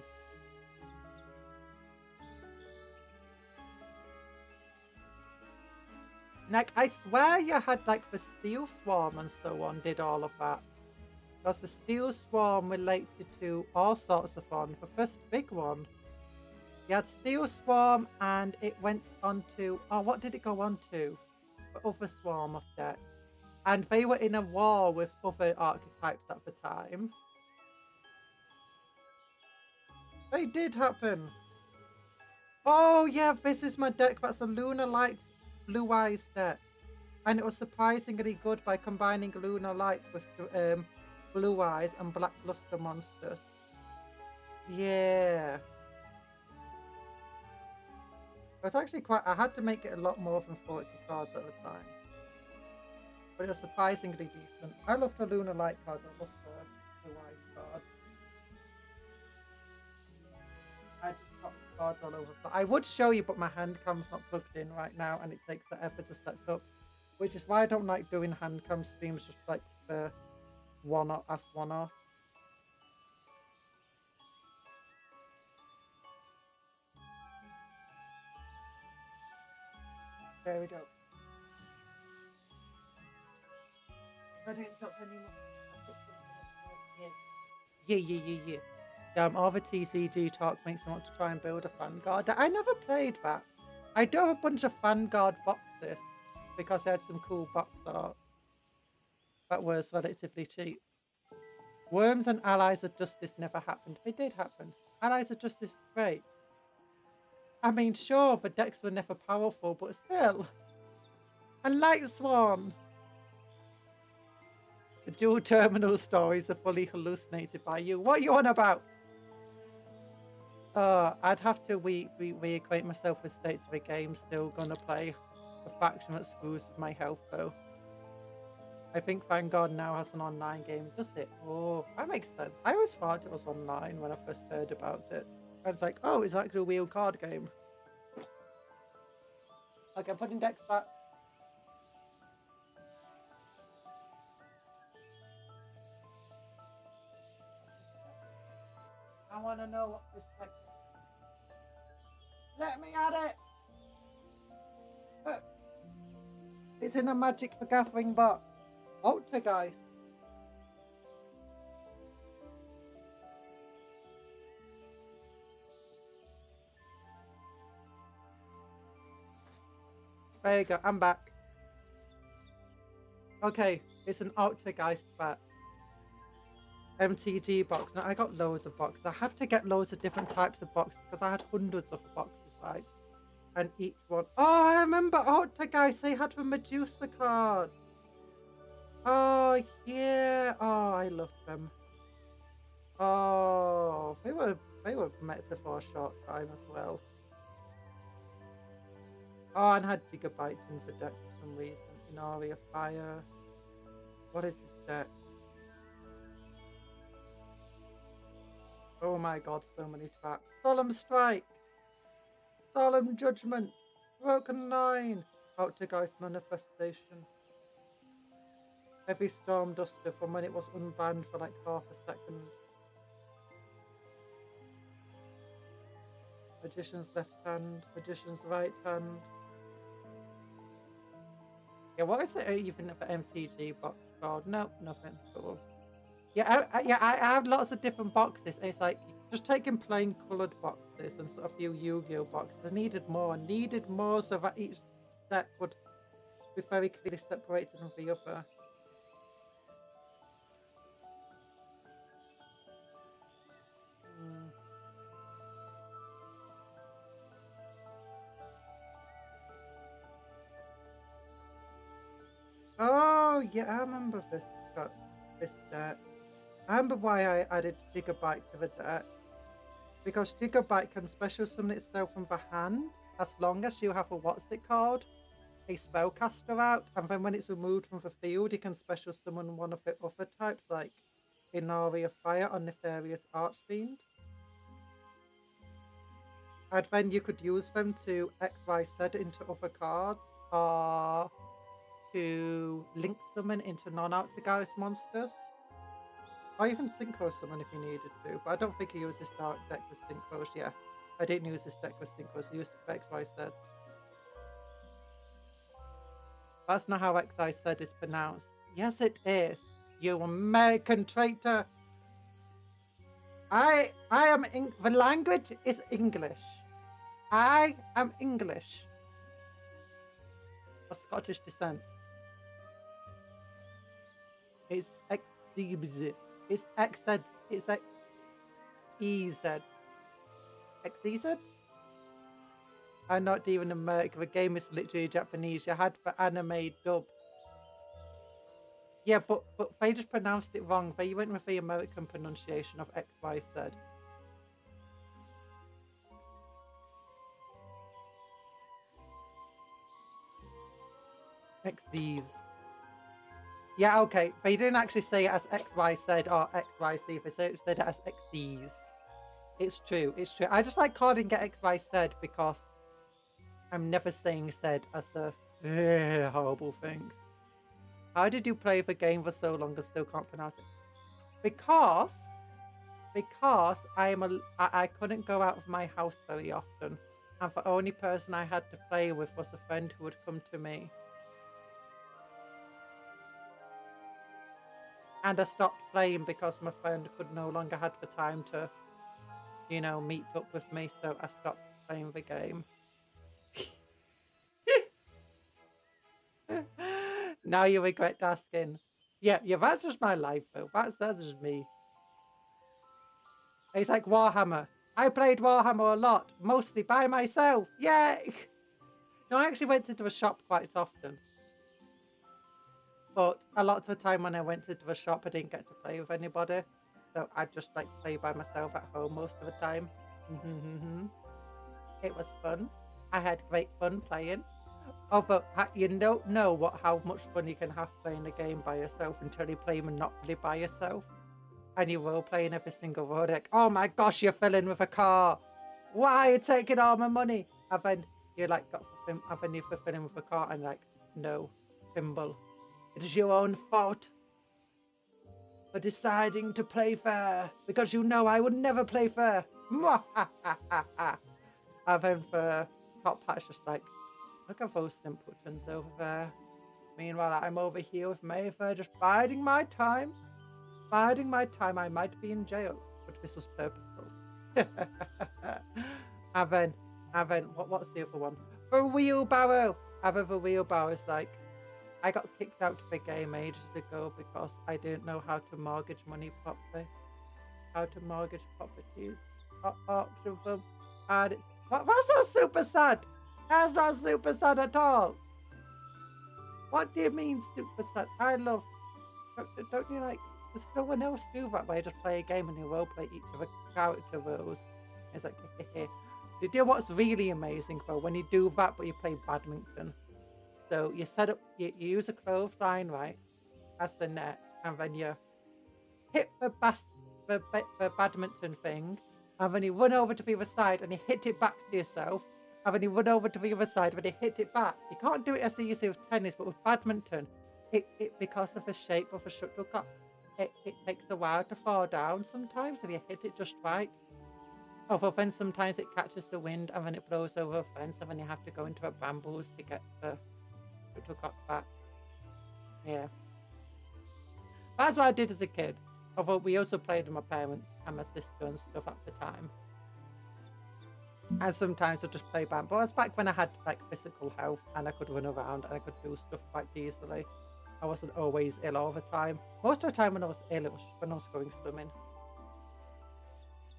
Like, I swear you had, like, the Steel Swarm and so on did all of that. Because the Steel Swarm related to all sorts of fun. The first big one. You had Steel Swarm and it went on to... Oh, what did it go on to? The other Swarm of deck. And they were in a war with other archetypes at the time. They did happen. Oh, yeah, this is my deck. That's a Lunar Light Blue Eyes deck. And it was surprisingly good by combining Lunar Light with Blue Eyes and Black Luster monsters. Yeah. It was actually quite... I had to make it a lot more than 40 cards at the time. But it was surprisingly decent. I love the Lunar Light cards. I love the Blue Eyes cards. I just got cards all over. I would show you, but my hand cam's not plugged in right now, and it takes the effort to set up. Which is why I don't like doing hand cam streams, just like the one-off. There we go. I didn't drop any more. Yeah. All the TCG talk makes me want to try and build a Vanguard. I never played that. I do have a bunch of Vanguard boxes because they had some cool box art that was relatively cheap. Worms and Allies of Justice never happened. They did happen. Allies of Justice is great. I mean, sure, the decks were never powerful, but still. And Light Swan. The dual terminal stories are fully hallucinated by you. What are you on about? I'd have to reacquaint myself with state of the game. Still gonna play the faction that screws with my health, though. I think Vanguard now has an online game. Does it? Oh, that makes sense. I always thought it was online when I first heard about it. I was like, oh, it's actually a real card game. Okay, I'm putting decks back. I want to know what this deck is. Let me at it! Look. It's in a Magic the Gathering box. Poltergeist. There you go, I'm back. Okay, it's an Poltergeist bat. MTG box. Now, I got loads of boxes. I had to get loads of different types of boxes because I had hundreds of boxes, right? And each one... Oh, I remember Poltergeist. They had the Medusa cards. Oh, yeah. Oh, I loved them. Oh, they were meta for a short time as well. Oh, and had Gigabyte in the deck for some reason. Inari of Fire. What is this deck? Oh my god, so many traps. Solemn Strike. Solemn Judgment. Broken Line. Poltergeist Manifestation. Heavy Storm Duster from when it was unbanned for like half a second. Magician's left hand. Magician's right hand. Yeah, what is it even for MTG box called? Nope, nothing. Cool. I have lots of different boxes. It's like just taking plain coloured boxes and sort of a few Yu-Gi-Oh boxes. I needed more so that each deck would be very clearly separated from the other. Oh yeah, I remember this deck. I remember why I added Gigabyte to the deck. Because Gigabyte can special summon itself from the hand as long as you have a what's it called? A spellcaster out, and then when it's removed from the field, you can special summon one of the other types, like Inari of Fire or Nefarious Archfiend. And then you could use them to XYZ into other cards, or to link summon into non-Arctigaris monsters. Or even Synchro summon if you needed to, but I don't think you use this deck with Synchros. Yeah, I didn't use this deck with Synchros, I used it for XYZ. That's not how XYZ is pronounced. Yes, it is. You American traitor. I am the language is English. I am English. Of Scottish descent. It's XZ. It's XZ. It's like EZ. XEZ? I'm not even American. The game is literally Japanese. You had the anime dub. Yeah, but they just pronounced it wrong. They went with the American pronunciation of XYZ. XZs. Yeah, okay. They didn't actually say it as XYZ or XYC. They said it as XZs. It's true. It's true. I just like calling it XYZ because I'm never saying said as a horrible thing. How did you play the game for so long and still can't pronounce it? Because I couldn't go out of my house very often, and the only person I had to play with was a friend who would come to me. And I stopped playing because my friend could no longer have the time to, you know, meet up with me, so I stopped playing the game. Now you regret asking. Yeah, that's just my life though. That's just me. It's like Warhammer. I played Warhammer a lot, mostly by myself. Yay! No, I actually went into a shop quite often. But a lot of the time when I went into the shop, I didn't get to play with anybody. So I just like play by myself at home most of the time. It was fun. I had great fun playing. Although you don't know how much fun you can have playing a game by yourself until you play Monopoly by yourself. And you role playing every single road, like, oh my gosh, you're filling with a car. Why are you taking all my money? And then you like and then you're filling with a car and like, no, Thimble. It is your own fault for deciding to play fair, because you know I would never play fair. And then for Top Hat's just like, look at those simpletons over there. Meanwhile, I'm over here with Mayfair just biding my time. Biding my time. I might be in jail, but this was purposeful. And then, what's the other one? The wheelbarrow. And then the wheelbarrow is like, I got kicked out of the game ages ago because I didn't know how to mortgage money properly. How to mortgage properties. Auction them. And it's... That's not super sad. That's not super sad at all. What do you mean super sad? I love... Don't you like... Does no one else do that where you just play a game and you roleplay each of the character roles? It's like, You know what's really amazing though? When you do that but you play badminton. So you set up, you use a clothesline, right, as the net, and then you hit the badminton thing, and then you run over to the other side and you hit it back to yourself, and then you run over to the other side and you hit it back. You can't do it as easy with tennis, but with badminton, it because of the shape of the shuttlecock, it takes a while to fall down sometimes if you hit it just right. Although then sometimes it catches the wind and then it blows over a fence and then you have to go into the brambles to get the shuttlecock back. Yeah. That's what I did as a kid. Although we also played with my parents and my sister and stuff at the time. And sometimes I'd just play by. But it was back when I had like physical health and I could run around and I could do stuff quite easily. I wasn't always ill all the time. Most of the time when I was ill, it was just when I was going swimming.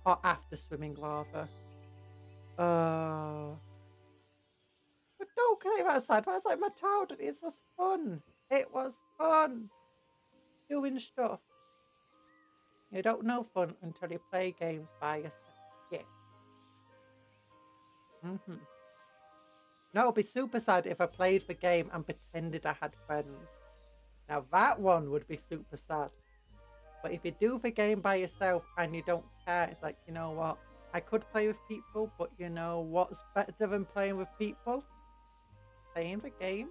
Or after swimming, rather. But don't get that sad. That's like my childhood. It was fun. It was fun. Doing stuff. You don't know fun until you play games by yourself. Yeah. No, it would be super sad if I played the game and pretended I had friends. Now that one would be super sad. But if you do the game by yourself and you don't care, it's like, you know what? I could play with people, but you know what's better than playing with people? Playing the game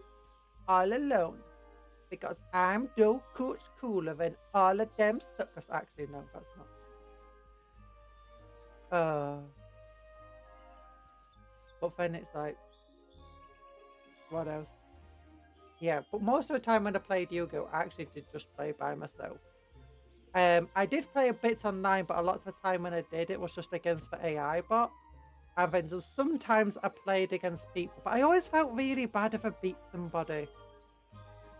all alone. Because I'm so much cooler than all of them suckers. Actually, no, that's not. But then it's like, what else? Yeah, but most of the time when I played Yu-Gi-Oh, I actually did just play by myself. I did play a bit online, but a lot of the time when I did, it was just against the AI bot. And then just sometimes I played against people, but I always felt really bad if I beat somebody.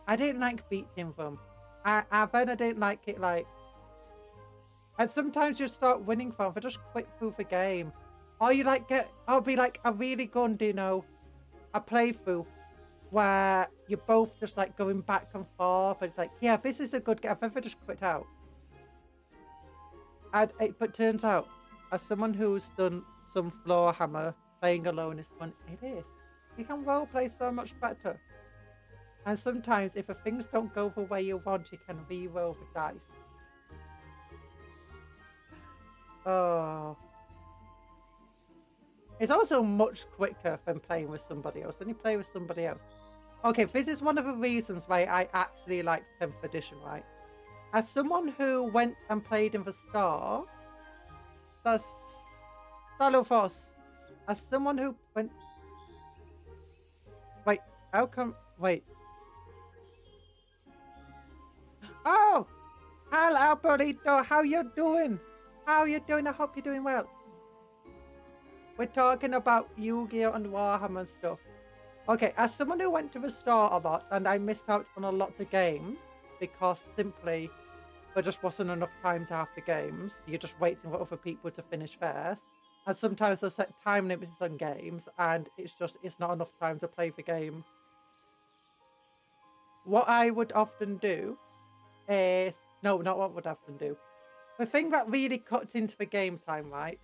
I didn't like beating them. Then I didn't like it, like... And sometimes you start winning from them, they just quit through the game. Or you like I'll be like a really good, you know, a playthrough where you're both just like going back and forth. And it's like, yeah, this is a good game. I've ever just quit out. But turns out, as someone who's done some floor hammer, playing alone is fun. It is. You can roleplay so much better. And sometimes, if things don't go the way you want, you can re-roll the dice. Oh. It's also much quicker than playing with somebody else. When you play with somebody else. Okay, this is one of the reasons why I actually liked 10th edition, right? As someone who went and played in the Star, Salofos, as someone who went... Wait, how come... Wait. Oh! Hello, Burrito, how you doing? How you doing? I hope you're doing well. We're talking about Yu-Gi-Oh! And Warhammer and stuff. Okay, as someone who went to the store a lot and I missed out on a lot of games because simply there just wasn't enough time to have the games. You're just waiting for other people to finish first. And sometimes they set time limits on games and it's not enough time to play the game. What I would often do is... No, not what I would often do. The thing that really cut into the game time, right,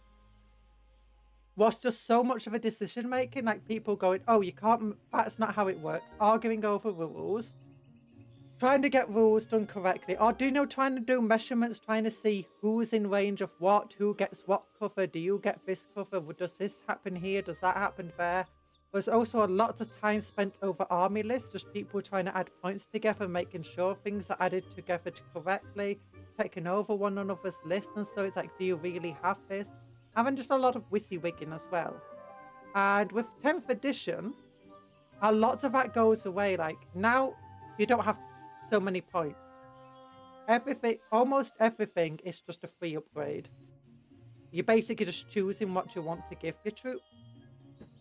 was just so much of a decision making, like people going, oh, you can't, that's not how it works, arguing over rules, trying to get rules done correctly, or trying to do measurements, trying to see who's in range of what, who gets what cover, do you get this cover, does this happen here, does that happen there? There's also a lot of time spent over army lists, just people trying to add points together, making sure things are added together correctly, taking over one another's lists, and so it's like, do you really have this? And then just a lot of WYSIWYGing as well. And with 10th edition, a lot of that goes away. Like, now you don't have so many points. Almost everything is just a free upgrade. You're basically just choosing what you want to give your troops.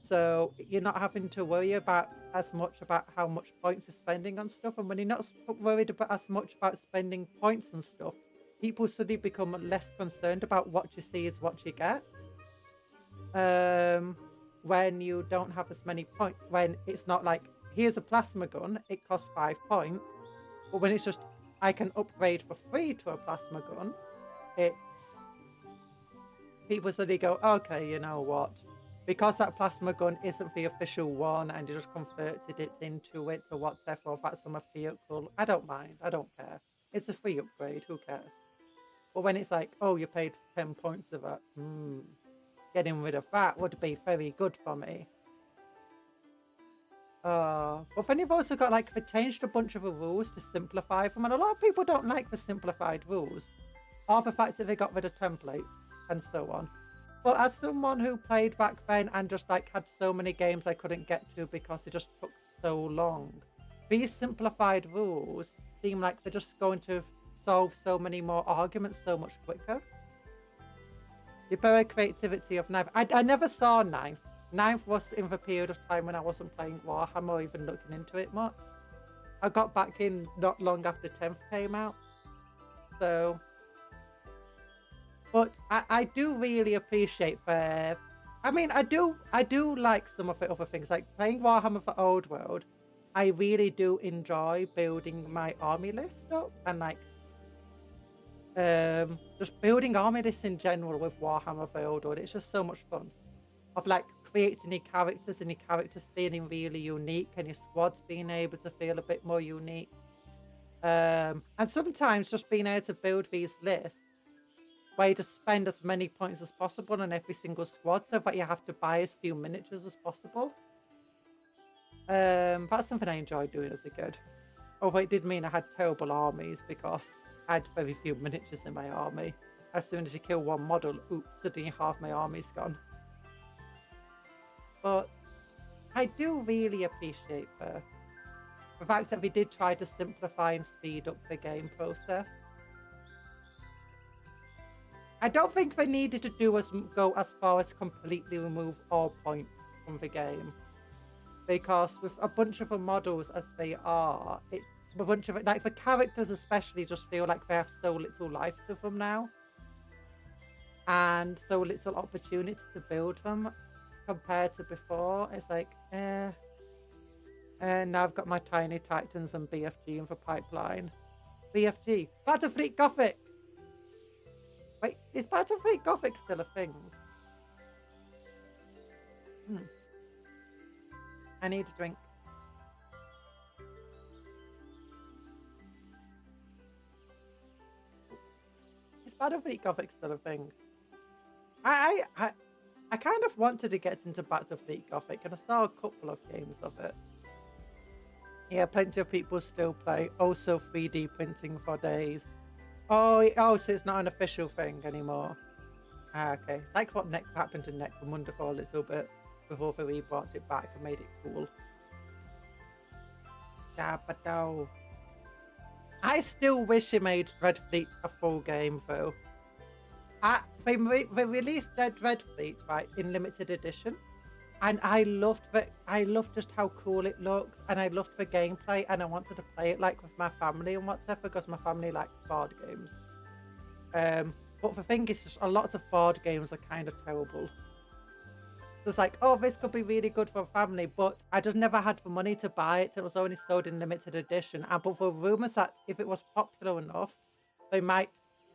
So you're not having to worry as much about how much points you're spending on stuff. And when you're not worried about as much about spending points on stuff, people suddenly become less concerned about what you see is what you get. When you don't have as many points, when it's not like, here's a plasma gun, it costs 5 points. But when it's just, I can upgrade for free to a plasma gun, people suddenly go, okay, you know what? Because that plasma gun isn't the official one and you just converted it into it or whatever, or that's on a vehicle, I don't mind, I don't care. It's a free upgrade, who cares? But when it's like, oh, you paid 10 points of that, getting rid of that would be very good for me. But then you've also got, like, they changed a bunch of the rules to simplify them, and a lot of people don't like the simplified rules, or the fact that they got rid of templates, and so on. But as someone who played back then and just, like, had so many games I couldn't get to because it just took so long, these simplified rules seem like they're just going to solve so many more arguments so much quicker. You borrow creativity of Knife. I never saw Knife. Knife was in the period of time when I wasn't playing Warhammer or even looking into it much. I got back in not long after 10th came out. So, but I do really appreciate the, I mean, I do like some of the other things, like playing Warhammer for Old World. I really do enjoy building my army list up and like just building army lists in general with Warhammer for Old World. It's just so much fun. Of like creating your characters and your characters feeling really unique and your squads being able to feel a bit more unique. And sometimes just being able to build these lists where you just spend as many points as possible on every single squad so that you have to buy as few miniatures as possible. That's something I enjoyed doing as a kid. Although it did mean I had terrible armies because I had very few miniatures in my army. As soon as you kill one model, oops, suddenly half my army's gone. But I do really appreciate the fact that we did try to simplify and speed up the game process. I don't think they needed to go as far as completely remove all points from the game. Because with a bunch of the models as they are, a bunch of it, like the characters especially just feel like they have so little life to them now. And so little opportunity to build them compared to before. It's like, and now I've got my Tiny Titans and BFG in the pipeline. BFG, Battlefleet Gothic! Wait, is Battlefleet Gothic still a thing? I need a drink. Is Battlefleet Gothic still a thing? I kind of wanted to get into Battlefleet Gothic, and I saw a couple of games of it. Yeah, plenty of people still play. Also 3D printing for days. Oh, so it's not an official thing anymore. Ah, okay. It's like what happened to Necromunda for a little bit before they brought it back and made it cool. Gabadow. I still wish they made Dreadfleet a full game though. They released their Dreadfleet, right, in limited edition. And I loved just how cool it looked, and I loved the gameplay, and I wanted to play it like with my family and whatever, because my family likes board games. But the thing is, just a lot of board games are kind of terrible. So it's like, oh, this could be really good for a family, but I just never had the money to buy it. It was only sold in limited edition. And but for rumors that if it was popular enough, they might,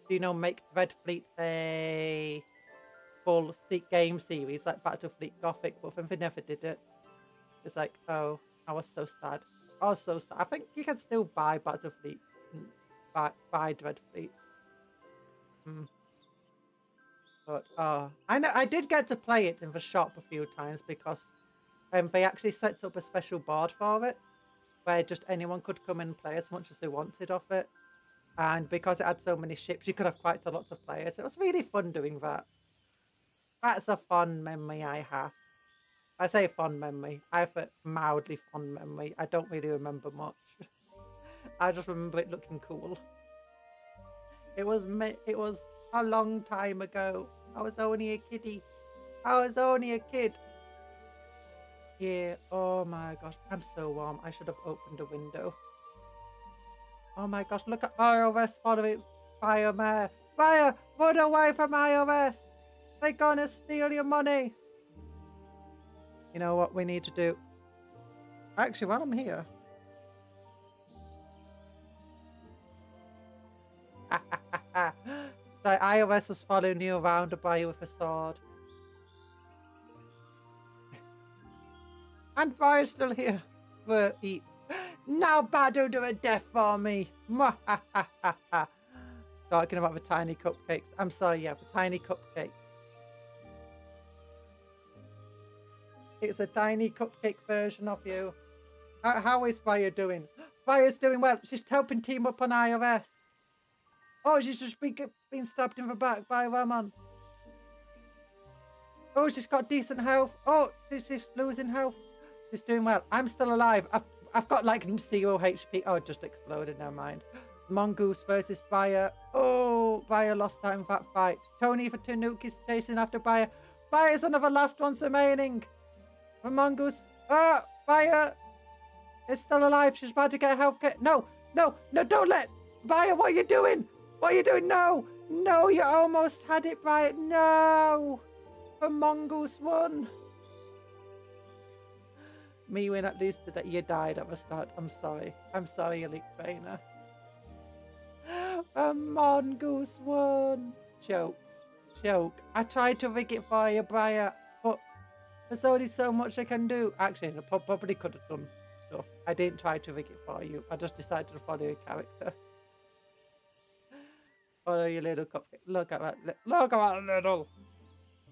make Dreadfleet a full game series like Battlefleet Gothic, but then they never did it. It's like, oh, I was so sad. I was so sad. I think you can still buy Battlefleet, buy Dreadfleet. But I know I did get to play it in the shop a few times because they actually set up a special board for it, where just anyone could come and play as much as they wanted of it. And because it had so many ships, you could have quite a lot of players. It was really fun doing that. That's a fond memory I have. I say fond memory. I have a mildly fond memory. I don't really remember much. I just remember it looking cool. It was a long time ago. I was only a kiddie. I was only a kid. Yeah. Oh my gosh. I'm so warm. I should have opened a window. Oh my gosh. Look at iOS following Biomare. Fire! Run away from iOS! They're gonna steal your money. You know what we need to do? Actually, while I'm here. So iOS was following you around to buy you with a sword. And Fire's still here. For eat. Now Badu do a death for me. Talking about the tiny cupcakes. I'm sorry, yeah, the tiny cupcakes. It's a tiny cupcake version of you. How is Fire doing? Fire's doing well. She's helping team up on iOS. Oh, she's just been stabbed in the back by a Ramon. Oh, she's got decent health. Oh, she's losing health. She's doing well. I'm still alive. I've got like 0 HP. Oh, it just exploded. Never mind. Mongoose versus Bayer. Oh, Bayer lost out in that fight. Tony for Tanuki is chasing after Bayer. Bayer's one of the last ones remaining. The Mongoose. Oh, Bayer is still alive. She's about to get health kit. No, no, no, don't let. Bayer, what are you doing? What are you doing? No, no, you almost had it, Bayer. No. The Mongoose won. Me win at least today. You died at the start. I'm sorry. I'm sorry, Elite Trainer. A Mongoose won. Joke. Joke. I tried to rig it for you, Briar, but there's only so much I can do. Actually, I probably could have done stuff. I didn't try to rig it for you. I just decided to follow your character. Follow your little cupcake. Look at that. Look at that little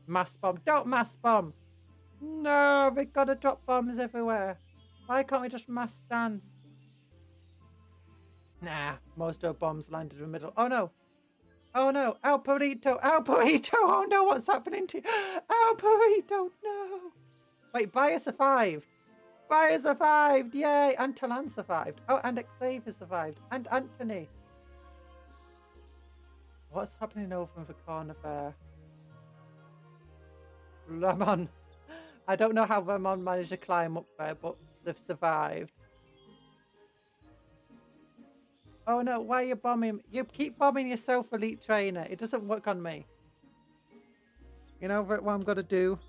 mass bomb. Don't mass bomb. No, we gotta drop bombs everywhere. Why can't we just mass dance? Nah, most of the bombs landed in the middle. Oh no. Oh no. El Burrito. El Burrito. Oh no, what's happening to you? El Burrito, no. Wait, Bayer survived. Bayer survived. Yay. And Talan survived. Oh, and Xavier survived. And Anthony. What's happening over in the corner there? Lemon. I don't know how Lemon managed to climb up there, but they've survived. Oh no, why are you bombing? You keep bombing yourself, Elite Trainer. It doesn't work on me. You know what I'm going to do?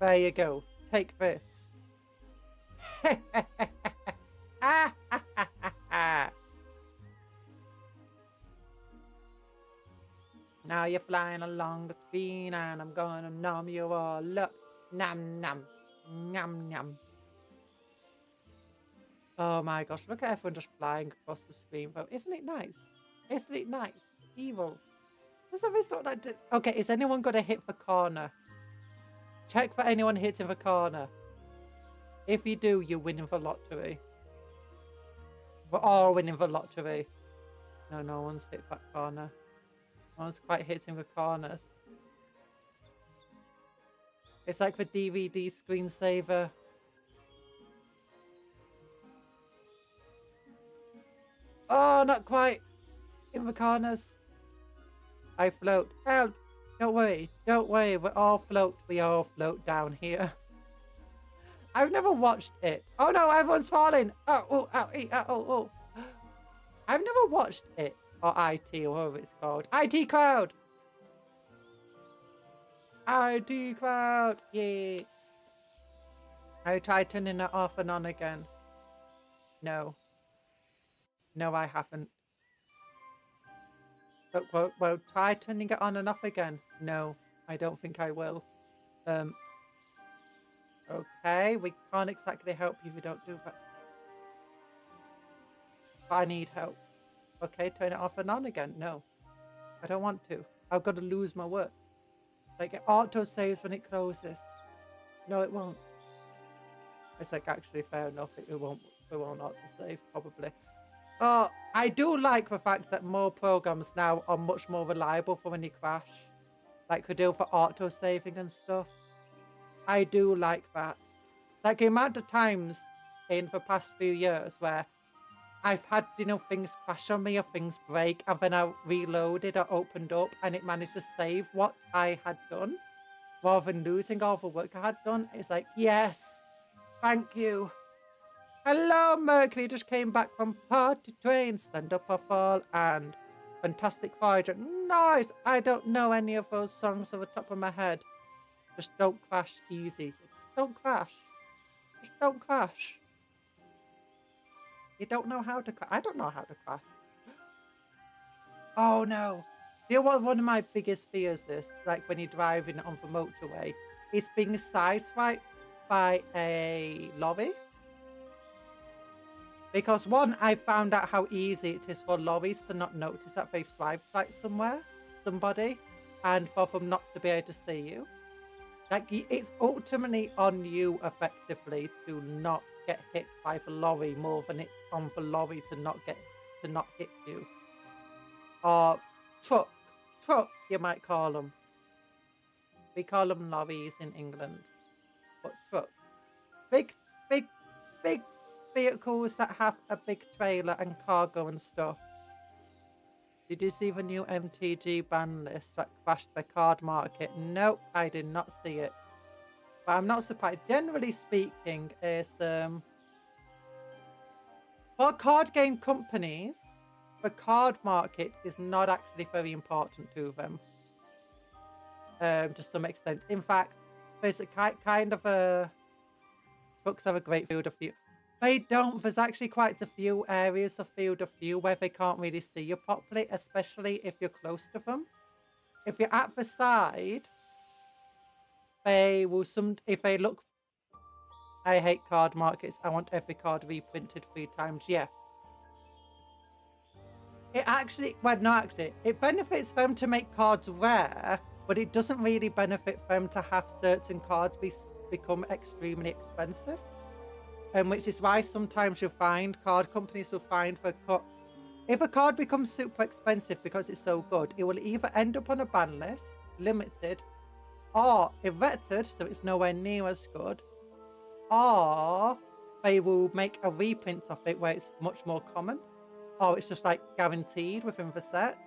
There you go. Take this. Now you're flying along the screen and I'm gonna numb you all up. Nom nom. Nom nom. Oh my gosh, look at everyone just flying across the screen. Isn't it nice? Isn't it nice? Evil. Doesn't this look like... Okay, is anyone gonna hit the corner? Check for anyone hitting the corner. If you do, you're winning the lottery. We're all winning the lottery. No, no one's hit that corner. No one's quite hitting the corners. It's like the DVD screensaver. Oh, not quite. In the corners. I float. Help! Don't worry. Don't worry. We all float. We all float down here. I've never watched it. Oh no, everyone's falling. Oh, oh, oh, oh, oh, oh. I've never watched it. Or IT, or whatever it's called. IT Crowd! IT Crowd! Yay! I tried turning it off and on again. No. No, I haven't. But, well, try turning it on and off again. No, I don't think I will. Okay, we can't exactly help you if you don't do that. But I need help. Okay, turn it off and on again. No, I don't want to. I've got to lose my work. Like, it auto saves when it closes. No, it won't. It's like, actually, fair enough. It won't auto save, probably. Oh, I do like the fact that more programs now are much more reliable for when you crash. Like we do for auto saving and stuff. I do like that. Like the amount of times in the past few years where I've had, you know, things crash on me or things break, and then I reloaded or opened up and it managed to save what I had done rather than losing all the work I had done. It's like, yes, thank you. Hello, Mercury. Just came back from Party Train, Stand Up or Fall, and Fantastic Voyager. Nice. I don't know any of those songs off the top of my head. Just don't crash easy. Just don't crash. Just don't crash. You don't know how to crash. I don't know how to crash. Oh no. You know what one of my biggest fears is? Like when you're driving on the motorway, is being sideswiped by a lorry. Because one, I found out how easy it is for lorries to not notice that they've swiped like somebody, and for them not to be able to see you. Like, it's ultimately on you effectively to not get hit by the lorry more than it's on the lorry to not hit you. Or truck, you might call them. We call them lorries in England, but trucks. Big, big, big vehicles that have a big trailer and cargo and stuff. Did you see the new MTG ban list that crashed the card market? Nope, I did not see it. But I'm not surprised. Generally speaking, is for card game companies, the card market is not actually very important to them. To some extent. In fact, there's a kind of a... Trucks have a great field of view. They don't. There's actually quite a few areas of field of view where they can't really see you properly, especially if you're close to them. If you're at the side, they will if they look... I hate card markets. I want every card reprinted 3 times. Yeah. It actually... Well, not actually. It benefits them to make cards rare, but it doesn't really benefit them to have certain cards become extremely expensive. Which is why sometimes you'll find card companies will find if a card becomes super expensive because it's so good, it will either end up on a ban list, limited, or erected, so it's nowhere near as good, or they will make a reprint of it where it's much more common, or it's just like guaranteed within the set.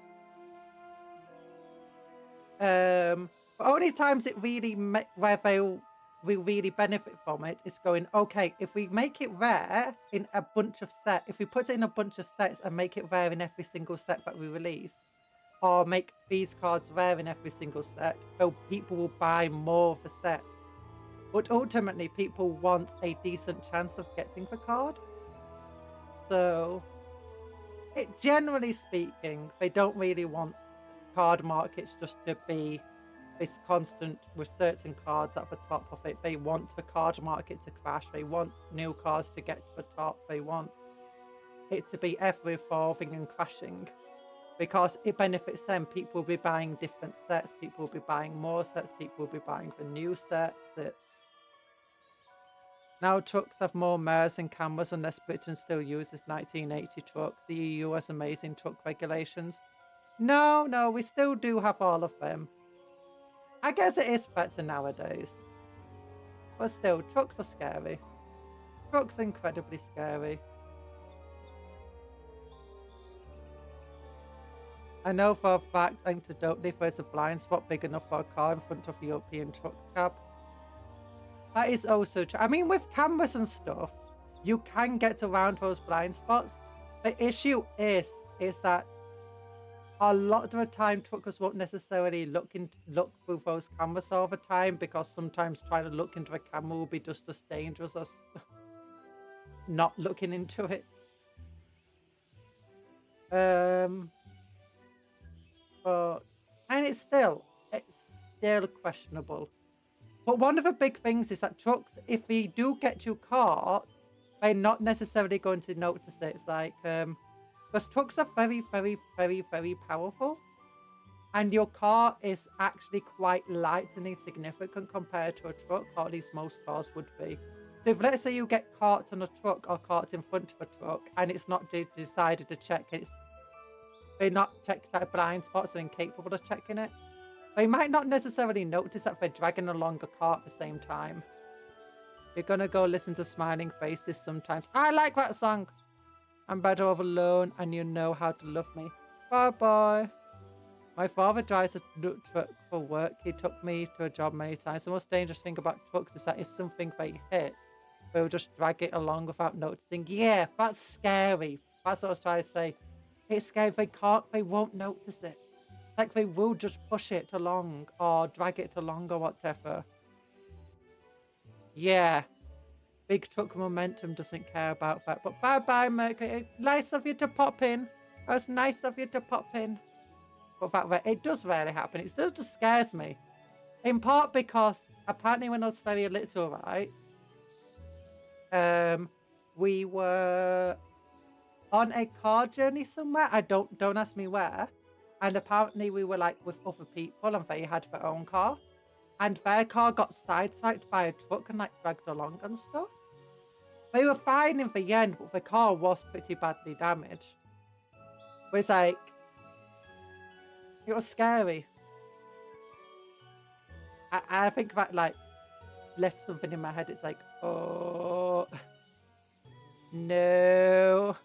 But only times it really where they'll really benefit from it is going, okay, if we make it rare in a bunch of sets, if we put it in a bunch of sets and make it rare in every single set that we release, or make these cards rare in every single set, so people will buy more of the sets. But ultimately, people want a decent chance of getting the card. So, generally speaking, they don't really want card markets just to be this constant with certain cards at the top of it. They want the card market to crash. They want new cards to get to the top. They want it to be ever evolving and crashing because it benefits them. People will be buying different sets. People will be buying more sets. People will be buying the new sets. Now trucks have more mirrors and cameras unless Britain still uses 1980 trucks. The EU has amazing truck regulations. No, we still do have all of them. I guess it is better nowadays. But still, trucks are scary. Trucks are incredibly scary. I know for a fact, anecdotally, there's a blind spot big enough for a car in front of a European truck cab. That is also true. I mean, with cameras and stuff, you can get around those blind spots. The issue is that a lot of the time, truckers won't necessarily look through those cameras all the time because sometimes trying to look into a camera will be just as dangerous as not looking into it. And it's still questionable. But one of the big things is that trucks, if they do get you caught, they're not necessarily going to notice it. It's like, because trucks are very, very, very, very powerful. And your car is actually quite light and insignificant compared to a truck, or at least most cars would be. So if, let's say, you get caught on a truck or caught in front of a truck and it's not decided to check it, they're not checked at blind spots, are incapable of checking it, they might not necessarily notice that they're dragging along a car at the same time. You're gonna go listen to Smiling Faces sometimes. I like that song. I'm better off alone and you know how to love me. Bye bye. My father drives a truck for work. He took me to a job many times. The most dangerous thing about trucks is that if something they hit, they'll just drag it along without noticing. Yeah, that's scary. That's what I was trying to say. It's scary. They won't notice it. Like they will just push it along or drag it along or whatever. Yeah. Big truck momentum doesn't care about that. But bye-bye, Mercury. Nice of you to pop in. It was nice of you to pop in. But that it does rarely happen. It still just scares me. In part because apparently when I was very little, right? We were on a car journey somewhere. Don't ask me where. And apparently we were like with other people and they had their own car. And their car got sideswiped by a truck and like dragged along and stuff. They were fine in the end, but the car was pretty badly damaged. It was like, it was scary. I think that like, left something in my head. It's like, oh, no.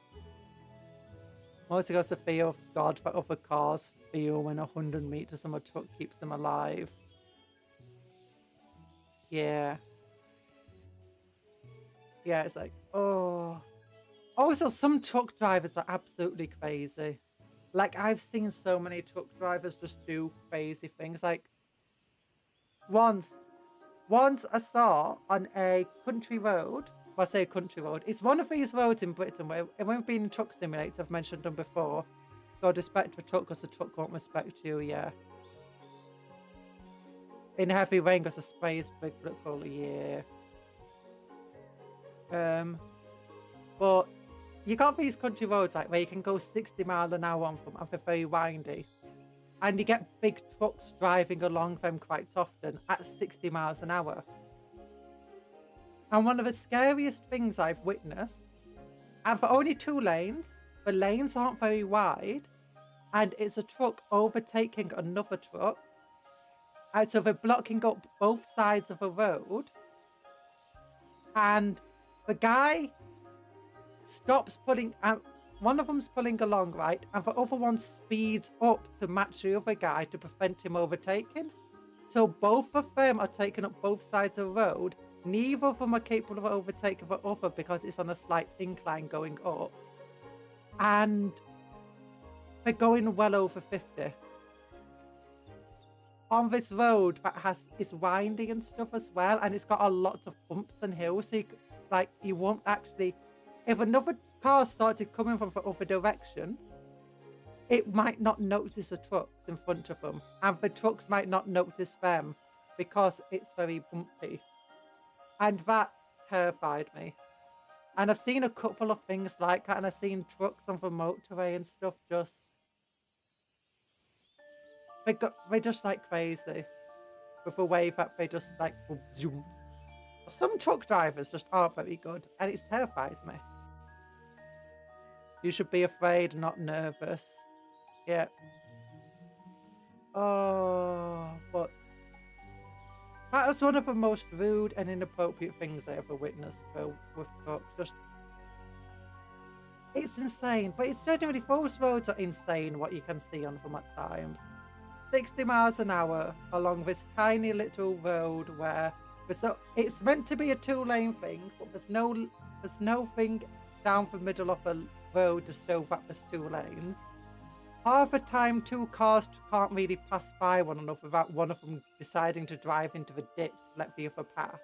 Mostly goes to fear of God for other cars feel when 100 meters from a truck keeps them alive. Yeah. Yeah, it's like, oh. Also, some truck drivers are absolutely crazy. Like, I've seen so many truck drivers just do crazy things. Like, once I saw on a country road, well, I say country road, it's one of these roads in Britain where we've been in truck simulators, I've mentioned them before. Go respect the truck because the truck won't respect you, yeah. In heavy rain because the spray is biblical, yeah. But you got these country roads like where you can go 60 miles an hour on them and they're very windy. And you get big trucks driving along them quite often at 60 miles an hour. And one of the scariest things I've witnessed, and for only 2 lanes, the lanes aren't very wide, and it's a truck overtaking another truck. And so they're blocking up both sides of a road. And the guy stops pulling, one of them's pulling along, right? And the other one speeds up to match the other guy to prevent him overtaking. So both of them are taking up both sides of the road. Neither of them are capable of overtaking the other because it's on a slight incline going up. And they're going well over 50. On this road that is windy and stuff as well, and it's got a lot of bumps and hills, so you won't actually, if another car started coming from the other direction, it might not notice the trucks in front of them, and the trucks might not notice them because it's very bumpy. And that terrified me. And I've seen a couple of things like that, and I've seen trucks on the motorway and stuff just, they just like crazy with the way that they just like zoom. Some truck drivers just aren't very good, and it terrifies me. You should be afraid, not nervous. Yeah. Oh, but that was one of the most rude and inappropriate things I ever witnessed with trucks. Just, it's insane, but it's genuinely, those roads are insane what you can see on them at times. 60 miles an hour along this tiny little road where it's meant to be a 2-lane thing, but there's no thing down the middle of the road to show that there's 2 lanes. Half the time 2 cars can't really pass by one another without one of them deciding to drive into the ditch to let the other pass.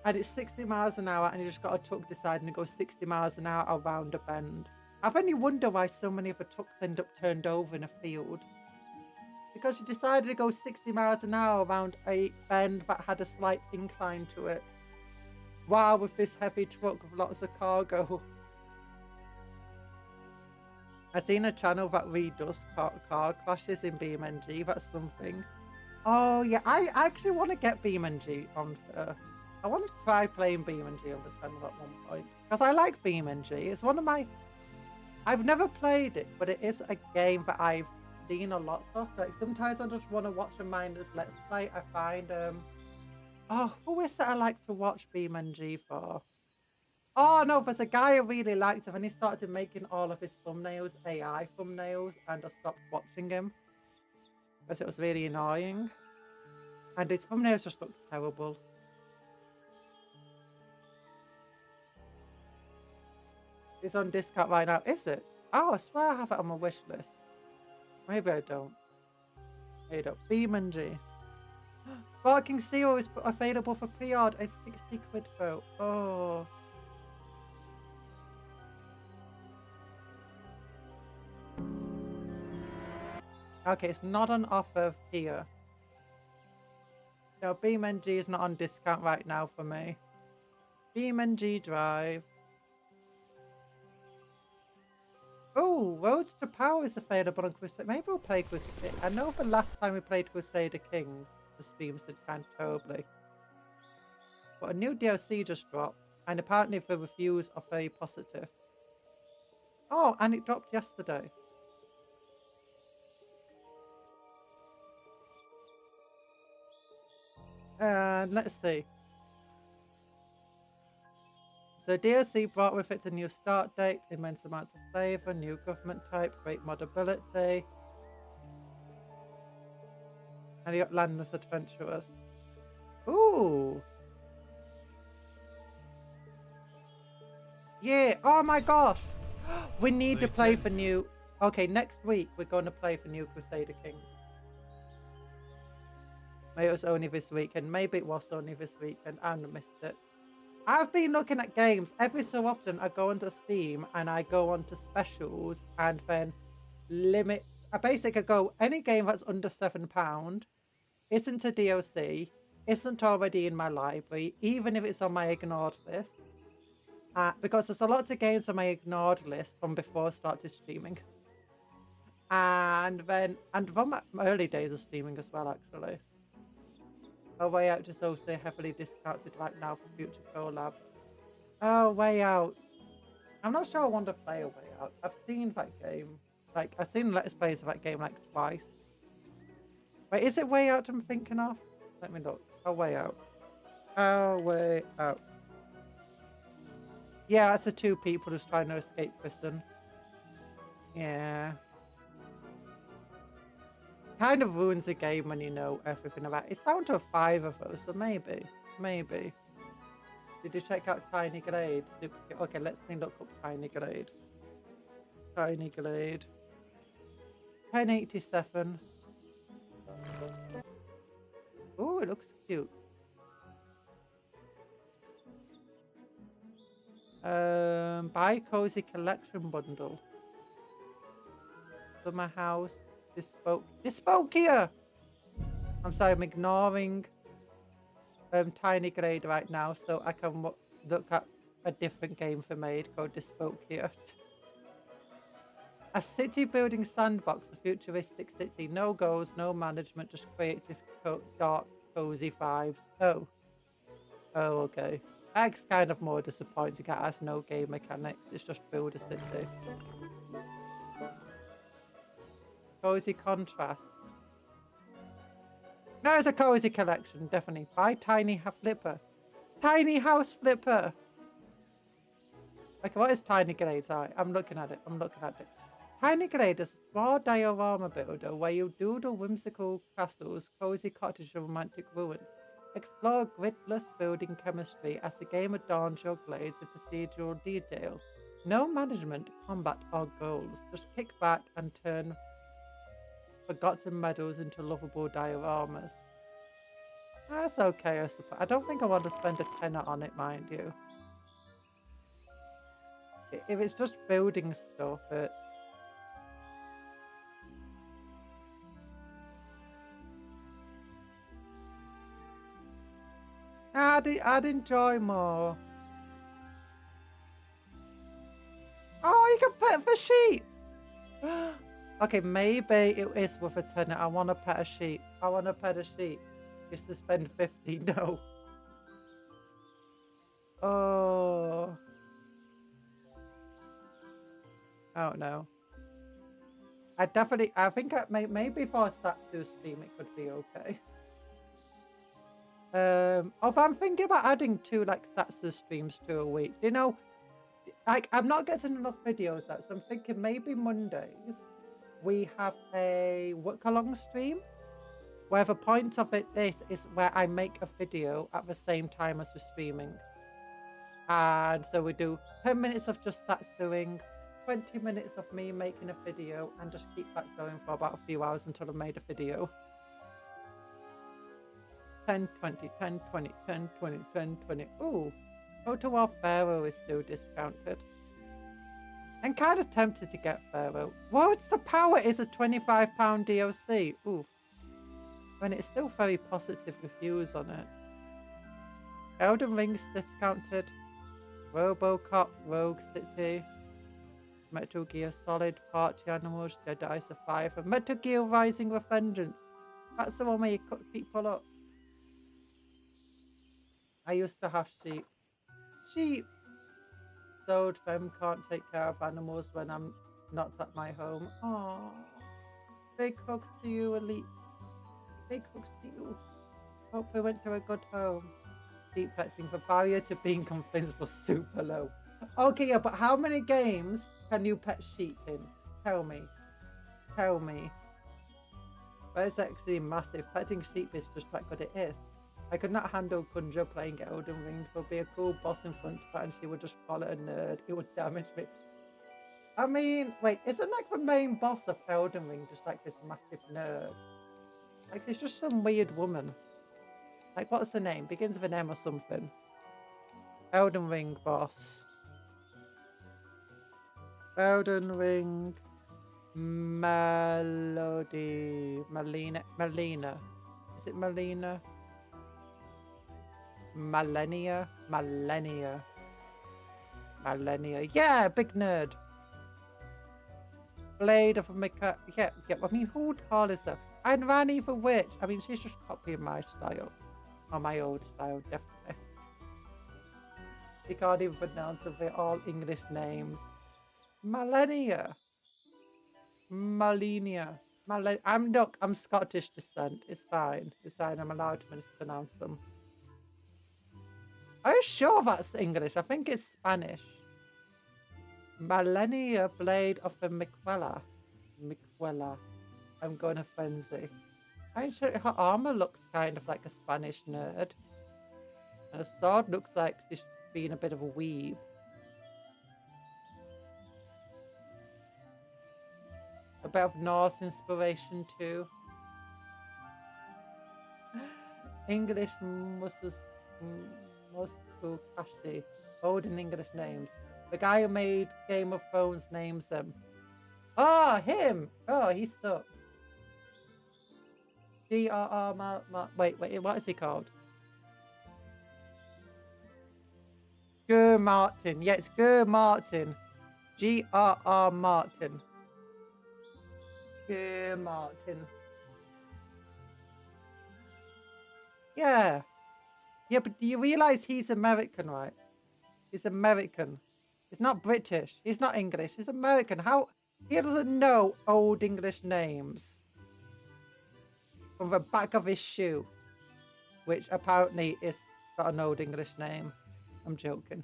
And it's 60 miles an hour and you just got a truck deciding to go 60 miles an hour around a bend. I've only wondered why so many of the trucks end up turned over in a field. Because you decided to go 60 miles an hour around a bend that had a slight incline to it. Wow, with this heavy truck with lots of cargo. I've seen a channel that redoes car crashes in BeamNG, that's something. Oh yeah, I actually want to get BeamNG on for... I want to try playing BeamNG on the channel at one point. Because I like BeamNG, it's one of my... I've never played it, but it is a game that I've seen a lot of. Like sometimes I just want to watch a mindless let's play. I find oh, who is it I like to watch BeamNG for? Oh no, there's a guy I really liked and he started making all of his thumbnails AI thumbnails, and I stopped watching him because it was really annoying. And his thumbnails just looked terrible. It's on discount right now, is it? Oh, I swear I have it on my wish list. Maybe I don't. Maybe I don't. BeamNG. Sparking Zero is available for pre-order. It's 60 quid though. Oh. Okay, it's not on offer here. No, BeamNG is not on discount right now for me. BeamNG Drive. Oh, Roads to Power is available on Crusader. Maybe we'll play Crusader. I know the last time we played Crusader Kings, the streams did kind of terribly. But a new DLC just dropped, and apparently the reviews are very positive. Oh, and it dropped yesterday. And let's see. So DLC brought with it a new start date, immense amount of flavour, new government type, great modability. And you got Landless Adventurers. Ooh. Yeah. Oh my gosh. We need to play for new. Okay, next week we're going to play for new Crusader Kings. Maybe it was only this weekend. Maybe it was only this weekend. I missed it. I've been looking at games. Every so often I go onto Steam and I go onto specials and then limit. I basically go any game that's under £7, isn't a DLC, isn't already in my library, even if it's on my ignored list. Because there's a lot of games on my ignored list from before I started streaming. And from my early days of streaming as well, actually. Oh, Way Out is also heavily discounted right now for future collabs. Oh, Way Out. I'm not sure I want to play A Way Out. I've seen that game. Like, I've seen Let's Plays of that game like twice. Wait, is it Way Out I'm thinking of? Let me look. Oh, Way Out. Oh, Way Out. Yeah, it's the two people who's trying to escape prison. Yeah. Kind of ruins the game when you know everything about it. It's down to a 5 of us, so maybe. Did you check out Tiny Glade? Okay, let's look up Tiny Glade. Tiny Glade. 1087. Oh, it looks cute. Buy Cozy Collection Bundle. Summer House. Bespoke here! I'm sorry, I'm ignoring Tiny Glade right now so I can look at a different game for Made called Bespoke here. A city building sandbox, a futuristic city. No goals, no management, just creative, dark, cozy vibes. Oh, okay. That's kind of more disappointing. It has no game mechanics. It's just build a city. Cozy contrast. No, it's a cozy collection, definitely. Buy Tiny Flipper. Tiny House Flipper. Okay, what is Tiny Glade? Sorry, I'm looking at it. Tiny Glade is a small diorama builder where you doodle whimsical castles, cozy cottages, and romantic ruins. Explore gridless building chemistry as the game adorns your glades with procedural detail. No management, combat, or goals. Just kick back and turn forgotten meadows into lovable dioramas. That's okay, I suppose. I don't think I want to spend a tenner on it, mind you. If it's just building stuff, it's... I'd enjoy more. Oh, you can pet for sheep! Okay, maybe it is worth a tenner. I want to pet a sheep. Just to spend 50, no. Oh. Oh, no. I think maybe for a Satsu stream it could be okay. Although I'm thinking about adding 2 like Satsu streams to a week. You know, like I'm not getting enough videos out, so I'm thinking maybe Mondays we have a work-along stream where the point of it is where I make a video at the same time as we're streaming. And so we do 10 minutes of just Satsuing, 20 minutes of me making a video, and just keep that going for about a few hours until I've made a video. 10, 20, 10, 20, 10, 20, 10, 20. Ooh, Total War Pharaoh is still discounted. I'm kind of tempted to get Pharaoh. What's the Power is a £25 DLC. Oof. When it's still very positive reviews on it. Elden Ring's discounted. Robocop, Rogue City. Metal Gear Solid, Party Animals, Jedi Survivor. Metal Gear Rising with Vengeance. That's the one where you cut people up. I used to have sheep. Sheep! Sold them, can't take care of animals when I'm not at my home. Aww. Big hugs to you, Elite. Big hugs to you. Hope they went to a good home. Sheep petting. The barrier to being convinced was super low. Okay, yeah, but how many games can you pet sheep in? Tell me. Tell me. That is actually massive. Petting sheep is just like what it is. I could not handle Conjuror playing Elden Ring. There would be a cool boss in front of her and she would just call it a nerd. It would damage me. I mean, wait, isn't like the main boss of Elden Ring just like this massive nerd? Like, she's just some weird woman. Like, what's her name? Begins with an M or something. Elden Ring boss. Elden Ring Melody. Melina. Is it Melina? Malenia. Yeah, big nerd. Blade of a Mika. Yeah. I mean, who would call herself? And Rani the Witch. I mean, she's just copying my style. Or my old style, definitely. You can't even pronounce them. They're all English names. Malenia. I'm Scottish descent. It's fine. I'm allowed to mispronounce them. Are you sure that's English? I think it's Spanish. Malenia, Blade of the Miquella. I'm going to frenzy. Her armor looks kind of like a Spanish nerd. And her sword looks like she's being a bit of a weeb. A bit of Norse inspiration too. English Musukashi. Old in English names. The guy who made Game of Thrones names them. Ah, him! Oh, he sucks. G.R.R. Wait, what is he called? Ger Martin. Yeah, it's Ger Martin. G.R.R. Martin. Ger Martin. Yeah. Yeah, but do you realize he's American, right? He's American. He's not British. He's not English. He's American. How? He doesn't know old English names. From the back of his shoe. Which apparently is got an old English name. I'm joking.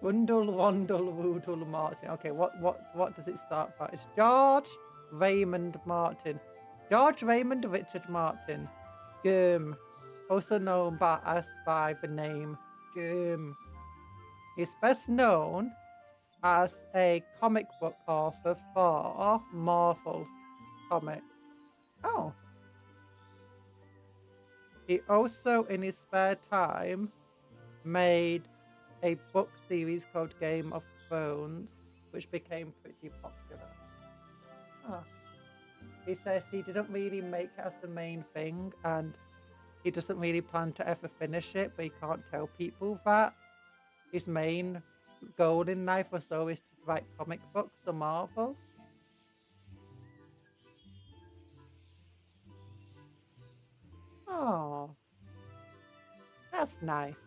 Wundle, Wandle, Woodle, Martin. Okay, what does it start for? It's George Raymond Martin. George Raymond Richard Martin. Gurm. Also known by the name Gurm. He's best known as a comic book author for Marvel Comics. Oh. He also, in his spare time, made a book series called Game of Thrones, which became pretty popular. Huh. He says he didn't really make it as the main thing, and he doesn't really plan to ever finish it, but he can't tell people that. His main goal in life or so is to write comic books for Marvel. Oh, that's nice.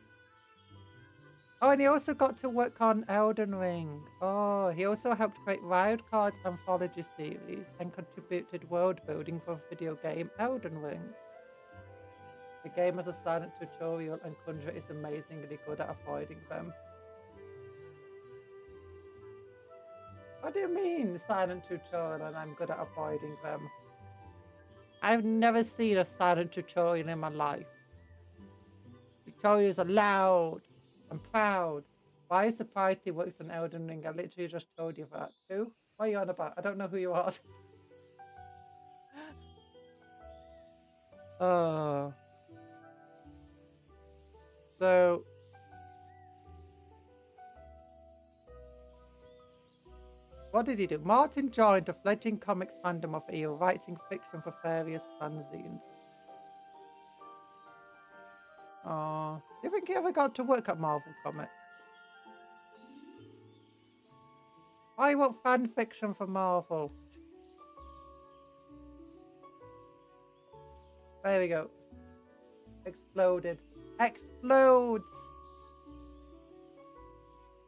Oh, and he also got to work on Elden Ring. Oh, he also helped create Wild Cards anthology series and contributed world building for the video game Elden Ring. The game has a silent tutorial and Conjuror is amazingly good at avoiding them. What do you mean, silent tutorial and I'm good at avoiding them? I've never seen a silent tutorial in my life. Tutorials are loud and proud. Why are you surprised he works on Elden Ring? I literally just told you that. Who? What are you on about? I don't know who you are. Oh. So... what did he do? Martin joined a fledgling comics fandom of EO, writing fiction for various fanzines. Oh, do you think he ever got to work at Marvel Comics? I want fan fiction for Marvel. There we go. Exploded. Explodes!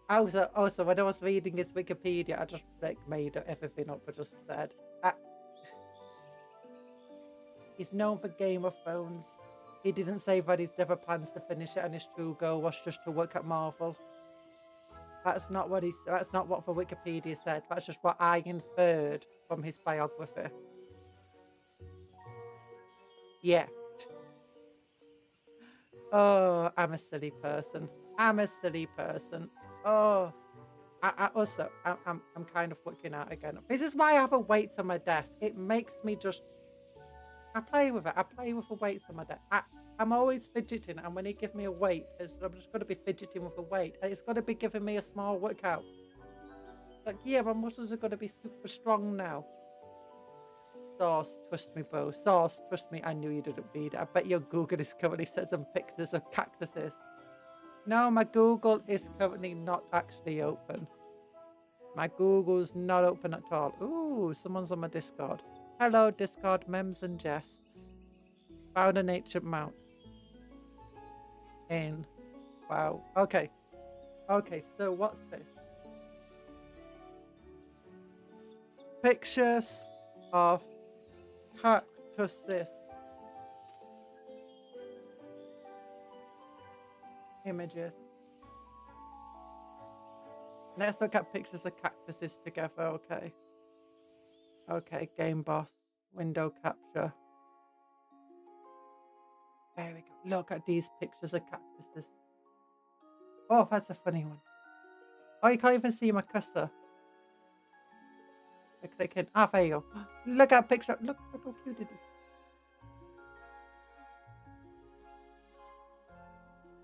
Also, when I was reading his Wikipedia, I just like made everything up. I just said, He's known for Game of Thrones. He didn't say that he's never plans to finish it, and his true goal was just to work at Marvel. That's not what that's not what the Wikipedia said. That's just what I inferred from his biography. Yeah. Oh, I'm a silly person. I'm a silly person. Oh, I'm kind of working out again. This is why I have a weight on my desk. It makes me just. I play with it. I play with the weights on my desk. I'm always fidgeting, and when he gives me a weight, I'm just going to be fidgeting with a weight, and it's going to be giving me a small workout. Like, yeah, my muscles are going to be super strong now. Sauce, trust me, bro. Sauce, trust me. I knew you didn't read it. I bet your Google is currently set some pictures of cactuses. No, my Google is currently not actually open. My Google's not open at all. Ooh, someone's on my Discord. Hello, Discord memes and jests. Found an ancient mount. Wow. Okay. Okay, so what's this? Pictures of cactuses. Images. Let's look at pictures of cactuses together, okay? Okay, game boss. Window capture. There we go. Look at these pictures of cactuses. Oh, that's a funny one. Oh, you can't even see my cursor. I click in. Ah, there you go. Look at picture. Look how cute it is.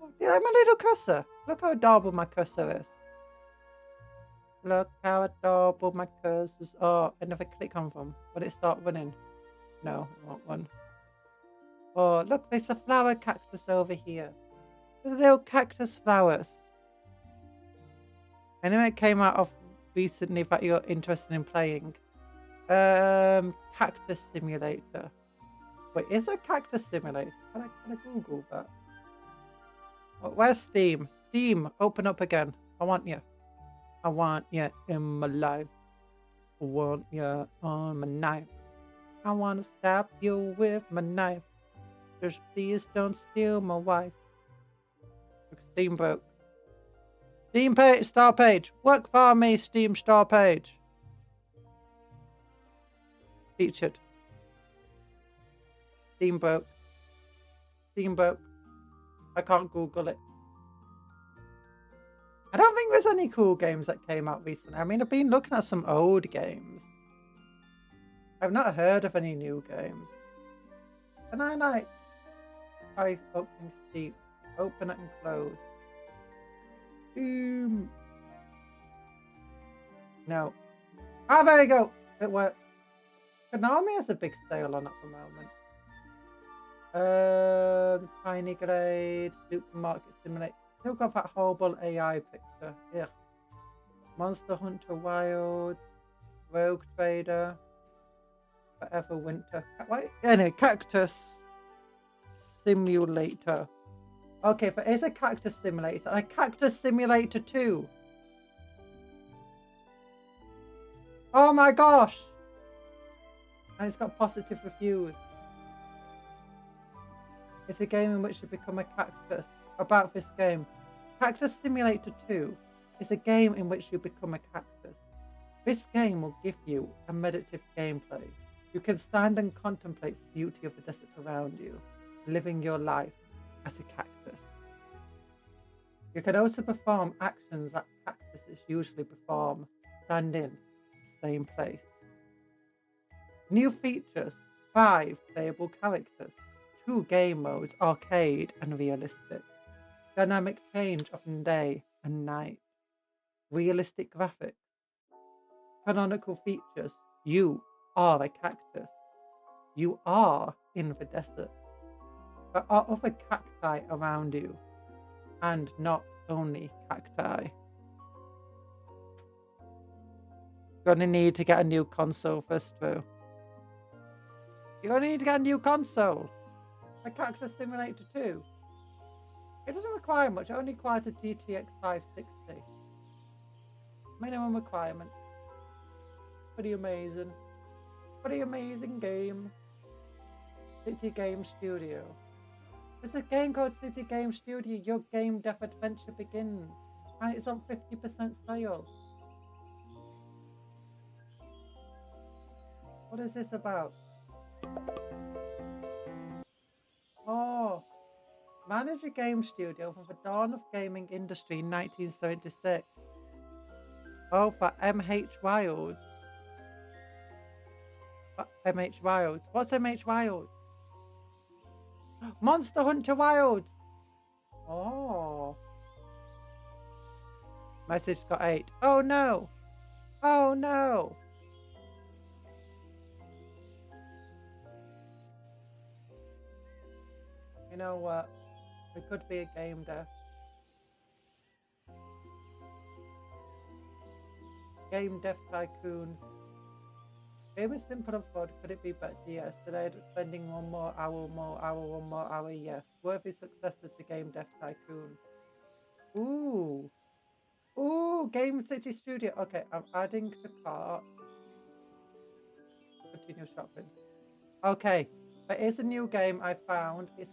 Oh, did I have my little cursor? Look how adorable my cursor is. Look how adorable my cursor is. Oh, I never click on them. Will it start running? No, I want one. Oh, look, there's a flower cactus over here. There's little cactus flowers. Anyway, it came out of recently that you're interested in playing. Cactus Simulator. Wait, is there a Cactus Simulator? Can I Google that? Where's Steam? Steam, open up again. I want you. I want you in my life. I want you on my knife. I want to stab you with my knife. Just please don't steal my wife. Look, Steam broke. Steam page, star page. Work for me, Steam star page. Featured. Steam broke. Steam broke. I can't Google it. I don't think there's any cool games that came out recently. I mean, I've been looking at some old games. I've not heard of any new games. Can I like try opening Steam? Open it and close. No. Ah, there you go. It worked. Konami has a big sale on at the moment. Tiny Glade, Supermarket Simulator. Still got that horrible AI picture. Yeah. Monster Hunter Wild, Rogue Trader, Forever Winter. Wait, anyway, Cactus Simulator. Okay, but it's a Cactus Simulator. A Cactus Simulator 2. Oh my gosh! And it's got positive reviews. It's a game in which you become a cactus. About this game, Cactus Simulator 2 is a game in which you become a cactus. This game will give you a meditative gameplay. You can stand and contemplate the beauty of the desert around you, living your life as a cactus. You can also perform actions that cactuses usually perform, standing in the same place. New features: 5 playable characters, 2 game modes, arcade and realistic. Dynamic change of day and night. Realistic graphics. Canonical features: you are a cactus. You are in the desert. There are other cacti around you, and not only cacti. Gonna need to get a new console first, though. You're gonna need to get a new console. A Cactus Simulator 2. It doesn't require much. It only requires a GTX 560. Minimum requirement. Pretty amazing. Pretty amazing game. City Game Studio. There's a game called City Game Studio. Your game dev adventure begins. And it's on 50% sale. What is this about? Oh, manage a game studio from the dawn of gaming industry in 1976. Oh, for MH Wilds. MH Wilds. What's MH Wilds? Monster Hunter Wilds. Oh. Message got 8. Oh no. Oh no. You know what? It could be a game dev. Game dev tycoons. Game is simple and fun. Could it be better? Yes. Today, spending one more hour. Yes. Worthy successor to Game Dev Tycoon. Ooh. Ooh, Game City Studio. Okay, I'm adding to cart. Continue shopping. Okay, but here's a new game I found. It's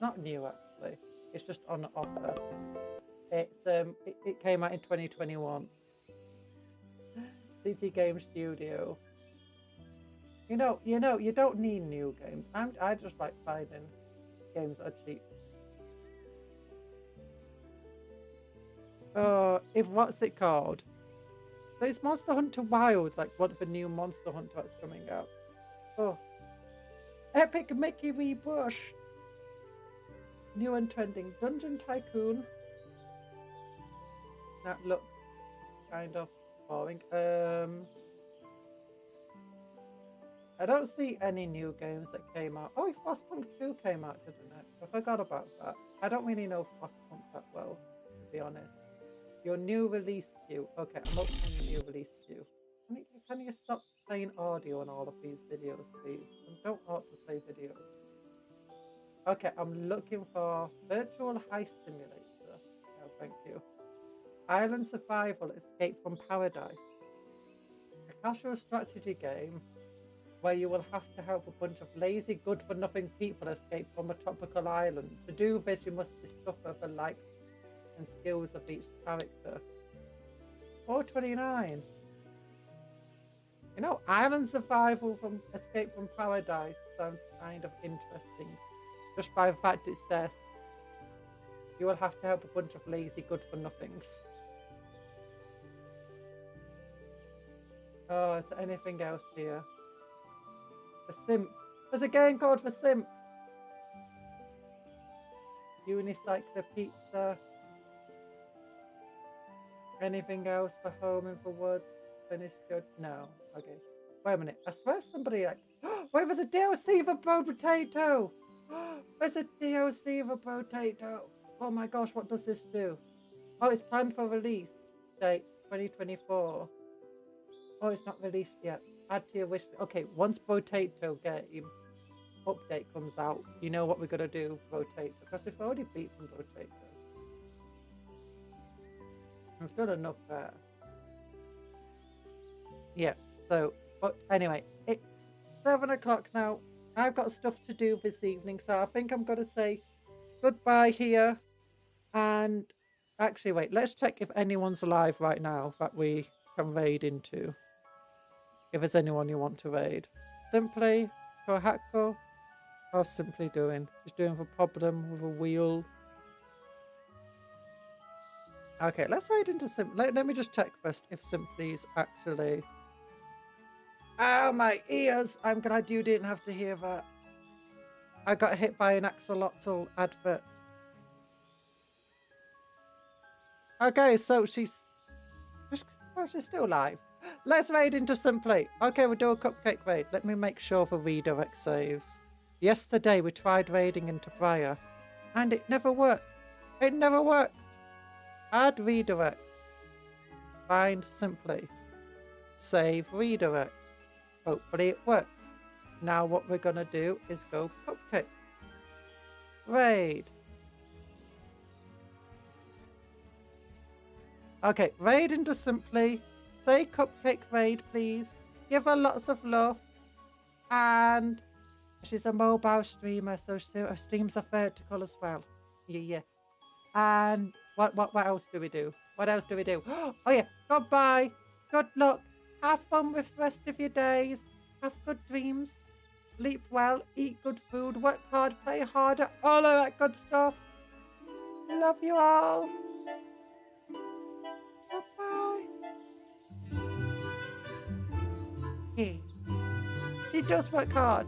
not new actually. It's just on offer. It's it came out in 2021. City Game Studio. You don't need new games. I just like finding games that are cheap. What's it called? So it's Monster Hunter Wilds, like one of the new Monster Hunter that's coming out. Oh, Epic Mickey Rebush. New and trending Dungeon Tycoon. That looks kind of boring. I don't see any new games that came out. Oh, Frostpunk 2 came out, didn't it? I forgot about that. I don't really know Frostpunk that well, to be honest. Your new release queue. Okay, I'm opening the new release queue. Can you stop playing audio on all of these videos, please? I don't autoplay videos. Okay, I'm looking for Virtual Heist Simulator. No, thank you. Island Survival Escape from Paradise. A casual strategy game where you will have to help a bunch of lazy, good-for-nothing people escape from a tropical island. To do this, you must discover the likes and skills of each character. $4.29. You know, Island Survival from Escape from Paradise sounds kind of interesting. Just by the fact it says you will have to help a bunch of lazy, good-for-nothings. Oh, is there anything else here? The Simp. There's a game called The Simp. Unicycler Pizza. Anything else for Home in the Woods? Finish good? No. Okay. Wait a minute. I swear somebody like... Wait, there's a DLC for Bro Potato! There's a DLC for Potato! Oh my gosh, what does this do? Oh, it's planned for release date 2024. Oh, it's not released yet. Add to your wish list. Okay, once Potato game update comes out, you know what we're gonna do, Potato. Because we've already beaten Potato. We've done enough there. Yeah, so, but anyway, it's 7 o'clock now. I've got stuff to do this evening, so I think I'm gonna say goodbye here. And actually, wait, let's check if anyone's alive right now that we can raid into. If there's anyone you want to raid. Simply, Kohako, how's Simply doing? He's doing the problem with a wheel. Okay, let's raid into Simply. Let me just check first if Simply's actually... Ow, my ears! I'm glad you didn't have to hear that. I got hit by an axolotl advert. Okay, so she's still alive. Let's raid into Simply. Okay, we'll do a cupcake raid. Let me make sure the redirect saves. Yesterday we tried raiding into Briar and it never worked. It never worked. Add redirect. Find Simply. Save redirect. Hopefully it works. Now what we're gonna do is go cupcake. Raid. Okay, raid into Simply. Say cupcake raid, please. Give her lots of love. And She's a mobile streamer, so her streams are vertical as well. Yeah. And what else do we do? What else do we do? Oh yeah, goodbye. Good luck. Have fun with the rest of your days. Have good dreams. Sleep well, eat good food, work hard, play harder, all of that good stuff. Love you all. Bye-bye. Yeah. She does work hard.